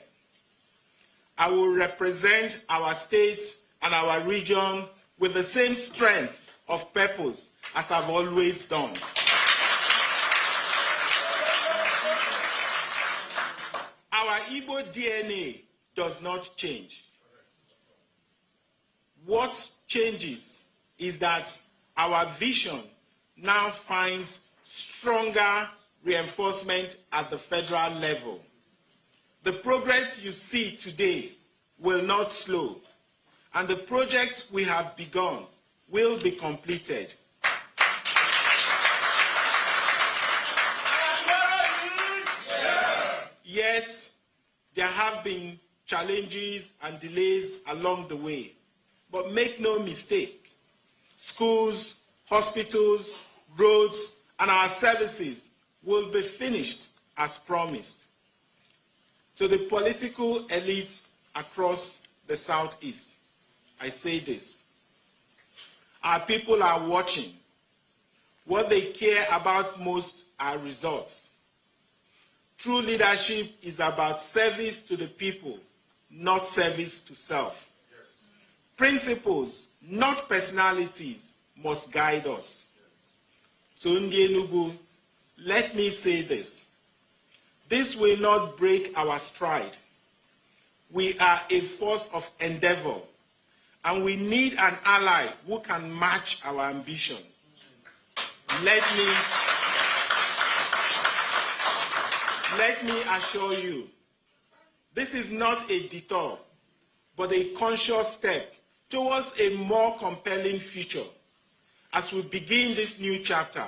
I will represent our state and our region with the same strength of purpose as I've always done. Our Igbo DNA does not change. What changes is that our vision now finds stronger reinforcement at the federal level. The progress you see today will not slow, and the projects we have begun will be completed. Yes, there have been challenges and delays along the way, but make no mistake, schools, hospitals, roads, and our services will be finished as promised. To the political elite across the Southeast, I say this. Our people are watching. What they care about most are results. True leadership is about service to the people, not service to self. Principles, not personalities, must guide us. So Ndi Enugu, let me say this. This will not break our stride. We are a force of endeavor, and we need an ally who can match our ambition. Let me assure you, this is not a detour, but a conscious step towards a more compelling future. As we begin this new chapter,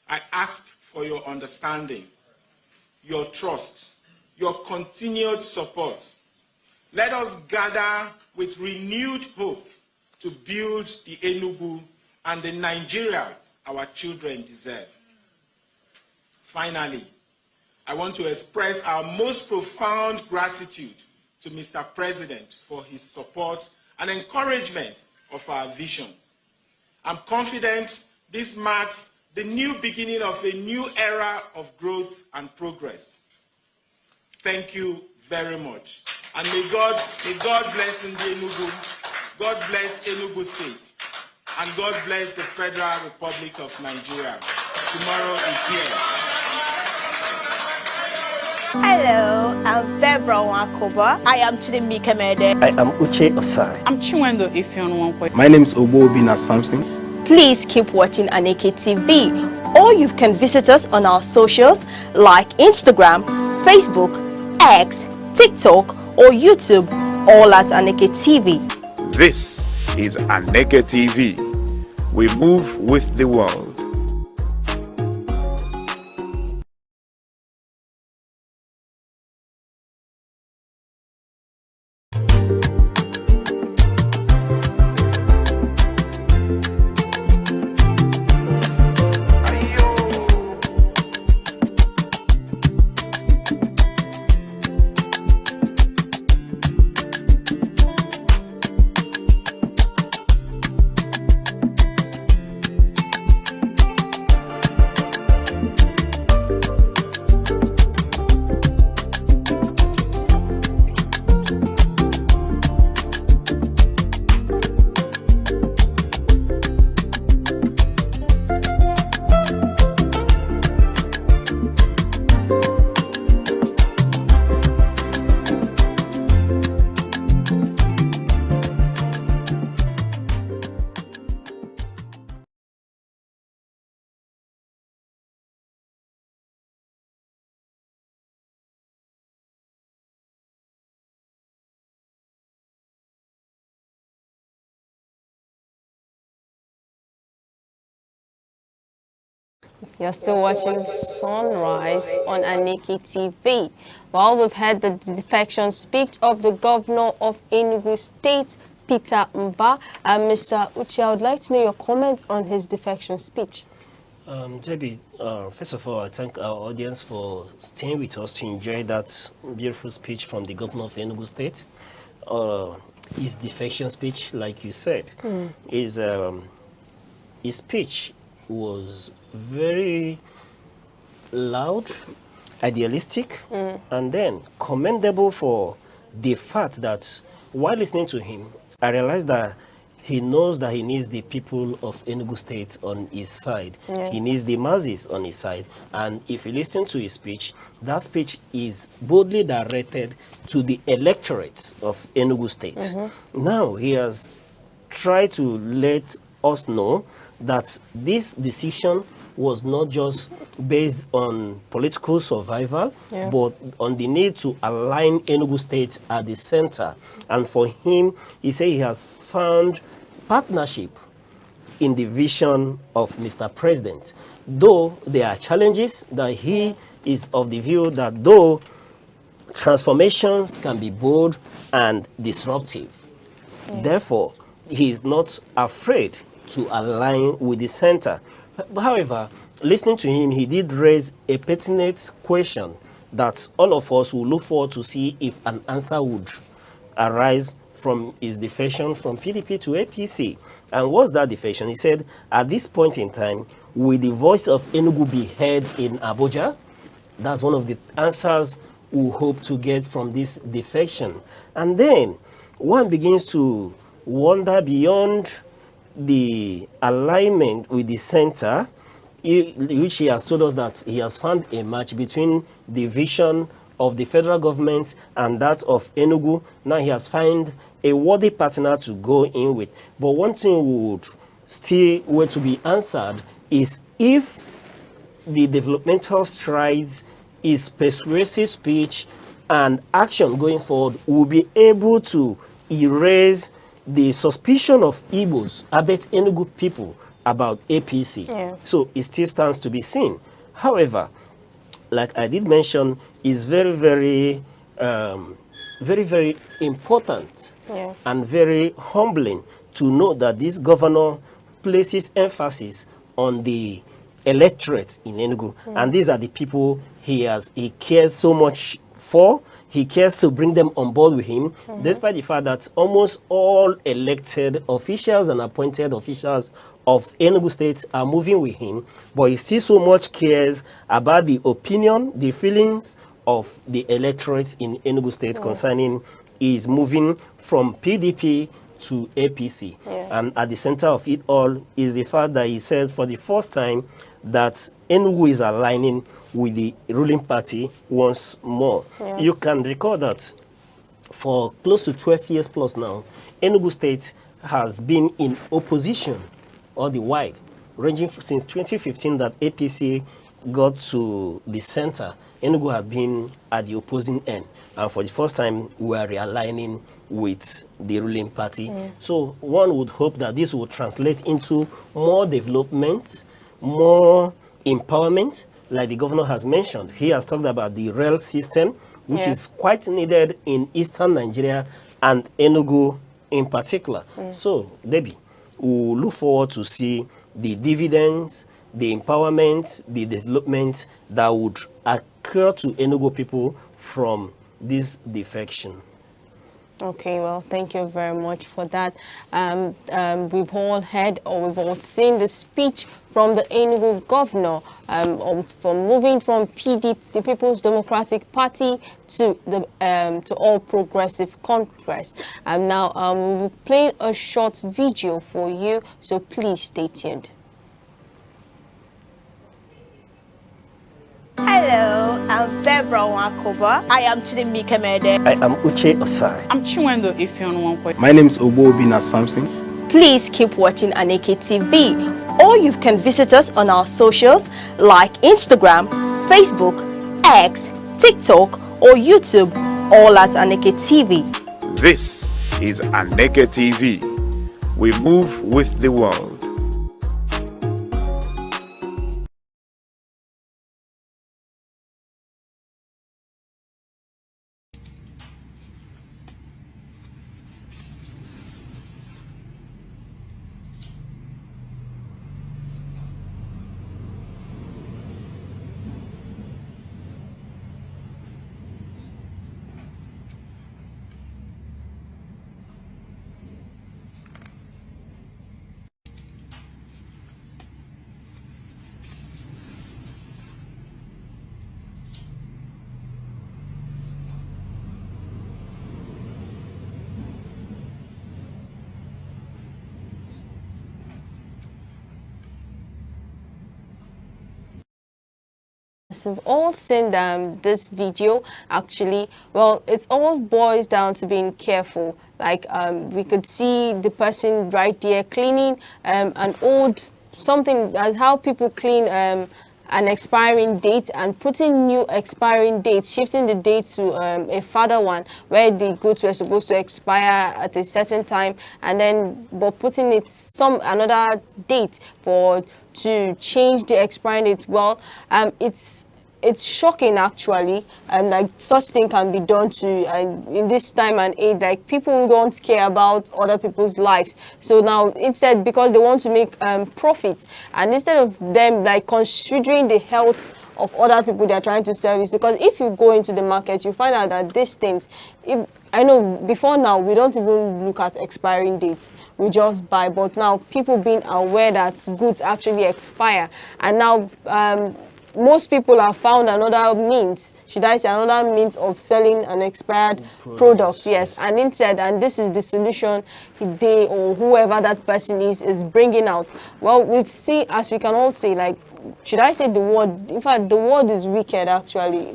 I ask for your understanding, your trust, your continued support. Let us gather with renewed hope to build the Enugu and the Nigeria our children deserve. Finally, I want to express our most profound gratitude to Mr. President for his support and encouragement of our vision. I'm confident this marks the new beginning of a new era of growth and progress. Thank you very much. And may God bless Enugu, God bless Enugu State, and God bless the Federal Republic of Nigeria. Tomorrow is here. Hello, I'm Debra Wakoba. I am Chidimike Mede. I am Uche Osai. I'm Chinwendo Ifeonwankwe. My name is Obobina Samson. Please keep watching Aneke TV, or you can visit us on our socials like Instagram, Facebook, X, TikTok, or YouTube, all at Aneke TV. This is Aneke TV. We move with the world. You're still watching Sunrise on Aneke TV. Well, we've heard the defection speech of the governor of Enugu State, Peter Mba. Mr. Uche, I would like to know your comments on his defection speech. JB, first of all, I thank our audience for staying with us to enjoy that beautiful speech from the governor of Enugu State. His defection speech, like you said, his speech was very loud, idealistic, and then commendable for the fact that while listening to him, I realized that he knows that he needs the people of Enugu State on his side. Yeah. He needs the masses on his side. And if you listen to his speech, that speech is boldly directed to the electorate of Enugu State. Now, he has tried to let us know that this decision was not just based on political survival, but on the need to align Enugu State at the center. And for him, he said he has found partnership in the vision of Mr. President. Though there are challenges, that he is of the view that though transformations can be bold and disruptive, therefore, he is not afraid to align with the center. However, listening to him, he did raise a pertinent question that all of us will look forward to see if an answer would arise from his defection from PDP to APC. And what's that defection? He said, at this point in time, will the voice of Enugu be heard in Abuja? That's one of the answers we hope to get from this defection. And then one begins to wonder beyond the alignment with the center, which he has told us that he has found a match between the vision of the federal government and that of Enugu. Now he has found a worthy partner to go in with. But one thing would still wait to be answered is if the developmental strides, his persuasive speech and action going forward will be able to erase the suspicion of Igbos about Enugu people about APC. So it still stands to be seen. However, like I did mention, is very, very important and very humbling to know that this governor places emphasis on the electorate in Enugu. And these are the people he cares so much 4, he cares to bring them on board with him, despite the fact that almost all elected officials and appointed officials of Enugu State are moving with him, but he still so much cares about the opinion, the feelings of the electorate in Enugu State concerning his moving from PDP to APC. And at the center of it all is the fact that he said for the first time that Enugu is aligning with the ruling party once more. You can recall that for close to 12 years plus now, Enugu State has been in opposition all the while, ranging since 2015 that APC got to the center. Enugu had been at the opposing end, and for the first time, we are realigning with the ruling party. So one would hope that this will translate into more development, more empowerment, like the governor has mentioned. He has talked about the rail system, which is quite needed in eastern Nigeria and Enugu in particular. So, Debbie, we look forward to see the dividends, the empowerment, the development that would occur to Enugu people from this defection. Okay, well, thank you very much for that. We've all heard or we've all seen the speech from the Enugu governor from moving from PDP, the People's Democratic Party, to the to All Progressive Congress. And now we will play a short video for you, so please stay tuned. Hello, I'm Deborah Wakoba. I am Chidimike Mede. I am Uche Osai. I'm Chiwendo Ifeonwankwe. My name is Obobina Samson. Please keep watching Aneke TV, or you can visit us on our socials like Instagram, Facebook, X, TikTok, or YouTube, all at Aneke TV. This is Aneke TV. We move with the world. So we've all seen this video actually. Well, it all boils down to being careful. Like we could see the person right there cleaning an old something, as how people clean an expiring date and putting new expiring dates, shifting the date to a further one where the goods were supposed to expire at a certain time, and then but putting it another date to change the expiring date. Well, it's shocking actually, and like such thing can be done to in this time and age. Like people don't care about other people's lives, so now instead, because they want to make profit, and instead of them like considering the health of other people they're trying to sell this, because if you go into the market you find out that these things, I know before now we don't even look at expiring dates, we just buy, but now people being aware that goods actually expire, and now most people have found another means, should I say, another means of selling an expired product, yes, and instead, and this is the solution they or whoever that person is bringing out. Well, we've seen, as we can all say, like, should I say the word, in fact, the word is wicked actually,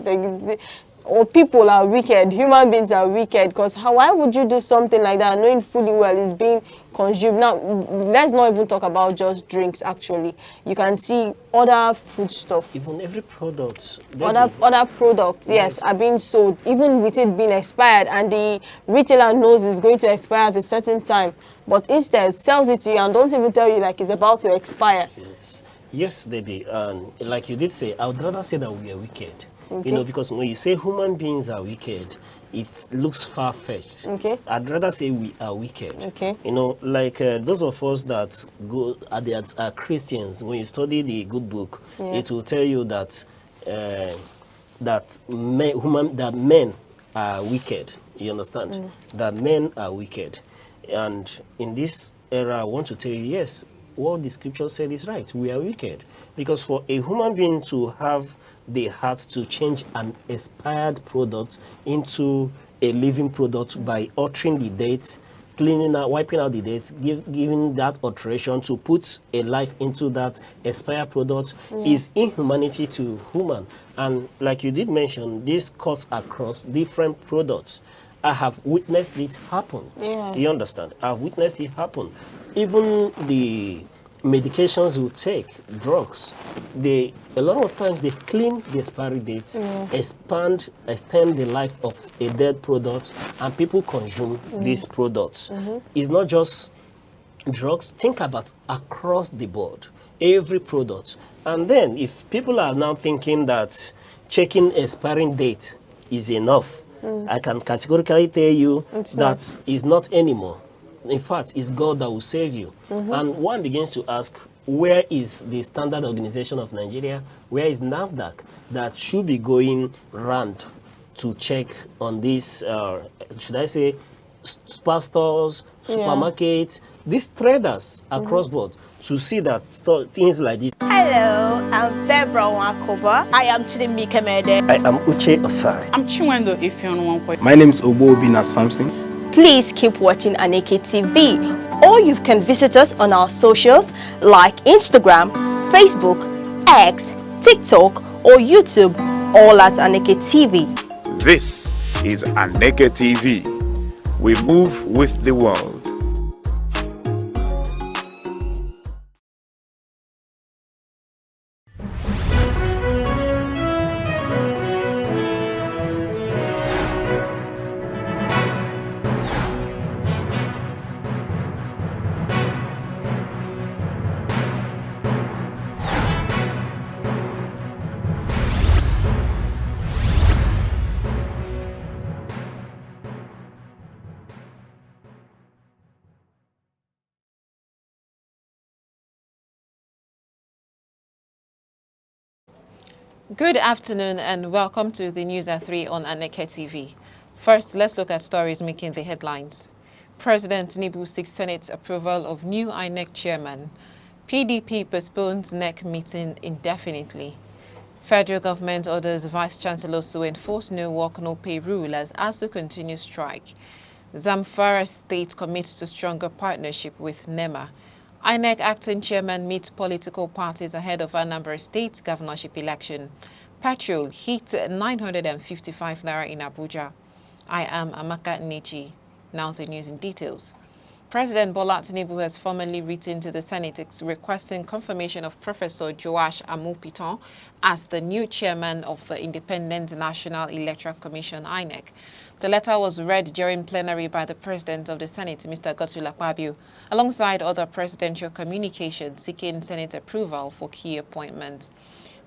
or people are wicked, human beings are wicked, because why would you do something like that knowing fully well it's being consumed? Now, let's not even talk about just drinks actually. You can see other food stuff. Even every product. Other products, yes, are being sold, even with it being expired, and the retailer knows it's going to expire at a certain time, but instead sells it to you and don't even tell you like it's about to expire. Yes, baby, and like you did say, I would rather say that we are wicked. Okay. You know, because when you say human beings are wicked, it looks far-fetched. Okay. I'd rather say we are wicked. Okay. You know, like those of us that are Christians, when you study the good book, it will tell you that that men are wicked. You understand? That men are wicked. And in this era, I want to tell you, yes, what the scripture said is right. We are wicked. Because for a human being to have the heart to change an expired product into a living product by altering the dates, cleaning out, wiping out the dates, giving that alteration to put a life into that expired product is inhumanity to human. And like you did mention, this cuts across different products. I have witnessed it happen. Yeah. You understand? I've witnessed it happen. Even the medications you take, drugs, a lot of times they clean the expiry dates, extend the life of a dead product, and people consume these products. It's not just drugs. Think about across the board, every product. And then if people are now thinking that checking expiring date is enough, I can categorically tell you that is not anymore. In fact, it's God that will save you. And one begins to ask, where is the Standard Organization of Nigeria? Where is NAFDAC that should be going round to check on this, should I say, pastors, supermarkets, these traders across board to see that things like this. Hello, I'm Deborah Wakoba. I am Chidimike Mede. I am Uche Osai. I'm Chiwendo Ifeonwankwe. My name is Obobina Samson. Please keep watching Aneke TV, or you can visit us on our socials like Instagram, Facebook, X, TikTok, or YouTube, all at Aneke TV. This is Aneke TV. We move with the world. Good afternoon and welcome to the News at 3 on Aneke TV. First, let's look at stories making the headlines. President Tinubu seeks Senate approval of new INEC chairman. PDP postpones NEC meeting indefinitely. Federal government orders Vice Chancellor to enforce no work, no pay rule as ASU continues strike. Zamfara State commits to stronger partnership with NEMA. INEC acting chairman meets political parties ahead of Anambra State governorship election. Petrol hit 955 naira in Abuja. I am Amaka Nnechi. Now the news in details. President Bola Tinubu has formally written to the Senate requesting confirmation of Professor Joash Amupiton as the new chairman of the Independent National Electoral Commission, INEC. The letter was read during plenary by the President of the Senate, Mr. Godswill Akpabio, alongside other presidential communications seeking Senate approval for key appointments.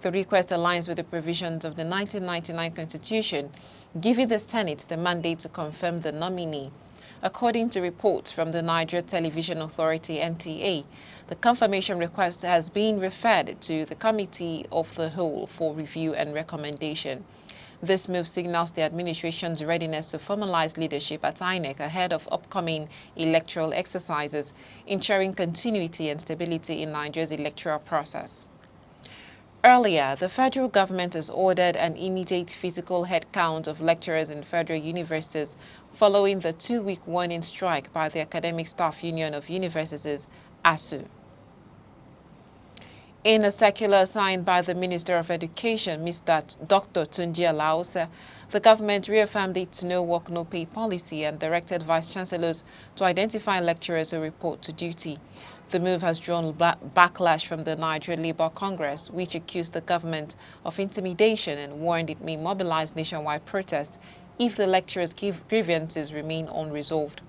The request aligns with the provisions of the 1999 Constitution, giving the Senate the mandate to confirm the nominee. According to reports from the Nigeria Television Authority, NTA, the confirmation request has been referred to the Committee of the Whole for review and recommendation. This move signals the administration's readiness to formalize leadership at INEC ahead of upcoming electoral exercises, ensuring continuity and stability in Nigeria's electoral process. Earlier, the federal government has ordered an immediate physical headcount of lecturers in federal universities following the 2-week warning strike by the Academic Staff Union of Universities, ASU. In a circular signed by the Minister of Education, Dr. Tunji Alausa, the government reaffirmed its no work, no pay policy and directed vice chancellors to identify lecturers who report to duty. The move has drawn backlash from the Nigeria Labour Congress, which accused the government of intimidation and warned it may mobilize nationwide protests if the lecturers' grievances remain unresolved.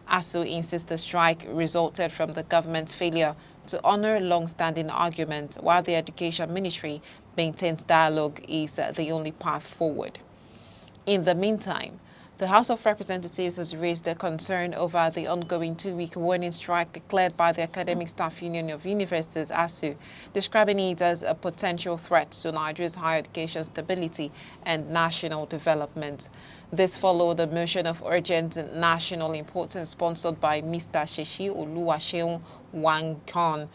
ASU insists the strike resulted from the government's failure to honor long-standing arguments, while the Education Ministry maintains dialogue is the only path forward. In the meantime, The House of Representatives has raised a concern over the ongoing two-week warning strike declared by the Academic Staff Union of Universities, ASU, describing it as a potential threat to Nigeria's higher education stability and national development. This followed a motion of urgent national importance sponsored by Mr. Sheshi Oluwaseun Wankan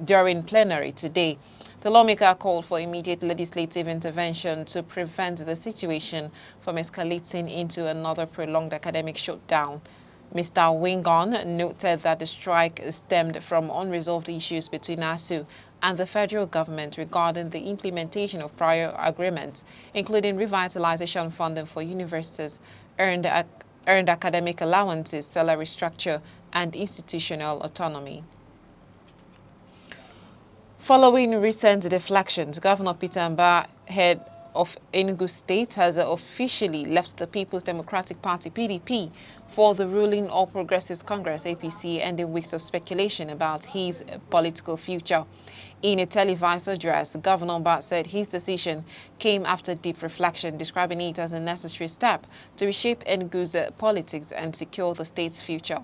during plenary today. The lawmaker called for immediate legislative intervention to prevent the situation from escalating into another prolonged academic shutdown. Mr. Wingon noted that the strike stemmed from unresolved issues between ASU and the federal government regarding the implementation of prior agreements, including revitalization funding for universities, earned academic allowances, salary structure, and institutional autonomy. Following recent deflections, Governor Peter Mbah, head of Enugu State, has officially left the People's Democratic Party (PDP) for the ruling All Progressives Congress (APC), ending weeks of speculation about his political future. In a televised address, Governor Mbah said his decision came after deep reflection, describing it as a necessary step to reshape Enugu's politics and secure the state's future.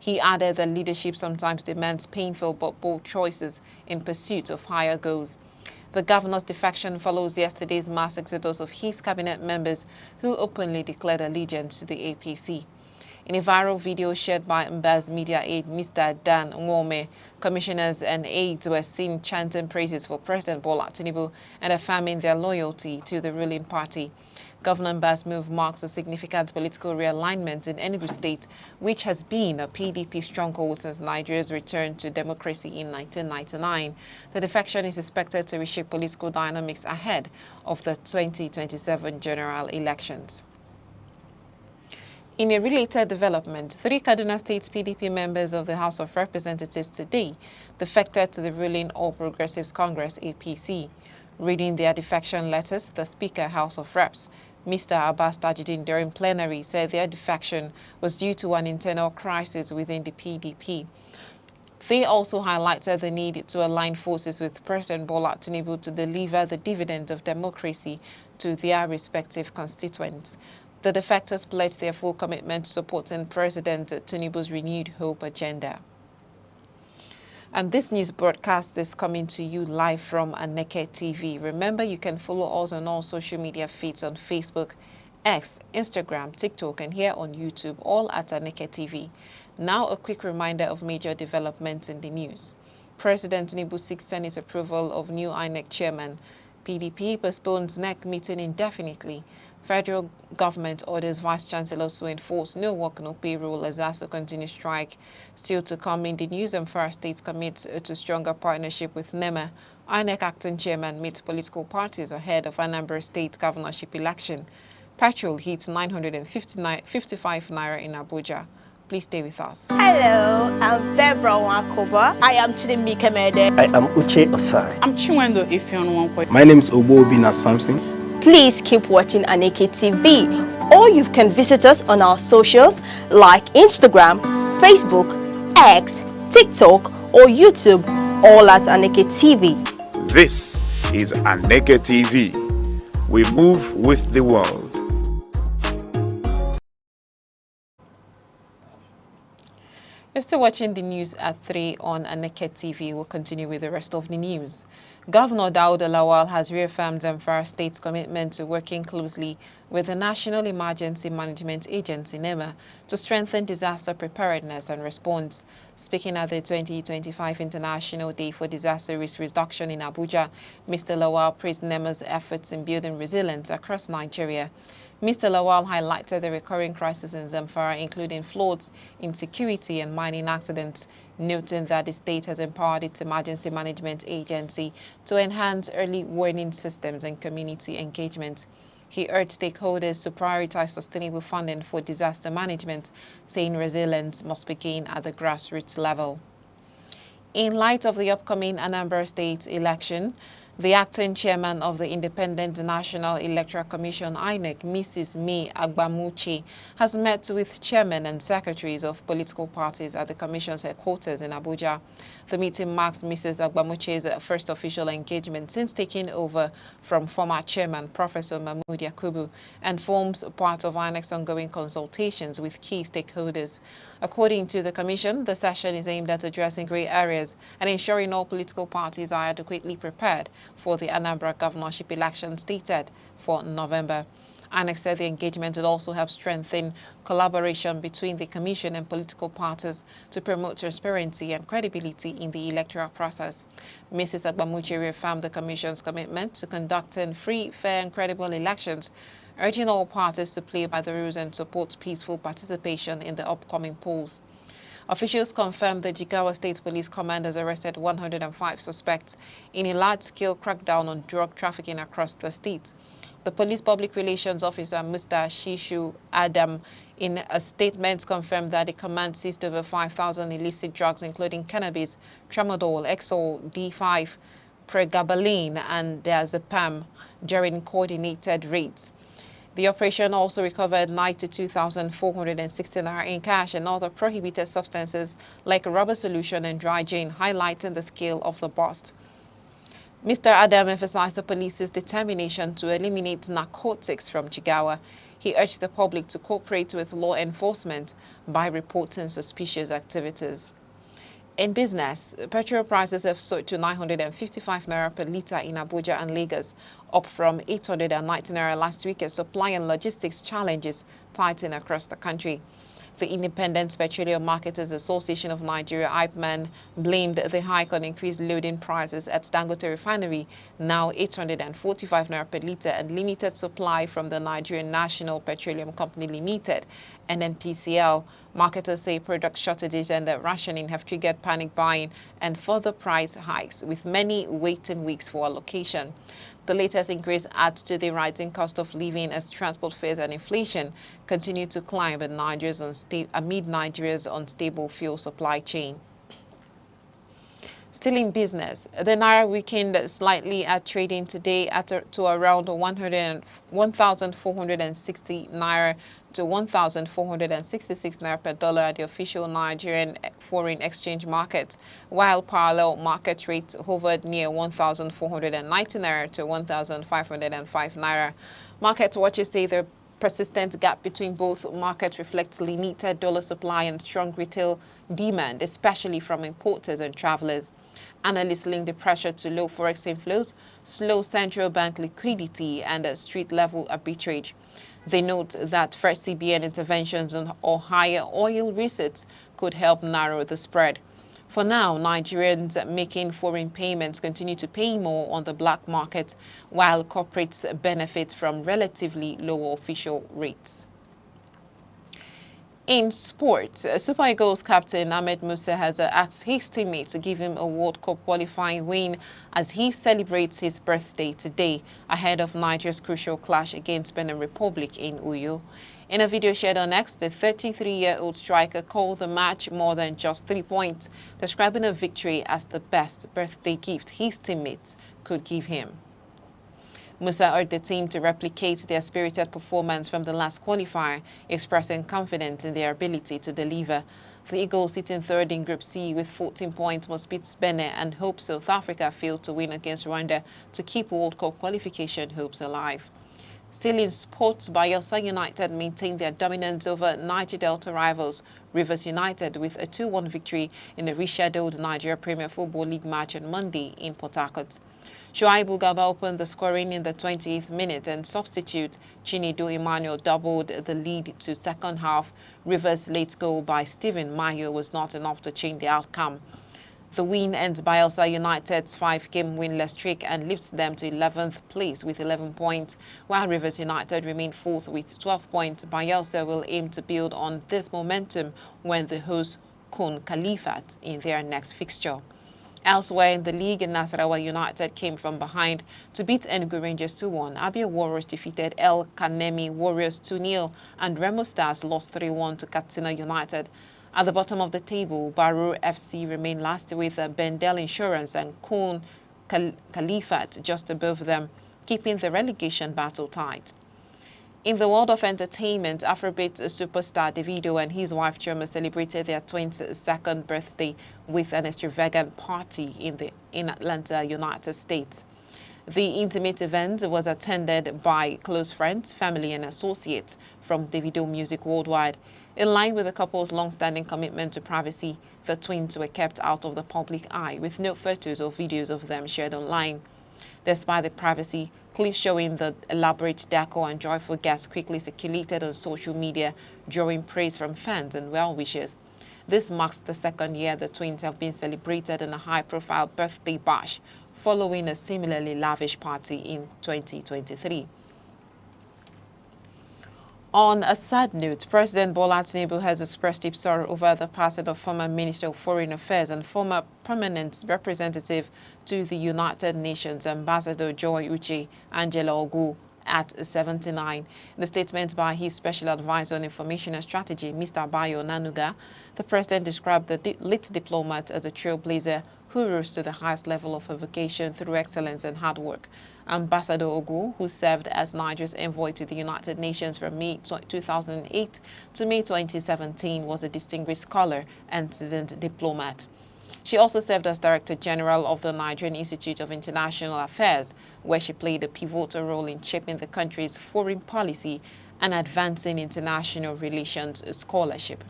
He added that leadership sometimes demands painful but bold choices in pursuit of higher goals. The governor's defection follows yesterday's mass exodus of his cabinet members who openly declared allegiance to the APC. In a viral video shared by Mbah's media aide, Mr. Dan Nwome, commissioners and aides were seen chanting praises for President Bola Tinubu and affirming their loyalty to the ruling party. Governor Mbah's move marks a significant political realignment in Enugu State, which has been a PDP stronghold since Nigeria's return to democracy in 1999. The defection is expected to reshape political dynamics ahead of the 2027 general elections. In a related development, 3 Kaduna State PDP members of the House of Representatives today defected to the ruling All Progressives Congress (APC). Reading their defection letters, the Speaker, House of Reps, Mr. Abbas Tajuddin, during plenary said their defection was due to an internal crisis within the PDP. They also highlighted the need to align forces with President Bola Tinubu to deliver the dividend of democracy to their respective constituents. The defectors pledged their full commitment to supporting President Tinubu's renewed hope agenda. And this news broadcast is coming to you live from Aneke TV. Remember, you can follow us on all social media feeds on Facebook, X, Instagram, TikTok, and here on YouTube, all at Aneke TV. Now, a quick reminder of major developments in the news. President Tinubu seeks Senate approval of new INEC chairman. PDP postpones NEC meeting indefinitely. Federal government orders vice chancellors to enforce no work, no pay rule as ASU continues strike. Still to come in the news, Zamfara State commits to stronger partnership with NEMA. INEC acting chairman meets political parties ahead of Anambra State governorship election. Petrol hits 955 naira in Abuja. Please stay with us. Hello, I'm Deborah Wakoba. I am Chidimike Mede. I am Uche Osai. I'm Chinwendo Ifeanyi. My name is Obobina Samson. Please keep watching Aneke TV, or you can visit us on our socials like Instagram, Facebook, X, TikTok, or YouTube, all at Aneke TV. This is Aneke TV. We move with the world. You're still watching the news at 3 on Aneke TV. We'll continue with the rest of the news. Governor Daud Lawal has reaffirmed Zamfara State's commitment to working closely with the National Emergency Management Agency, NEMA, to strengthen disaster preparedness and response. Speaking at the 2025 International Day for Disaster Risk Reduction in Abuja, Mr. Lawal praised NEMA's efforts in building resilience across Nigeria. Mr. Lawal highlighted the recurring crises in Zamfara, including floods, insecurity, and mining accidents, noting that the state has empowered its emergency management agency to enhance early warning systems and community engagement. He urged stakeholders to prioritize sustainable funding for disaster management, saying resilience must begin at the grassroots level. In light of the upcoming Anambra State election, The acting chairman of the Independent National Electoral Commission, INEC, Mrs. May Agbamuche, has met with chairmen and secretaries of political parties at the commission's headquarters in Abuja. The meeting marks Mrs. Agbamuche's first official engagement since taking over from former chairman Professor Mahmood Yakubu and forms part of INEC's ongoing consultations with key stakeholders. According to the Commission, the session is aimed at addressing grey areas and ensuring all political parties are adequately prepared for the Anambra governorship election stated for November. INEC said the engagement will also help strengthen collaboration between the Commission and political parties to promote transparency and credibility in the electoral process. Mrs. Agbamuche reaffirmed the Commission's commitment to conducting free, fair and credible elections, urging all parties to play by the rules and support peaceful participation in the upcoming polls. Officials confirmed the Jigawa State Police Command has arrested 105 suspects in a large-scale crackdown on drug trafficking across the state. The police public relations officer, Mr. Shishu Adam, in a statement confirmed that the command seized over 5,000 illicit drugs, including cannabis, tramadol, Exol, D5, pregabalin, and diazepam, during coordinated raids. The operation also recovered 92,460 naira in cash and other prohibited substances like rubber solution and dry gin, highlighting the scale of the bust. Mr. Adam emphasized the police's determination to eliminate narcotics from Jigawa. He urged the public to cooperate with law enforcement by reporting suspicious activities. In business, petrol prices have soared to 955 naira per litre in Abuja and Lagos, up from 890 naira last week as supply and logistics challenges tighten across the country. The Independent Petroleum Marketers Association of Nigeria, IPMAN, blamed the hike on increased loading prices at Dangote Refinery, now 845 naira per litre, and limited supply from the Nigerian National Petroleum Company Limited, NNPCL. Marketers say product shortages and rationing have triggered panic buying and further price hikes, with many waiting weeks for allocation. The latest increase adds to the rising cost of living as transport fares and inflation continue to climb amid Nigeria's unstable fuel supply chain. Still in business, the Naira weakened slightly at trading today to around 1,460 Naira to 1,466 Naira per dollar at the official Nigerian foreign exchange market, while parallel market rates hovered near 1,490 Naira to 1,505 Naira. Market watchers say the persistent gap between both markets reflects limited dollar supply and strong retail demand, especially from importers and travelers. Analysts link the pressure to low forex inflows, slow central bank liquidity, and street-level arbitrage. They note that first CBN interventions or higher oil receipts could help narrow the spread. For now, Nigerians making foreign payments continue to pay more on the black market, while corporates benefit from relatively lower official rates. In sports, Super Eagles captain Ahmed Musa has asked his teammate to give him a World Cup qualifying win as he celebrates his birthday today ahead of Nigeria's crucial clash against Benin Republic in Uyo. In a video shared on X, the 33-year-old striker called the match more than just 3 points, describing a victory as the best birthday gift his teammates could give him. Musa urged the team to replicate their spirited performance from the last qualifier, expressing confidence in their ability to deliver. The Eagles, sitting third in Group C with 14 points, must beat Benin and hope South Africa failed to win against Rwanda to keep World Cup qualification hopes alive. Still in sports, Bayelsa United maintained their dominance over Niger Delta rivals Rivers United with a 2-1 victory in a rescheduled Nigeria Premier Football League match on Monday in Port Harcourt. Shuaibu Gaba opened the scoring in the 20th minute and substitute Chinedu Emmanuel doubled the lead to second half. Rivers' late goal by Stephen Mayo was not enough to change the outcome. The win ends Bayelsa United's 5-game winless streak and lifts them to 11th place with 11 points, while Rivers United remain 4th with 12 points. Bayelsa will aim to build on this momentum when they host Kun Khalifat in their next fixture. Elsewhere in the league, Nasarawa United came from behind to beat Enugu Rangers 2-1. Abia Warriors defeated El Kanemi Warriors 2-0 and Remo Stars lost 3-1 to Katsina United. At the bottom of the table, Baru FC remained last with Bendel Insurance and Kun Caliphate just above them, keeping the relegation battle tight. In the world of entertainment, Afrobeat superstar Davido and his wife Chioma celebrated their 22nd birthday with an extravagant party in Atlanta, United States. The intimate event was attended by close friends, family and associates from Davido Music Worldwide. In line with the couple's long-standing commitment to privacy, the twins were kept out of the public eye with no photos or videos of them shared online. Despite the privacy, clips showing the elaborate decor and joyful guests quickly circulated on social media, drawing praise from fans and well-wishers. This marks the second year the twins have been celebrated in a high-profile birthday bash, following a similarly lavish party in 2023. On a sad note, President Bola Tinubu has expressed deep sorrow over the passing of former Minister of Foreign Affairs and former permanent representative to the United Nations, Ambassador Joy Uche Angela Ogu, at 79. In the statement by his Special Advisor on Information and Strategy, Mr. Bayo Nanuga, the President described the late diplomat as a trailblazer who rose to the highest level of vocation through excellence and hard work. Ambassador Ogu, who served as Nigeria's envoy to the United Nations from May 2008 to May 2017, was a distinguished scholar and seasoned diplomat. She also served as Director General of the Nigerian Institute of International Affairs, where she played a pivotal role in shaping the country's foreign policy and advancing international relations scholarship.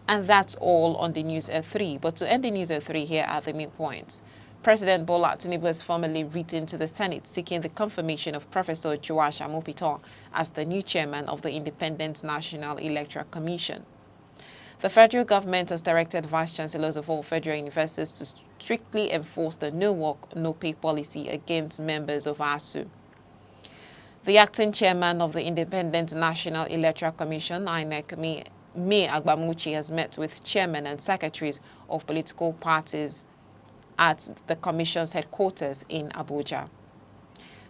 And that's all on the News at 3. But to end the News at 3, here are the main points. President Bola Tinubu has formally written to the Senate seeking the confirmation of Professor Joash Amopitan as the new chairman of the Independent National Electoral Commission. The federal government has directed vice chancellors of all federal universities to strictly enforce the no work, no pay policy against members of ASU. The acting chairman of the Independent National Electoral Commission, Aneke, May Agbamuchi, has met with chairmen and secretaries of political parties at the Commission's headquarters in Abuja.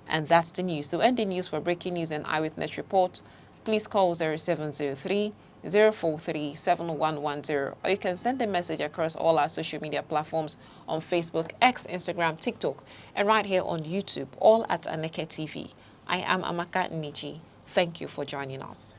And that's the news. To end the news, for breaking news and eyewitness report, please call 0703 043 7110, or you can send a message across all our social media platforms on Facebook, X, Instagram, TikTok, and right here on YouTube, all at Aneke TV. I am Amaka Nnichi. Thank you for joining us.